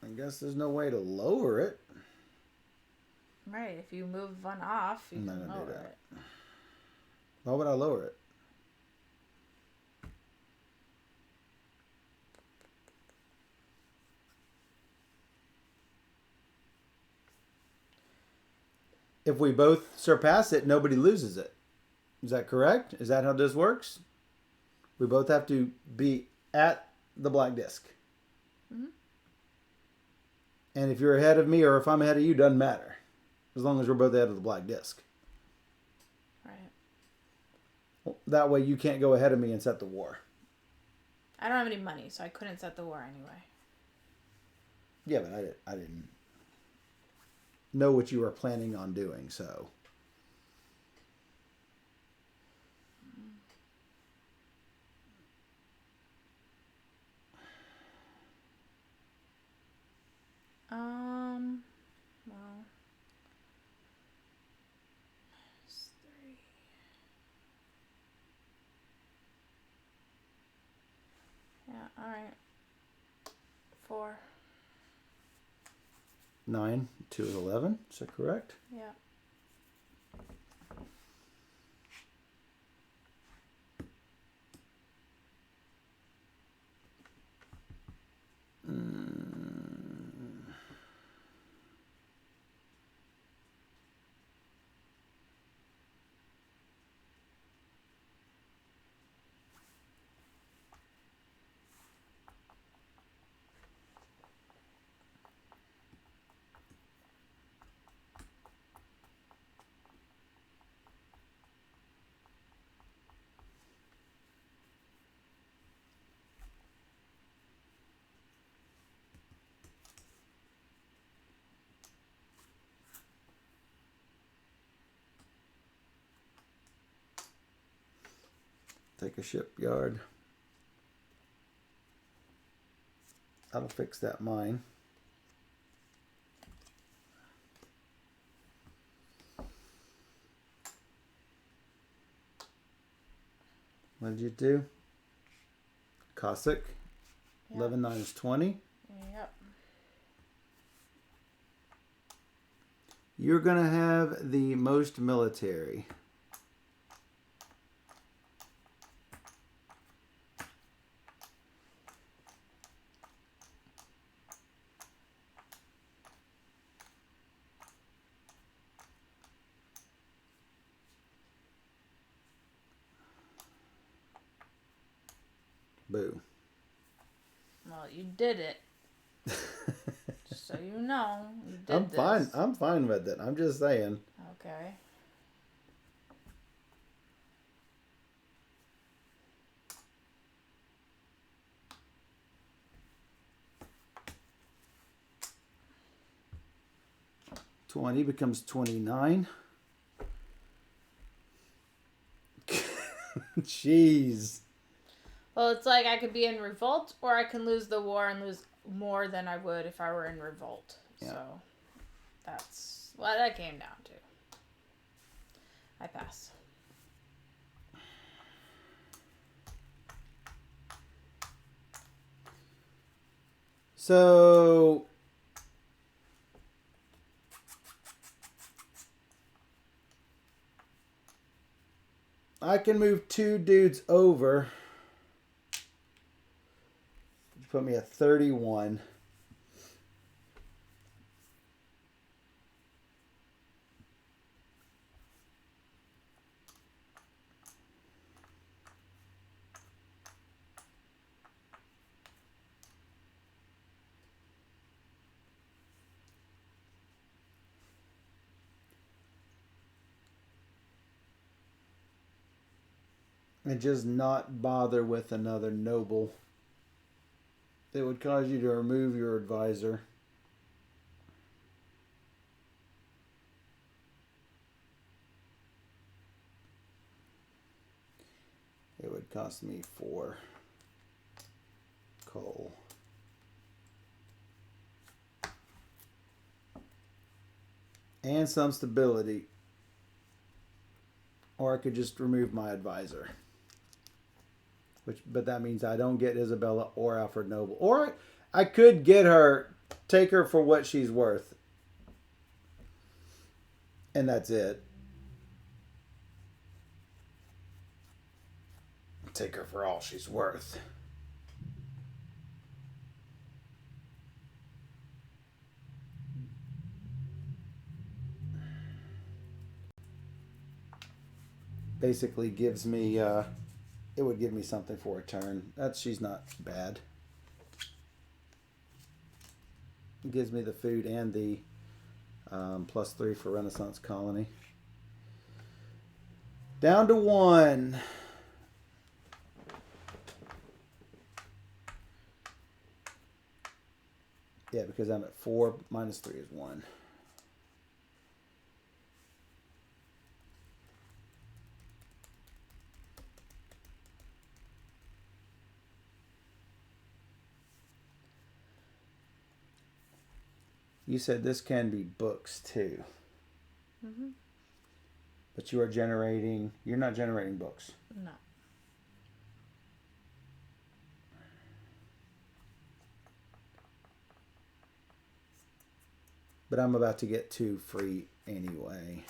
I guess there's no way to lower it. Right. If you move one off, you can lower it. Why would I lower it? If we both surpass it, nobody loses it. Is that correct? Is that how this works? We both have to be at the black disc. Mm-hmm. And if you're ahead of me or if I'm ahead of you, doesn't matter. As long as we're both ahead of the black disc. Right. Well, that way you can't go ahead of me and set the war. I don't have any money, so I couldn't set the war anyway. Yeah, but I didn't know what you were planning on doing, so. Well. -3. Yeah, alright. 4. 9, 2 is 11. Is that correct? Yeah. Take a shipyard. That'll fix that mine. What did you do? Cossack. Yep. 11 9 is 20. Yep. You're going to have the most military. Boo. Well, you did it. Just so you know, you did I'm fine. I'm fine with it. I'm just saying. Okay. $20 becomes 29. Jeez. Well, it's like I could be in revolt, or I can lose the war and lose more than I would if I were in revolt. Yeah. So that's what that came down to. I pass. So I can move 2 dudes over. Put me at 31. And just not bother with another noble. It would cause you to remove your advisor. It would cost me 4 coal. And some stability. Or I could just remove my advisor. But that means I don't get Isabella or Alfred Noble. Or I could get her, take her for what she's worth. And that's it. Take her for all she's worth. Basically gives me, it would give me something for a turn. She's not bad. It gives me the food and the +3 for Renaissance Colony. Down to 1. Yeah, because I'm at 4. -3 is 1. You said this can be books too. Mm-hmm. But you're not generating books. No. But I'm about to get 2 free anyway.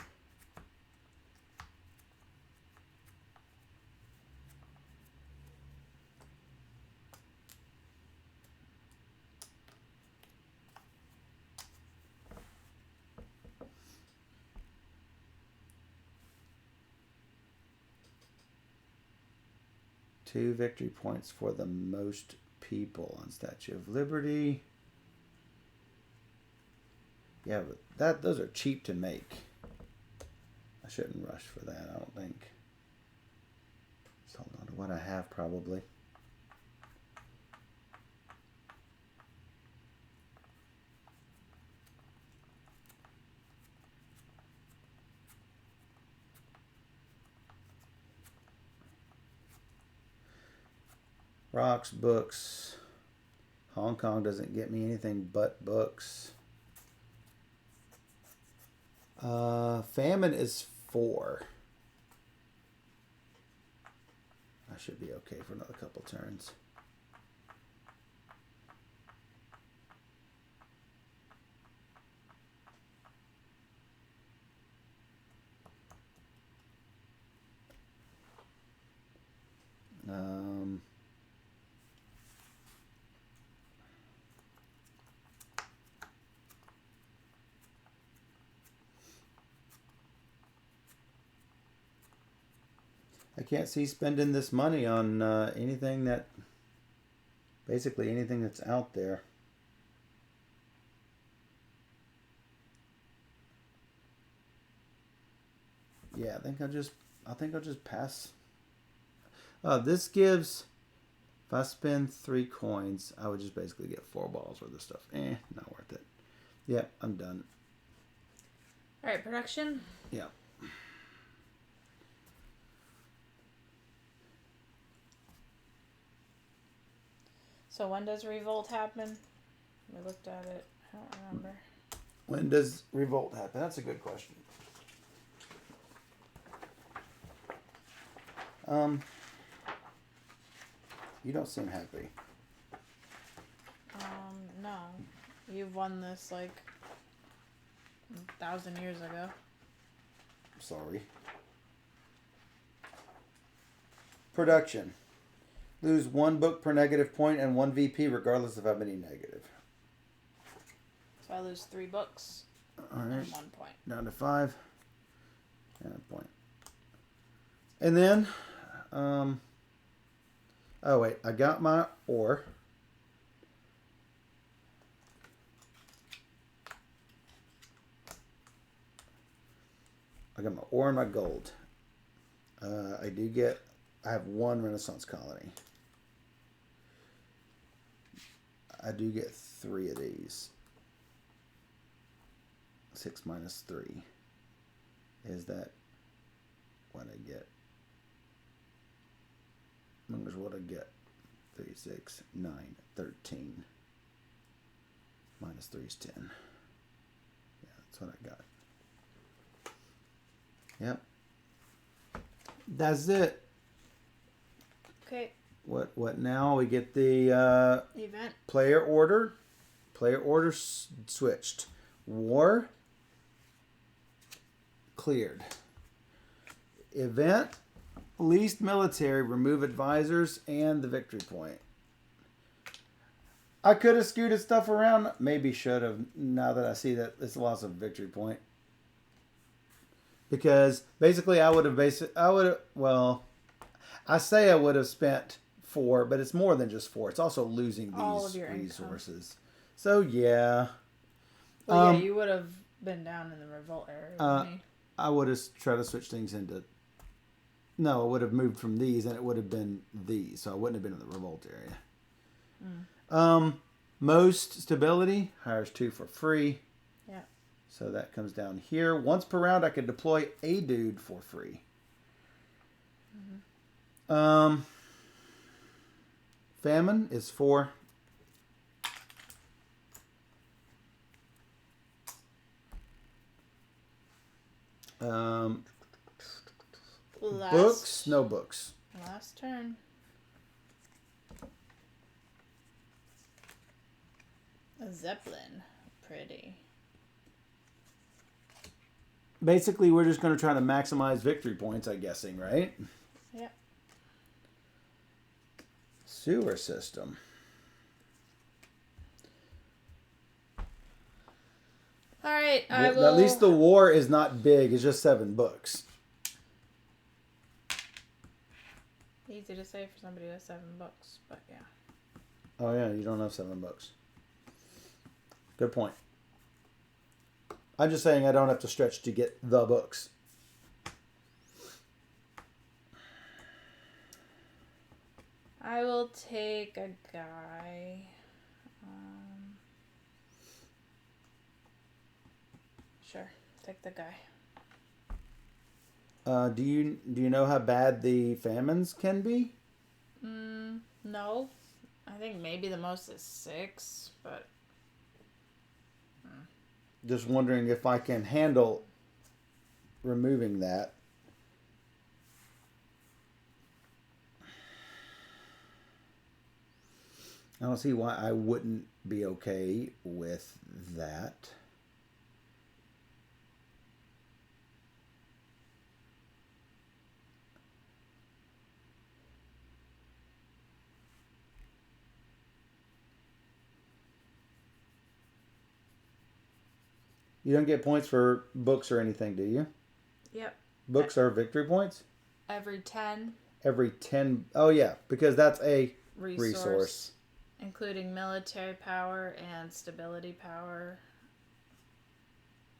Two victory points for the most people on Statue of Liberty. Yeah, but those are cheap to make. I shouldn't rush for that, I don't think. Let's hold on to what I have probably. Rocks, books. Hong Kong doesn't get me anything but books. Famine is 4. I should be okay for another couple turns. I can't see spending this money on basically anything that's out there. Yeah, I think I'll just pass. This gives, if I spend 3 coins, I would just basically get 4 balls worth of stuff. Not worth it. Yeah, I'm done. All right, production. Yeah. So when does revolt happen? We looked at it. I don't remember. When does revolt happen? That's a good question. You don't seem happy. No. You've won this like 1,000 years ago. Sorry. Production. Lose 1 book per negative point and 1 VP regardless of how many negative. So I lose 3 books. All right. And 1 point. Down to 5. And a point. And then, oh wait, I got my ore. I got my ore and my gold. I have 1 Renaissance Colony. I do get 3 of these. 6 minus 3. Is that what I get? Numbers what I get. 3, 6, 9, 13. Minus 3 is 10. Yeah, that's what I got. Yep. That's it. Okay. What now? We get the Event. player order. Player order switched. War cleared. Event least military, remove advisors and the victory point. I could have scooted stuff around. Maybe should have, now that I see that it's lost a victory point. Because basically I would have spent 4, but it's more than just 4. It's also losing all these of your resources. Income. So yeah. Well, yeah, you would have been down in the revolt area. I would have tried to switch things into. No, I would have moved from these, and it would have been these, so I wouldn't have been in the revolt area. Most stability hires 2 for free. Yeah. So that comes down here. Once per round, I could deploy a dude for free. Famine is 4. Books, no books. Last turn. A Zeppelin. Pretty. Basically, we're just going to try to maximize victory points, I'm guessing, right? Yep. Sewer system. All right, At least the war is not big. It's just 7 books. Easy to say for somebody who has 7 books, but yeah. Oh yeah, you don't have 7 books. Good point. I'm just saying I don't have to stretch to get the books. I will take a guy. Sure, take the guy. Do you know how bad the famines can be? No. I think maybe the most is 6, but... Just wondering if I can handle removing that. I don't see why I wouldn't be okay with that. You don't get points for books or anything, do you? Yep. Books are victory points? Every 10. Every 10. Oh, yeah, because that's a resource. Including military power and stability power.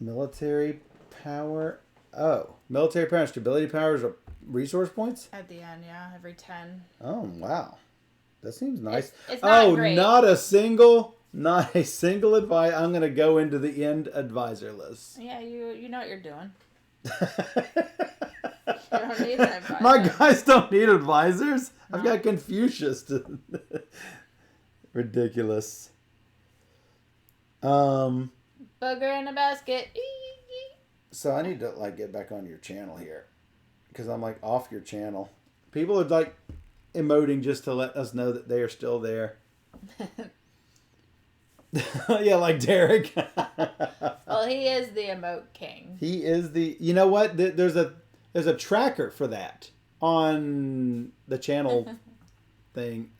Military power? Oh, military power and stability power is a resource points? At the end, yeah. Every 10. Oh, wow. That seems nice. It's not great. Not a single advice. I'm going to go into the end advisor list. Yeah, you know what you're doing. You don't need an advisor. My guys don't need advisors. No. I've got Confucius. Ridiculous. Booger in a basket. So I need to get back on your channel here, because I'm off your channel. People are emoting just to let us know that they are still there. Yeah, like Derek. Well, he is the emote king. He is the. You know what? There's a tracker for that on the channel thing.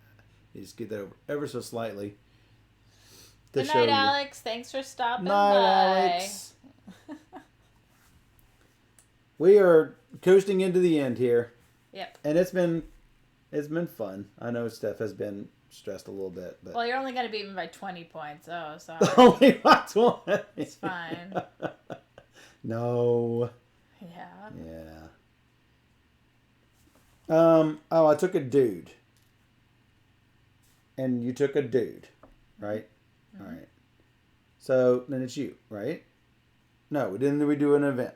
You just get that over ever so slightly. Good night, Alex. Thanks for stopping by. Alex. We are coasting into the end here. Yep. And it's been fun. I know Steph has been stressed a little bit, but well, you're only gonna beat me by 20 points. Oh, sorry. Only by 20. It's fine. No. Yeah. Yeah. I took a dude. And you took a dude, right? Mm-hmm. All right. So then it's you, right? No, we didn't. We do an event.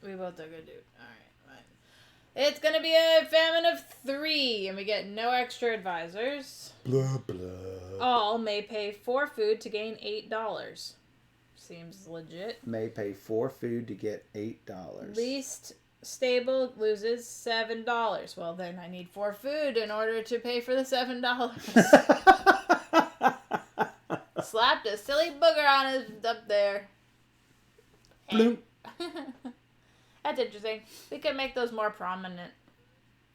We both took a dude. All right, fine. It's gonna be a famine of 3, and we get no extra advisors. Blah blah. All may pay 4 food to gain $8. Seems legit. May pay 4 food to get $8. Least stable loses $7. Well, then I need 4 food in order to pay for the $7. Slapped a silly booger on his up there. Bloop. That's interesting. We could make those more prominent.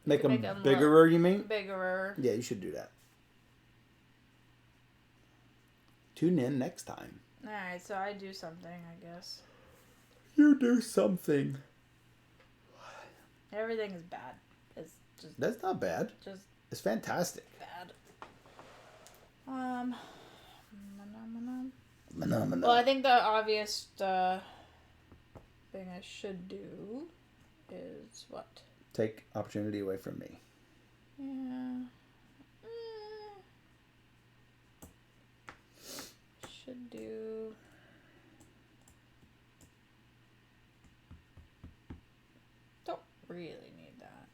Make them bigger, you mean? Bigger. Yeah, you should do that. Tune in next time. Alright, so I do something, I guess. You do something. Everything is bad. It's just... That's not bad. It's fantastic. Bad. Phenomenal. Well, I think the obvious thing I should do is what? Take opportunity away from me. Yeah. Should do. Don't really need that.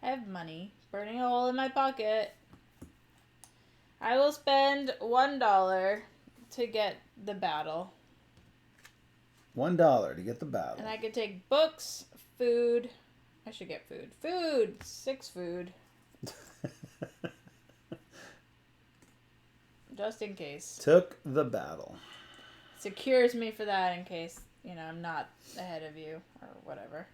I have money burning a hole in my pocket. I will spend $1 to get the battle. $1 to get the battle. And I could take books, food. I should get food. Food! 6 food. Just in case. Took the battle. Secures me for that in case, I'm not ahead of you or whatever.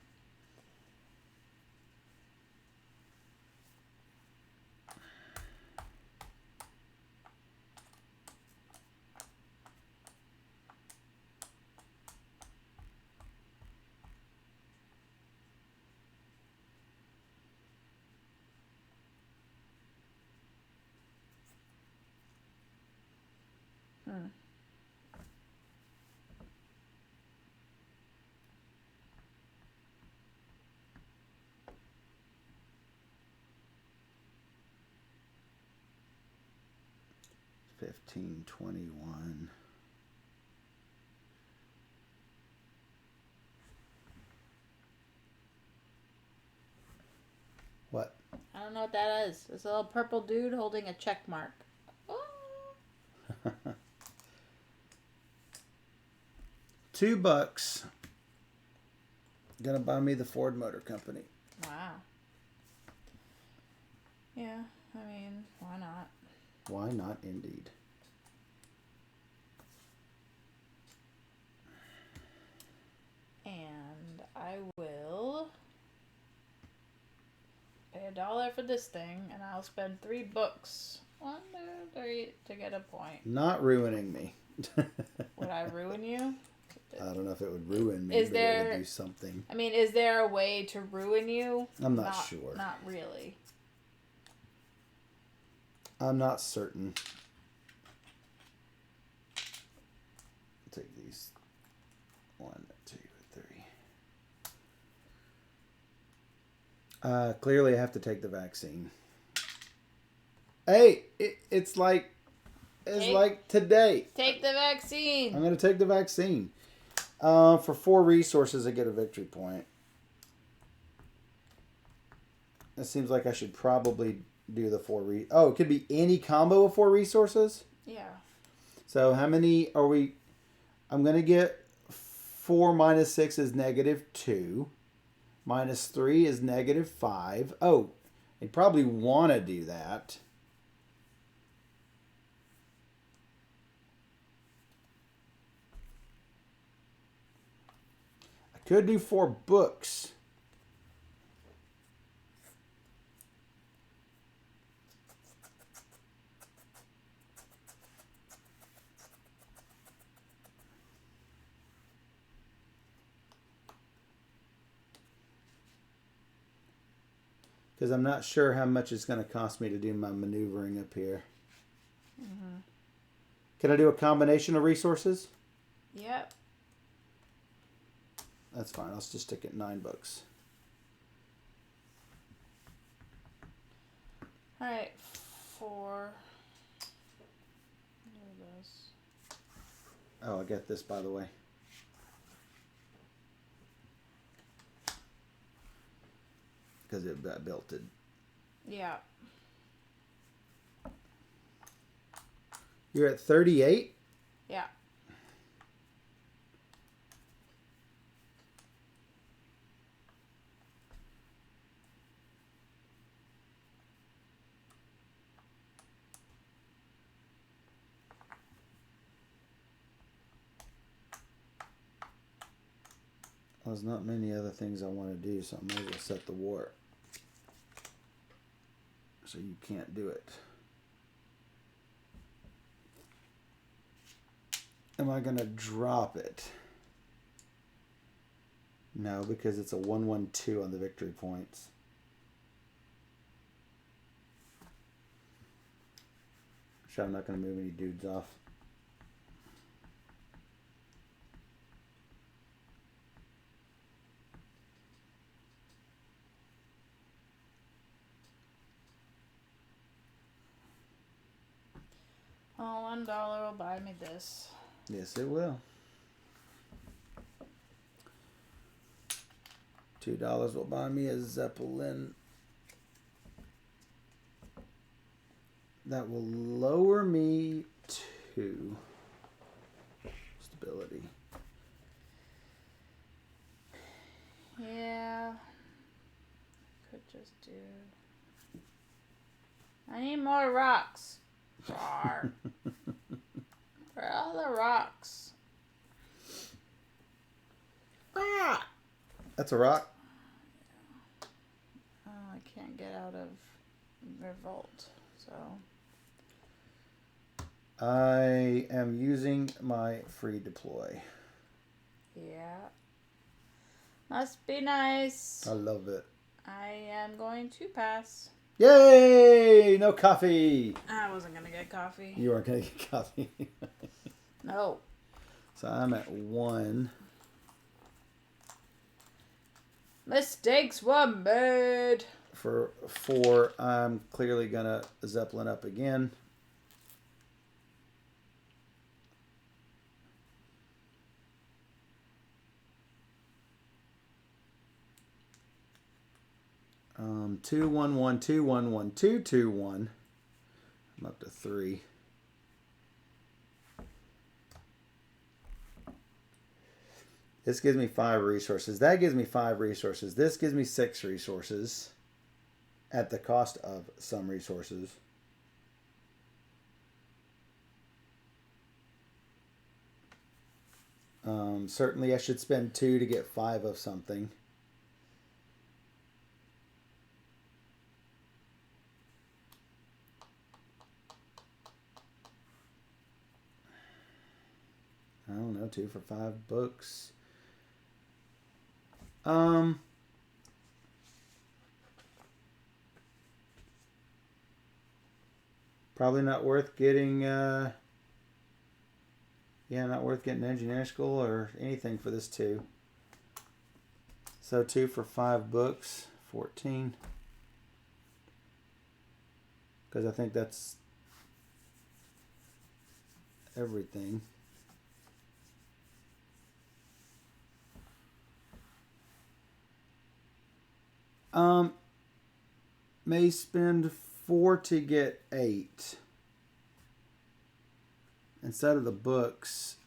$15.21. What? I don't know what that is. It's a little purple dude holding a check mark. Oh. $2. Gonna buy me the Ford Motor Company. Wow. Yeah, I mean, why not? Why not, indeed? And I will pay $1 for this thing, and I'll spend 3 books. 1, 2, 3 to get a point. Not ruining me. Would I ruin you? I don't know if it would ruin me, Is but there, it would do something. I mean, is there a way to ruin you? I'm not sure. Not really. I'm not certain. Take these 1, 2, 3. Clearly, I have to take the vaccine. Hey, it's like today. Take the vaccine. I'm going to take the vaccine. For 4 resources, I get a victory point. It seems like I should probably do the 4 Oh, it could be any combo of 4 resources? Yeah. So how many are we? I'm going to get 4 minus 6 is -2. Minus 3 is -5. Oh, I probably want to do that. I could do 4 books. Because I'm not sure how much it's going to cost me to do my maneuvering up here. Mm-hmm. Can I do a combination of resources? Yep. That's fine. I'll just stick at 9 books. All right. 4. Do this. Oh, I got this, by the way. Because it built it. Yeah. You're at 38? Yeah. there's not many other things I want to do, so I might as well set the warp. So you can't do it. Am I going to drop it? No, because it's a 1-1-2 on the victory points. Sure, I'm not going to move any dudes off. Oh, $1 will buy me this. Yes, it will. $2 will buy me a Zeppelin. That will lower me to stability. Yeah. Could just do... I need more rocks. Rawr. Where are all the rocks? Ah! That's a rock. Oh, I can't get out of Revolt, so... I am using my free deploy. Yeah. Must be nice. I love it. I am going to pass. Yay! No coffee. I wasn't going to get coffee. You weren't going to get coffee. No. So I'm at 1. Mistakes were made. For 4, I'm clearly going to Zeppelin up again. Two, 1, 1, 2, 1, 1, 2, 2, 1. I'm up to 3. This gives me 5 resources. That gives me 5 resources. This gives me 6 resources at the cost of some resources. Certainly I should spend 2 to get 5 of something. I don't know, 2 for 5 books. Probably not worth getting, not worth getting engineering school or anything for this 2. So 2 for 5 books, 14. Because I think that's everything. May spend 4 to get 8 instead of the books.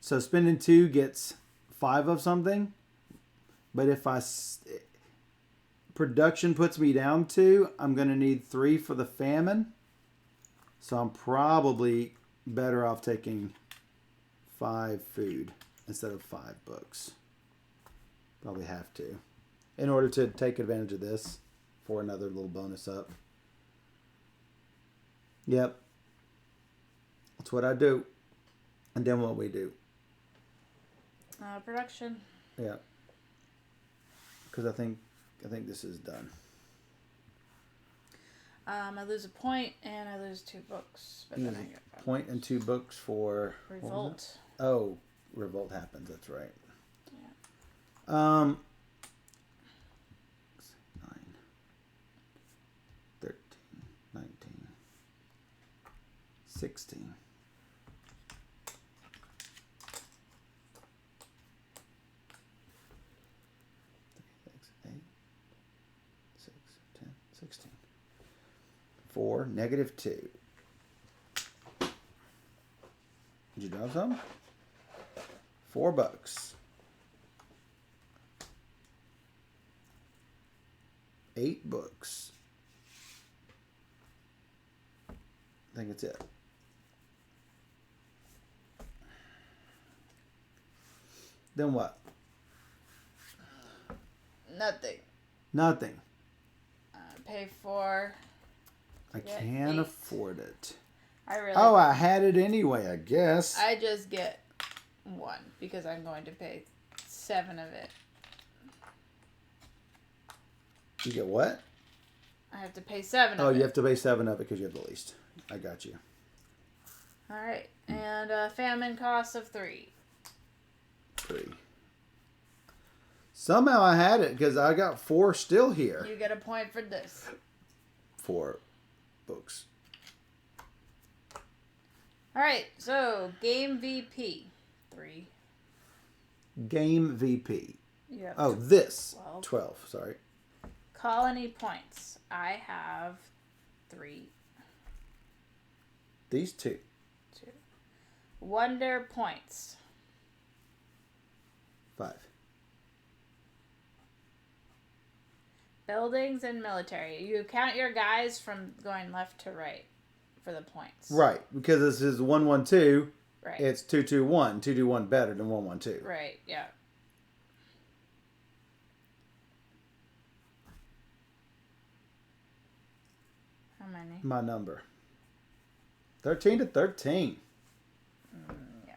So spending 2 gets 5 of something, but if production puts me down 2, I'm going to need 3 for the famine. So I'm probably better off taking 5 food instead of 5 books. Probably have to, in order to take advantage of this for another little bonus up. Yep. That's what I do. And then what we do. Production. Yeah. Because I think this is done. I lose a point and I lose 2 books. But then I get 5 point and 2 books for Revolt. Oh, Revolt happens, that's right. Yeah. 9, 13, 19, 16. Eight, 6, 10, 16. 4, -2. Did you drop some? $4. 8 books. I think it's it. Then what? Nothing. Nothing. Pay 4. I can't afford it. I had it anyway, I guess. I just get 1 because I'm going to pay 7 of it. You get what? I have to pay 7 of it. Oh, you have to pay 7 of it because you have the least. I got you. All right. And famine cost of 3. 3. Somehow I had it because I got 4 still here. You get a point for this. 4 books. All right. So, game VP. 3. Game VP. You have Oh, this. 12. 12, sorry. Colony points. I have 3. These 2. 2. Wonder points. 5. Buildings and military. You count your guys from going left to right for the points. Right, because this is 1-1-2. Right. It's 2-2-1. 2-2-1 better than 1-1-2. Right, yeah. How many? My number. 13 to 13. Yeah.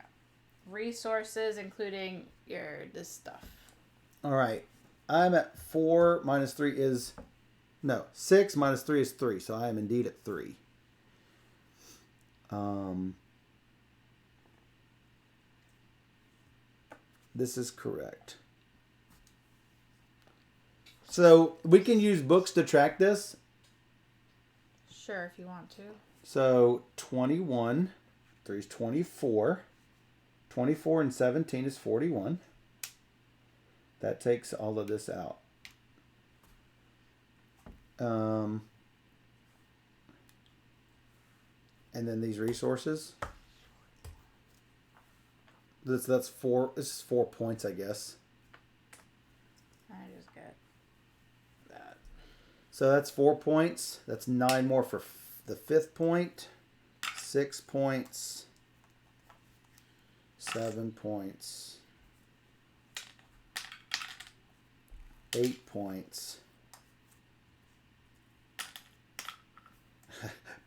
Resources, including this stuff. All right. I'm at 4 minus 3 is... No, 6 minus 3 is 3. So I am indeed at 3. This is correct. So we can use books to track this. Sure, if you want to. So 21, 3 is 24. 24 and 17 is 41. That takes all of this out. And then these resources. That's 4. This is 4 points, I guess. I just get that. So that's 4 points. That's 9 more for the 5th point. 6 points. 7 points. 8 points.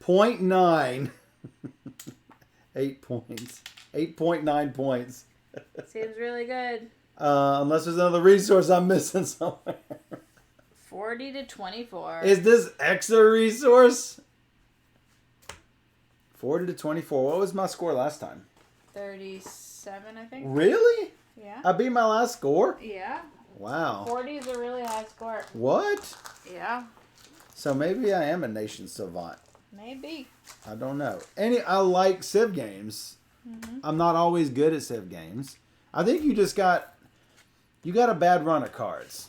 0.9. 8 points. 8.9 points. Seems really good. Unless there's another resource I'm missing somewhere. 40 to 24. Is this extra resource? 40 to 24. What was my score last time? 37, I think. Really? Yeah. I beat my last score? Yeah. Wow. 40 is a really high score. What? Yeah. So maybe I am a nation savant. Maybe. I don't know. I like Civ games. Mm-hmm. I'm not always good at Civ games. I think you got a bad run of cards.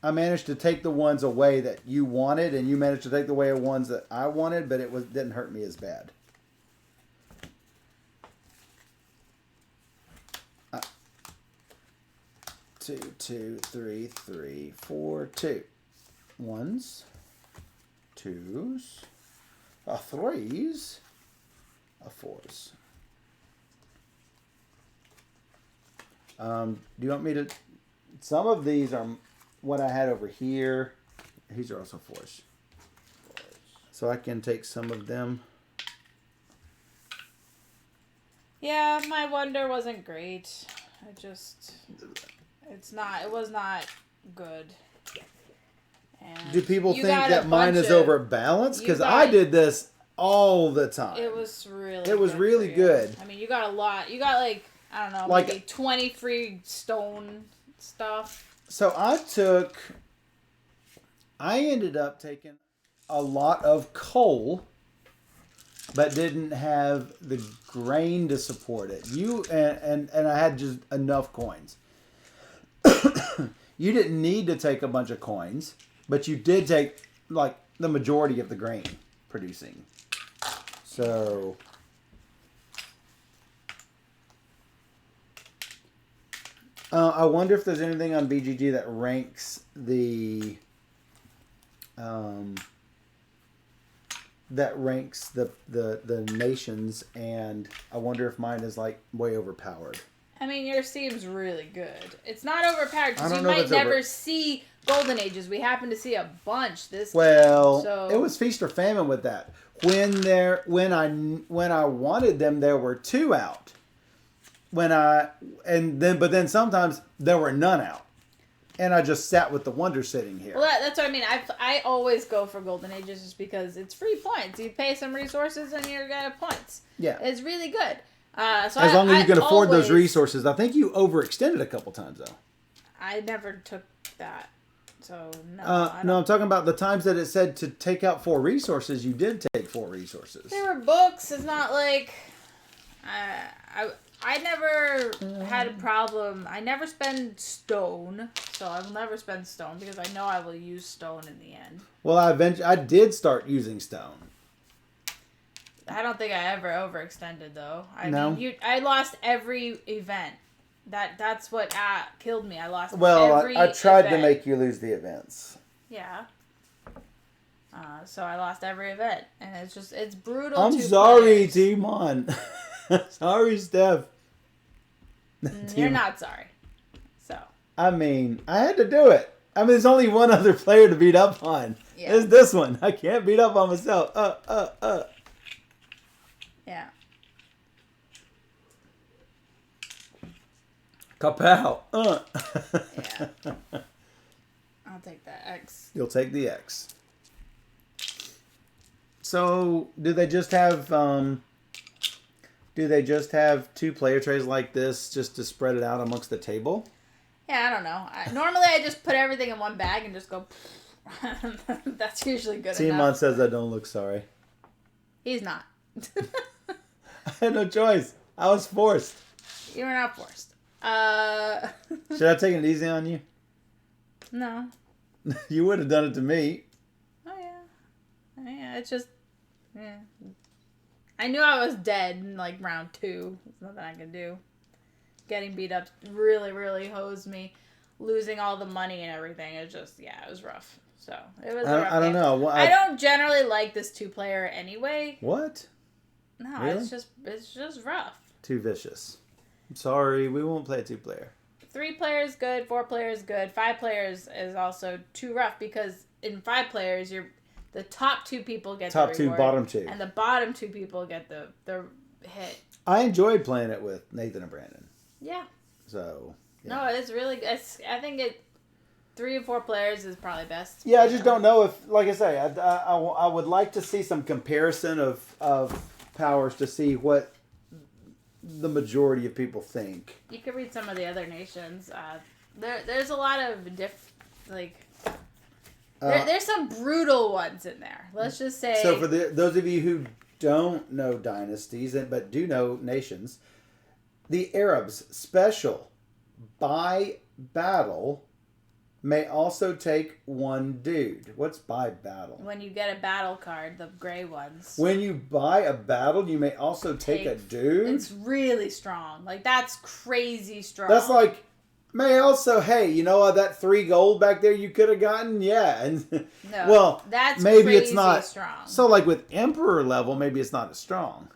I managed to take the ones away that you wanted, and you managed to take away ones that I wanted, but it didn't hurt me as bad. 2, 2, 3, 3, 4, 2. 1s, 2s, 3s, 4s. Do you want me to... Some of these are what I had over here. These are also 4s. So I can take some of them. Yeah, my wonder wasn't great. It was not good. And do people think that mine is overbalanced? Because I did this all the time. It was really good. I mean, you got a lot. You got I don't know, maybe 20 free stone stuff. So I ended up taking a lot of coal, but didn't have the grain to support it. And I had just enough coins. You didn't need to take a bunch of coins, but you did take the majority of the grain producing. So I wonder if there's anything on BGG that ranks the nations, and I wonder if mine is way overpowered. I mean, yours seems really good. It's not overpowered because you might never see Golden Ages. We happen to see a bunch this Well, game, so... it was feast or famine with that. When I wanted them, there were 2 out. But then sometimes there were none out. And I just sat with the wonder sitting here. Well, that's what I mean. I always go for Golden Ages just because it's free points. You pay some resources and you're gonna have points. Yeah. It's really good. As long as you can afford those resources. I think you overextended a couple times, though. I never took that. So, no. No, I'm talking about the times that it said to take out 4 resources. You did take 4 resources. There were books. It's not like... I never had a problem. I never spend stone, so I'll never spend stone because I know I will use stone in the end. Well, I did start using stone. I don't think I ever overextended though. I mean, I lost every event. That's what killed me. I lost. Every I tried event. to make you lose the events. Yeah. So I lost every event, and it's brutal. I'm sorry, Timon. Sorry, Steph. You're not sorry. So. I mean, I had to do it. I mean, there's only one other player to beat up on. Yeah. It's this one. I can't beat up on myself. Yeah. Kapow. Yeah. I'll take that X. You'll take the X. So, do they just have 2 player trays like this just to spread it out amongst the table? Yeah, I don't know. Normally I just put everything in one bag and just go... That's usually good enough. Timon says I don't look sorry. He's not. I had no choice. I was forced. You were not forced. Should I take it easy on you? No. You would have done it to me. Oh, yeah. Yeah, it's just... Yeah. I knew I was dead in, like, round 2. There's nothing I could do. Getting beat up really, really hosed me. Losing all the money and everything. It was rough. So, it was a rough I don't know. Well, I don't generally like this 2-player anyway. What? No, really? it's just rough. Too vicious. I'm sorry, we won't play a 2-player. 3 players good, 4 players good. 5 players is also too rough because in 5 players the top 2 people get top the reward, 2, bottom 2, and the bottom 2 people get the hit. I enjoyed playing it with Nathan and Brandon. Yeah. So. Yeah. No, it's really. I think 3 and 4 players is probably best. Yeah, I just don't know if, like I say, I would like to see some comparison of powers to see what the majority of people think. You could read some of the other nations. There's a lot of there's some brutal ones in there. Let's just say. So for those of you who don't know dynasties but do know nations, the Arabs special by battle may also take 1 dude. What's by battle? When you get a battle card, the gray ones. When you buy a battle, you may also take a dude? It's really strong. Like, that's crazy strong. That's like, may also, hey, you know that 3 gold back there you could have gotten? Yeah. And no, well, that's maybe crazy it's not strong. So like with Emperor level, maybe it's not as strong.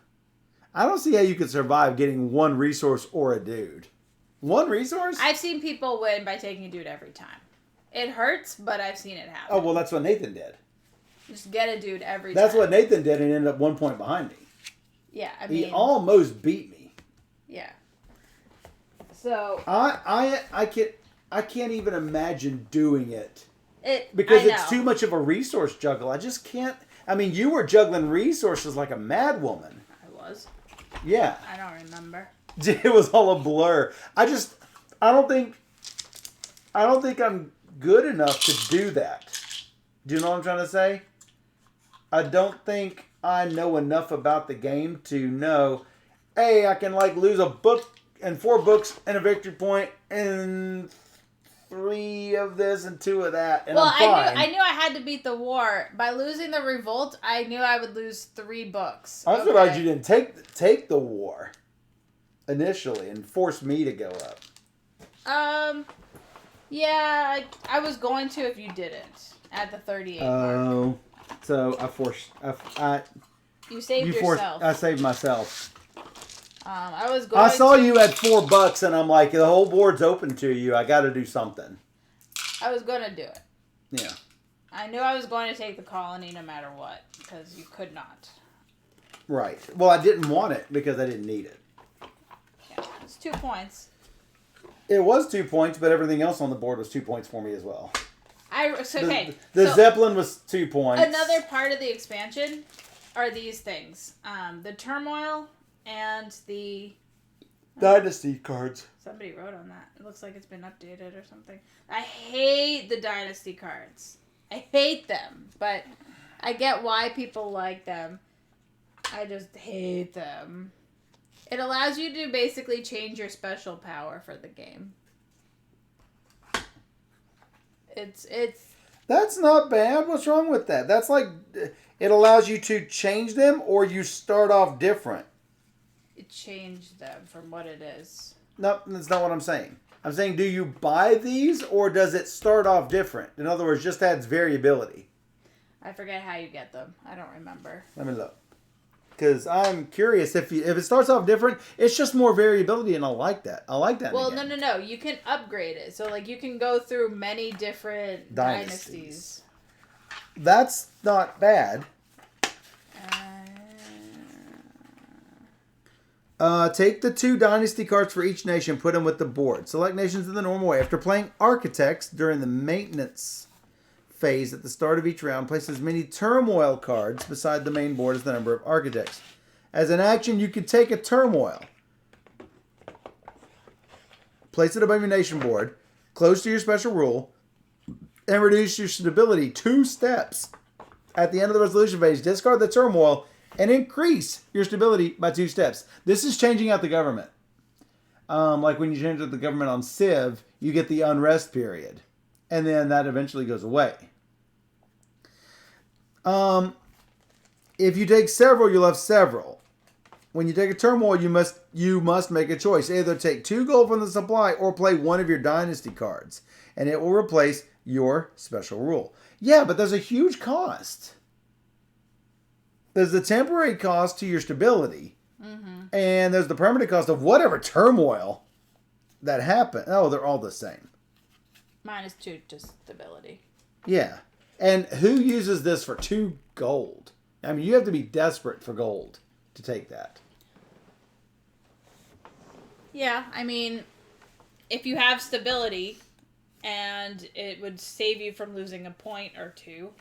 I don't see how you could survive getting 1 resource or a dude. 1 resource? I've seen people win by taking a dude every time. It hurts, but I've seen it happen. Oh, well, that's what Nathan did. Just get a dude every That's time. what Nathan did and ended up 1 point behind me. Yeah, I mean... He almost beat me. Yeah. So... I can't even imagine doing it. Because it's too much of a resource juggle. I just can't... I mean, you were juggling resources like a mad woman. I was. Yeah. I don't remember. It was all a blur. I don't think I'm good enough to do that. Do you know what I'm trying to say? I don't think I know enough about the game to know, hey, I can like lose a book and 4 books and a victory point and 3 of this and 2 of that, and I'm fine. I knew I had to beat the war. By losing the revolt, I knew I would lose 3 books. I'm surprised you didn't take the war initially and force me to go up. Yeah, I was going to if you didn't at the 38 mark. Oh, so I You saved yourself. I saved myself. I saw you at $4 and I'm like, the whole board's open to you. I got to do something. I was going to do it. Yeah. I knew I was going to take the colony no matter what, because you could not. Right. Well, I didn't want it because I didn't need it. Yeah, it's 2 points. It was 2 points, but everything else on the board was 2 points for me as well. The Zeppelin was 2 points. Another part of the expansion are these things. The turmoil and the... Dynasty cards. Somebody wrote on that. It looks like it's been updated or something. I hate the dynasty cards. I hate them, but I get why people like them. I just hate them. It allows you to basically change your special power for the game. It's That's not bad. What's wrong with that? That's like, it allows you to change them or you start off different. It changed them from what it is. No, that's not what I'm saying. I'm saying, do you buy these or does it start off different? In other words, just adds variability. I forget how you get them. I don't remember. Let me look. Because I'm curious, if it starts off different, it's just more variability, and I like that. I like that. Well, no. You can upgrade it. So, like, you can go through many different dynasties. That's not bad. Take the 2 dynasty cards for each nation, put them with the board. Select nations in the normal way. After playing architects during the maintenance phase at the start of each round, place as many turmoil cards beside the main board as the number of architects. As an action, you can take a turmoil, place it above your nation board, close to your special rule, and reduce your stability 2 steps. At the end of the resolution phase, discard the turmoil and increase your stability by 2 steps. This is changing out the government. Like when you change out the government on Civ, you get the unrest period. And then that eventually goes away. If you take several, you'll have several. When you take a turmoil, you must make a choice. Either take 2 gold from the supply or play one of your dynasty cards. And it will replace your special rule. Yeah, but there's a huge cost. There's the temporary cost to your stability. Mm-hmm. And there's the permanent cost of whatever turmoil that happened. Oh, they're all the same. -2 to stability. Yeah. And who uses this for 2 gold? I mean, you have to be desperate for gold to take that. Yeah, I mean, if you have stability and it would save you from losing a point or 2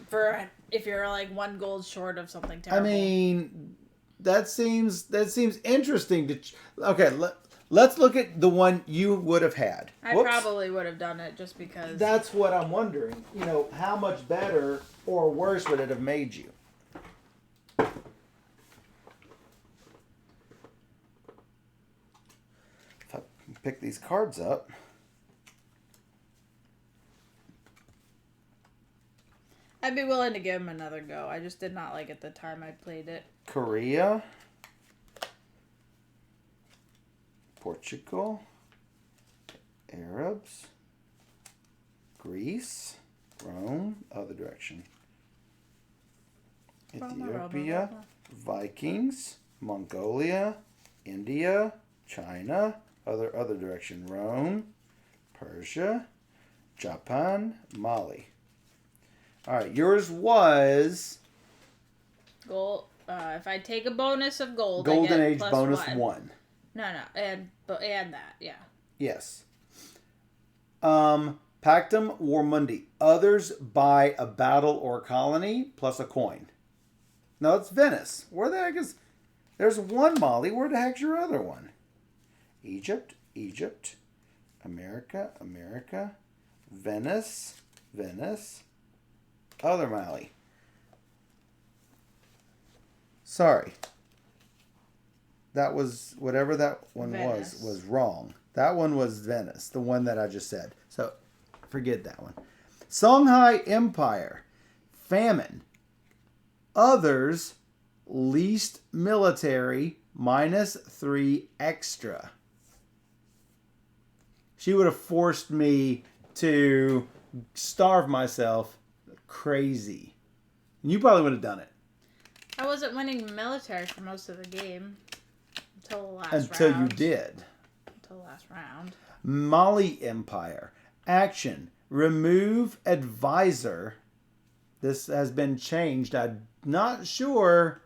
for if you're like 1 gold short of something terrible. I mean, that seems interesting to... Okay, let's look at the one you would have had. I probably would have done it just because... That's what I'm wondering. You know, how much better or worse would it have made you? If I pick these cards up... I'd be willing to give him another go. I just did not like it the time I played it. Korea... Portugal, Arabs, Greece, Rome, other direction, Ethiopia, Vikings, Mongolia, India, China, other direction, Rome, Persia, Japan, Mali. All right, yours was gold. If I take a bonus of gold, Golden I get Age plus bonus 1. 1. No, and that, yeah. Yes. Pactum War Mundi. Others buy a battle or colony plus a coin. No, it's Venice. Where the heck is... There's one Mali. Where the heck's your other one? Egypt. America. Venice. Other Mali. Sorry. That was... Whatever that one was wrong. That one was Venice. The one that I just said. So, forget that one. Songhai Empire. Famine. Others... Least military, -3 extra. She would have forced me to starve myself crazy. You probably would have done it. I wasn't winning military for most of the game. Until the last until round. you did. Until the last round. Mali Empire. Action. Remove advisor. This has been changed. I'm not sure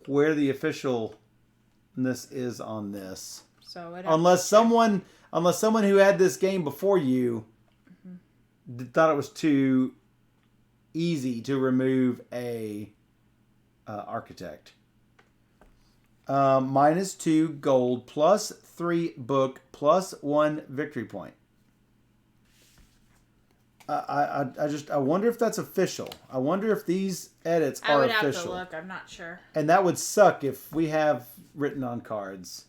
where the officialness is on this. So unless someone who had this game before you thought it was too easy to remove a architect. -2 gold, +3 book, +1 victory point. I wonder if that's official. I wonder if these edits are official. I would have to look. I'm not sure. And that would suck if we have written on cards.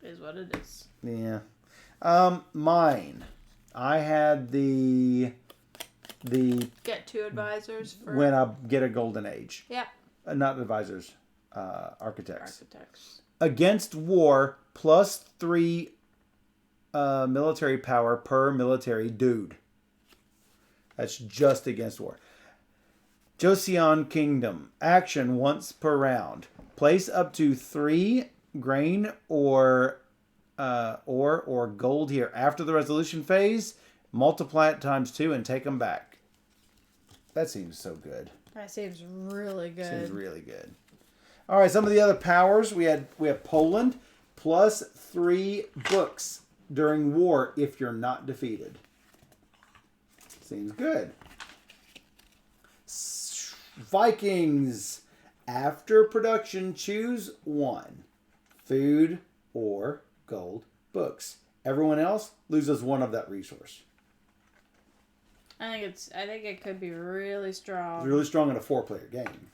Is what it is. Yeah. Mine. I had the get 2 advisors for when I get a golden age. Yeah. Not advisors. Architects. Architects. Against war, +3 military power per military dude. That's just against war. Joseon Kingdom. Action once per round. Place up to 3 grain or gold here. After the resolution phase, multiply it × 2 and take them back. That seems so good. That seems really good. Seems really good. All right, some of the other powers. We have Poland, +3 books during war if you're not defeated. Seems good. Vikings. After production, choose 1. Food or gold books. Everyone else loses 1 of that resource. I think it could be really strong. It's really strong in a 4-player game.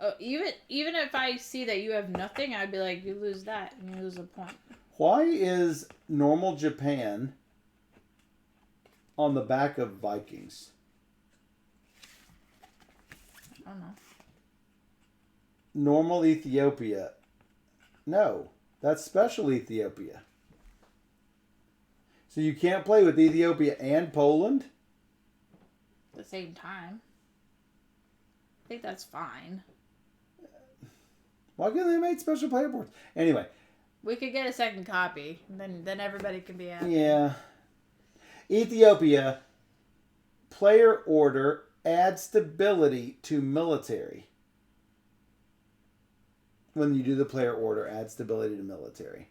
Oh, even if I see that you have nothing, I'd be like, you lose that and you lose a point. Why is normal Japan on the back of Vikings? I don't know. Normal Ethiopia. No, that's special Ethiopia. So you can't play with Ethiopia and Poland? At the same time. I think that's fine. Why can't they make special player boards? Anyway. We could get a second copy. Then everybody can be happy. Yeah. Ethiopia. Player order. Add stability to military. When you do the player order, add stability to military.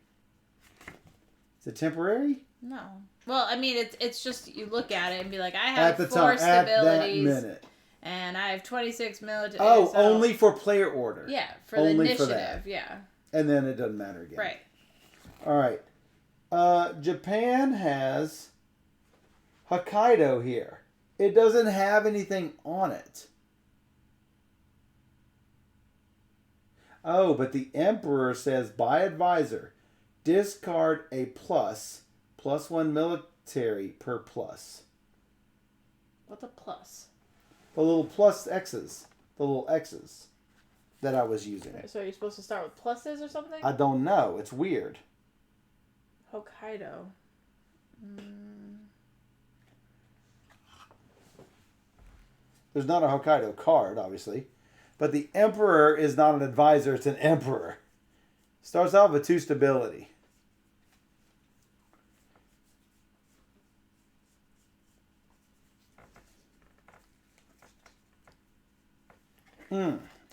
Is it temporary? No. Well, I mean, it's just you look at it and be like, I have 4 stabilities. At that minute. And I have 26 military. Oh, so, only for player order. Yeah, for the initiative. Yeah. And then it doesn't matter again. Right. All right. Japan has Hokkaido here. It doesn't have anything on it. Oh, but the Emperor says, by advisor, discard a +1 military per plus. What's a plus? The little plus X's. The little X's that I was using. So you're supposed to start with pluses or something? I don't know. It's weird. Hokkaido. There's not a Hokkaido card, obviously. But the Emperor is not an advisor. It's an Emperor. Starts off with 2 stability.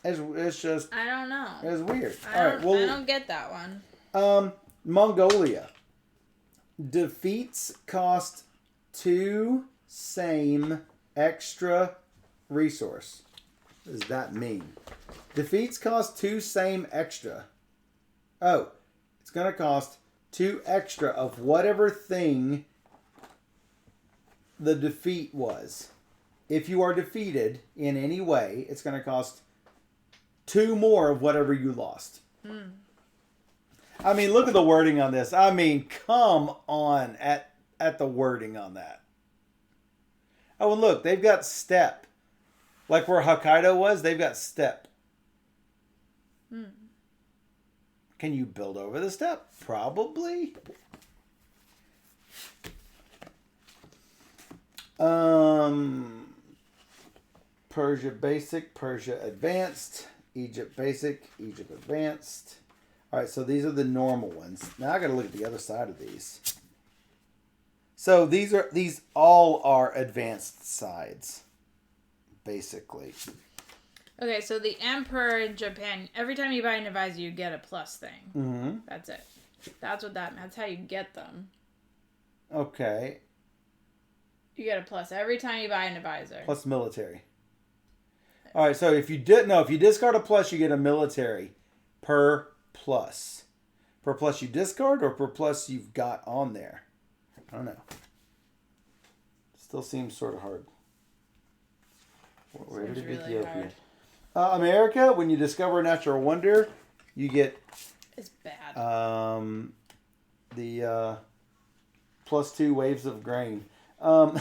It's just... I don't know. It's weird. I don't get that one. Mongolia. Defeats cost 2 same extra resource. What does that mean? Defeats cost 2 same extra. Oh, it's going to cost 2 extra of whatever thing the defeat was. If you are defeated in any way, it's going to cost 2 more of whatever you lost. I mean, look at the wording on this. I mean, come on at the wording on that. Oh, and look, they've got step. Like where Hokkaido was, they've got step. Can you build over the step? Probably. Persia Basic, Persia Advanced, Egypt Basic, Egypt Advanced. All right, so these are the normal ones. Now I got to look at the other side of these. So these all are advanced sides, basically. Okay, so the Emperor in Japan, every time you buy an advisor, you get a plus thing. Mm-hmm. That's it. That's how you get them. Okay. You get a plus every time you buy an advisor. Plus military. All right, so if you discard a plus, you get a military per plus. Per plus you discard or per plus you've got on there? I don't know. Still seems sort of hard. Where did really Ethiopia? America, when you discover a natural wonder, you get... It's bad. The +2 waves of grain. Well,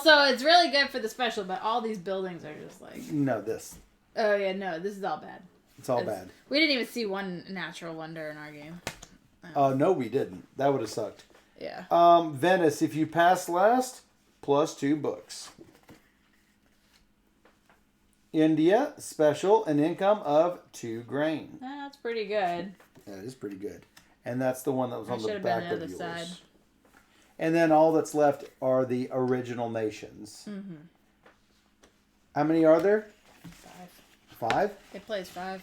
so it's really good for the special, but all these buildings are just like... No, this. Oh, yeah, no, this is all bad. It's all bad. We didn't even see one natural wonder in our game. No, we didn't. That would have sucked. Yeah. Venice, if you pass last, +2 books. India, special, an income of 2 grain. That's pretty good. That is pretty good. And that's the one that was on the back of yours. Side. And then all that's left are the original nations. Mm-hmm. How many are there? 5. 5? It plays 5.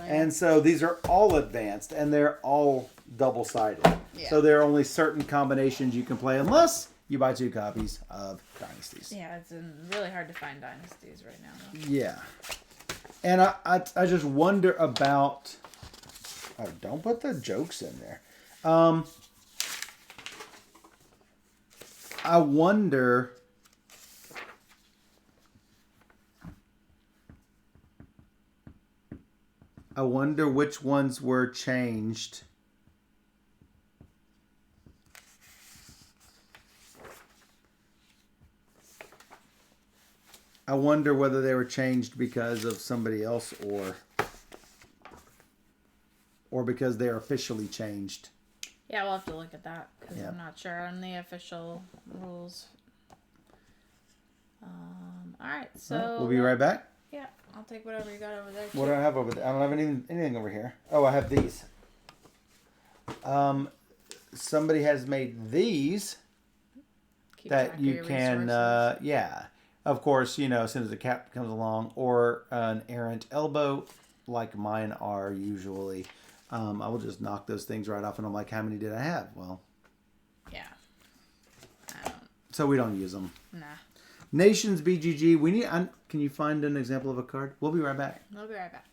And so these are all advanced, and they're all double-sided. Yeah. So there are only certain combinations you can play unless you buy 2 copies of Dynasties. Yeah, it's really hard to find Dynasties right now, though. Yeah. And I just wonder about... Oh, don't put the jokes in there. I wonder... which ones were changed. I wonder whether they were changed because of somebody else or because they're officially changed. Yeah, we'll have to look at that because Yeah. I'm not sure on the official rules. All right, so We'll be right back. Yeah, I'll take whatever you got over there. What do I have over there? I don't have anything over here. Oh, I have these. Somebody has made these Keep that track of you your can, resources. yeah. Of course, as soon as the cap comes along, or an errant elbow, like mine are usually, I will just knock those things right off, and I'm like, how many did I have? Well, Yeah. so we don't use them. Nah. Nations BGG. Can you find an example of a card? We'll be right back. We'll be right back.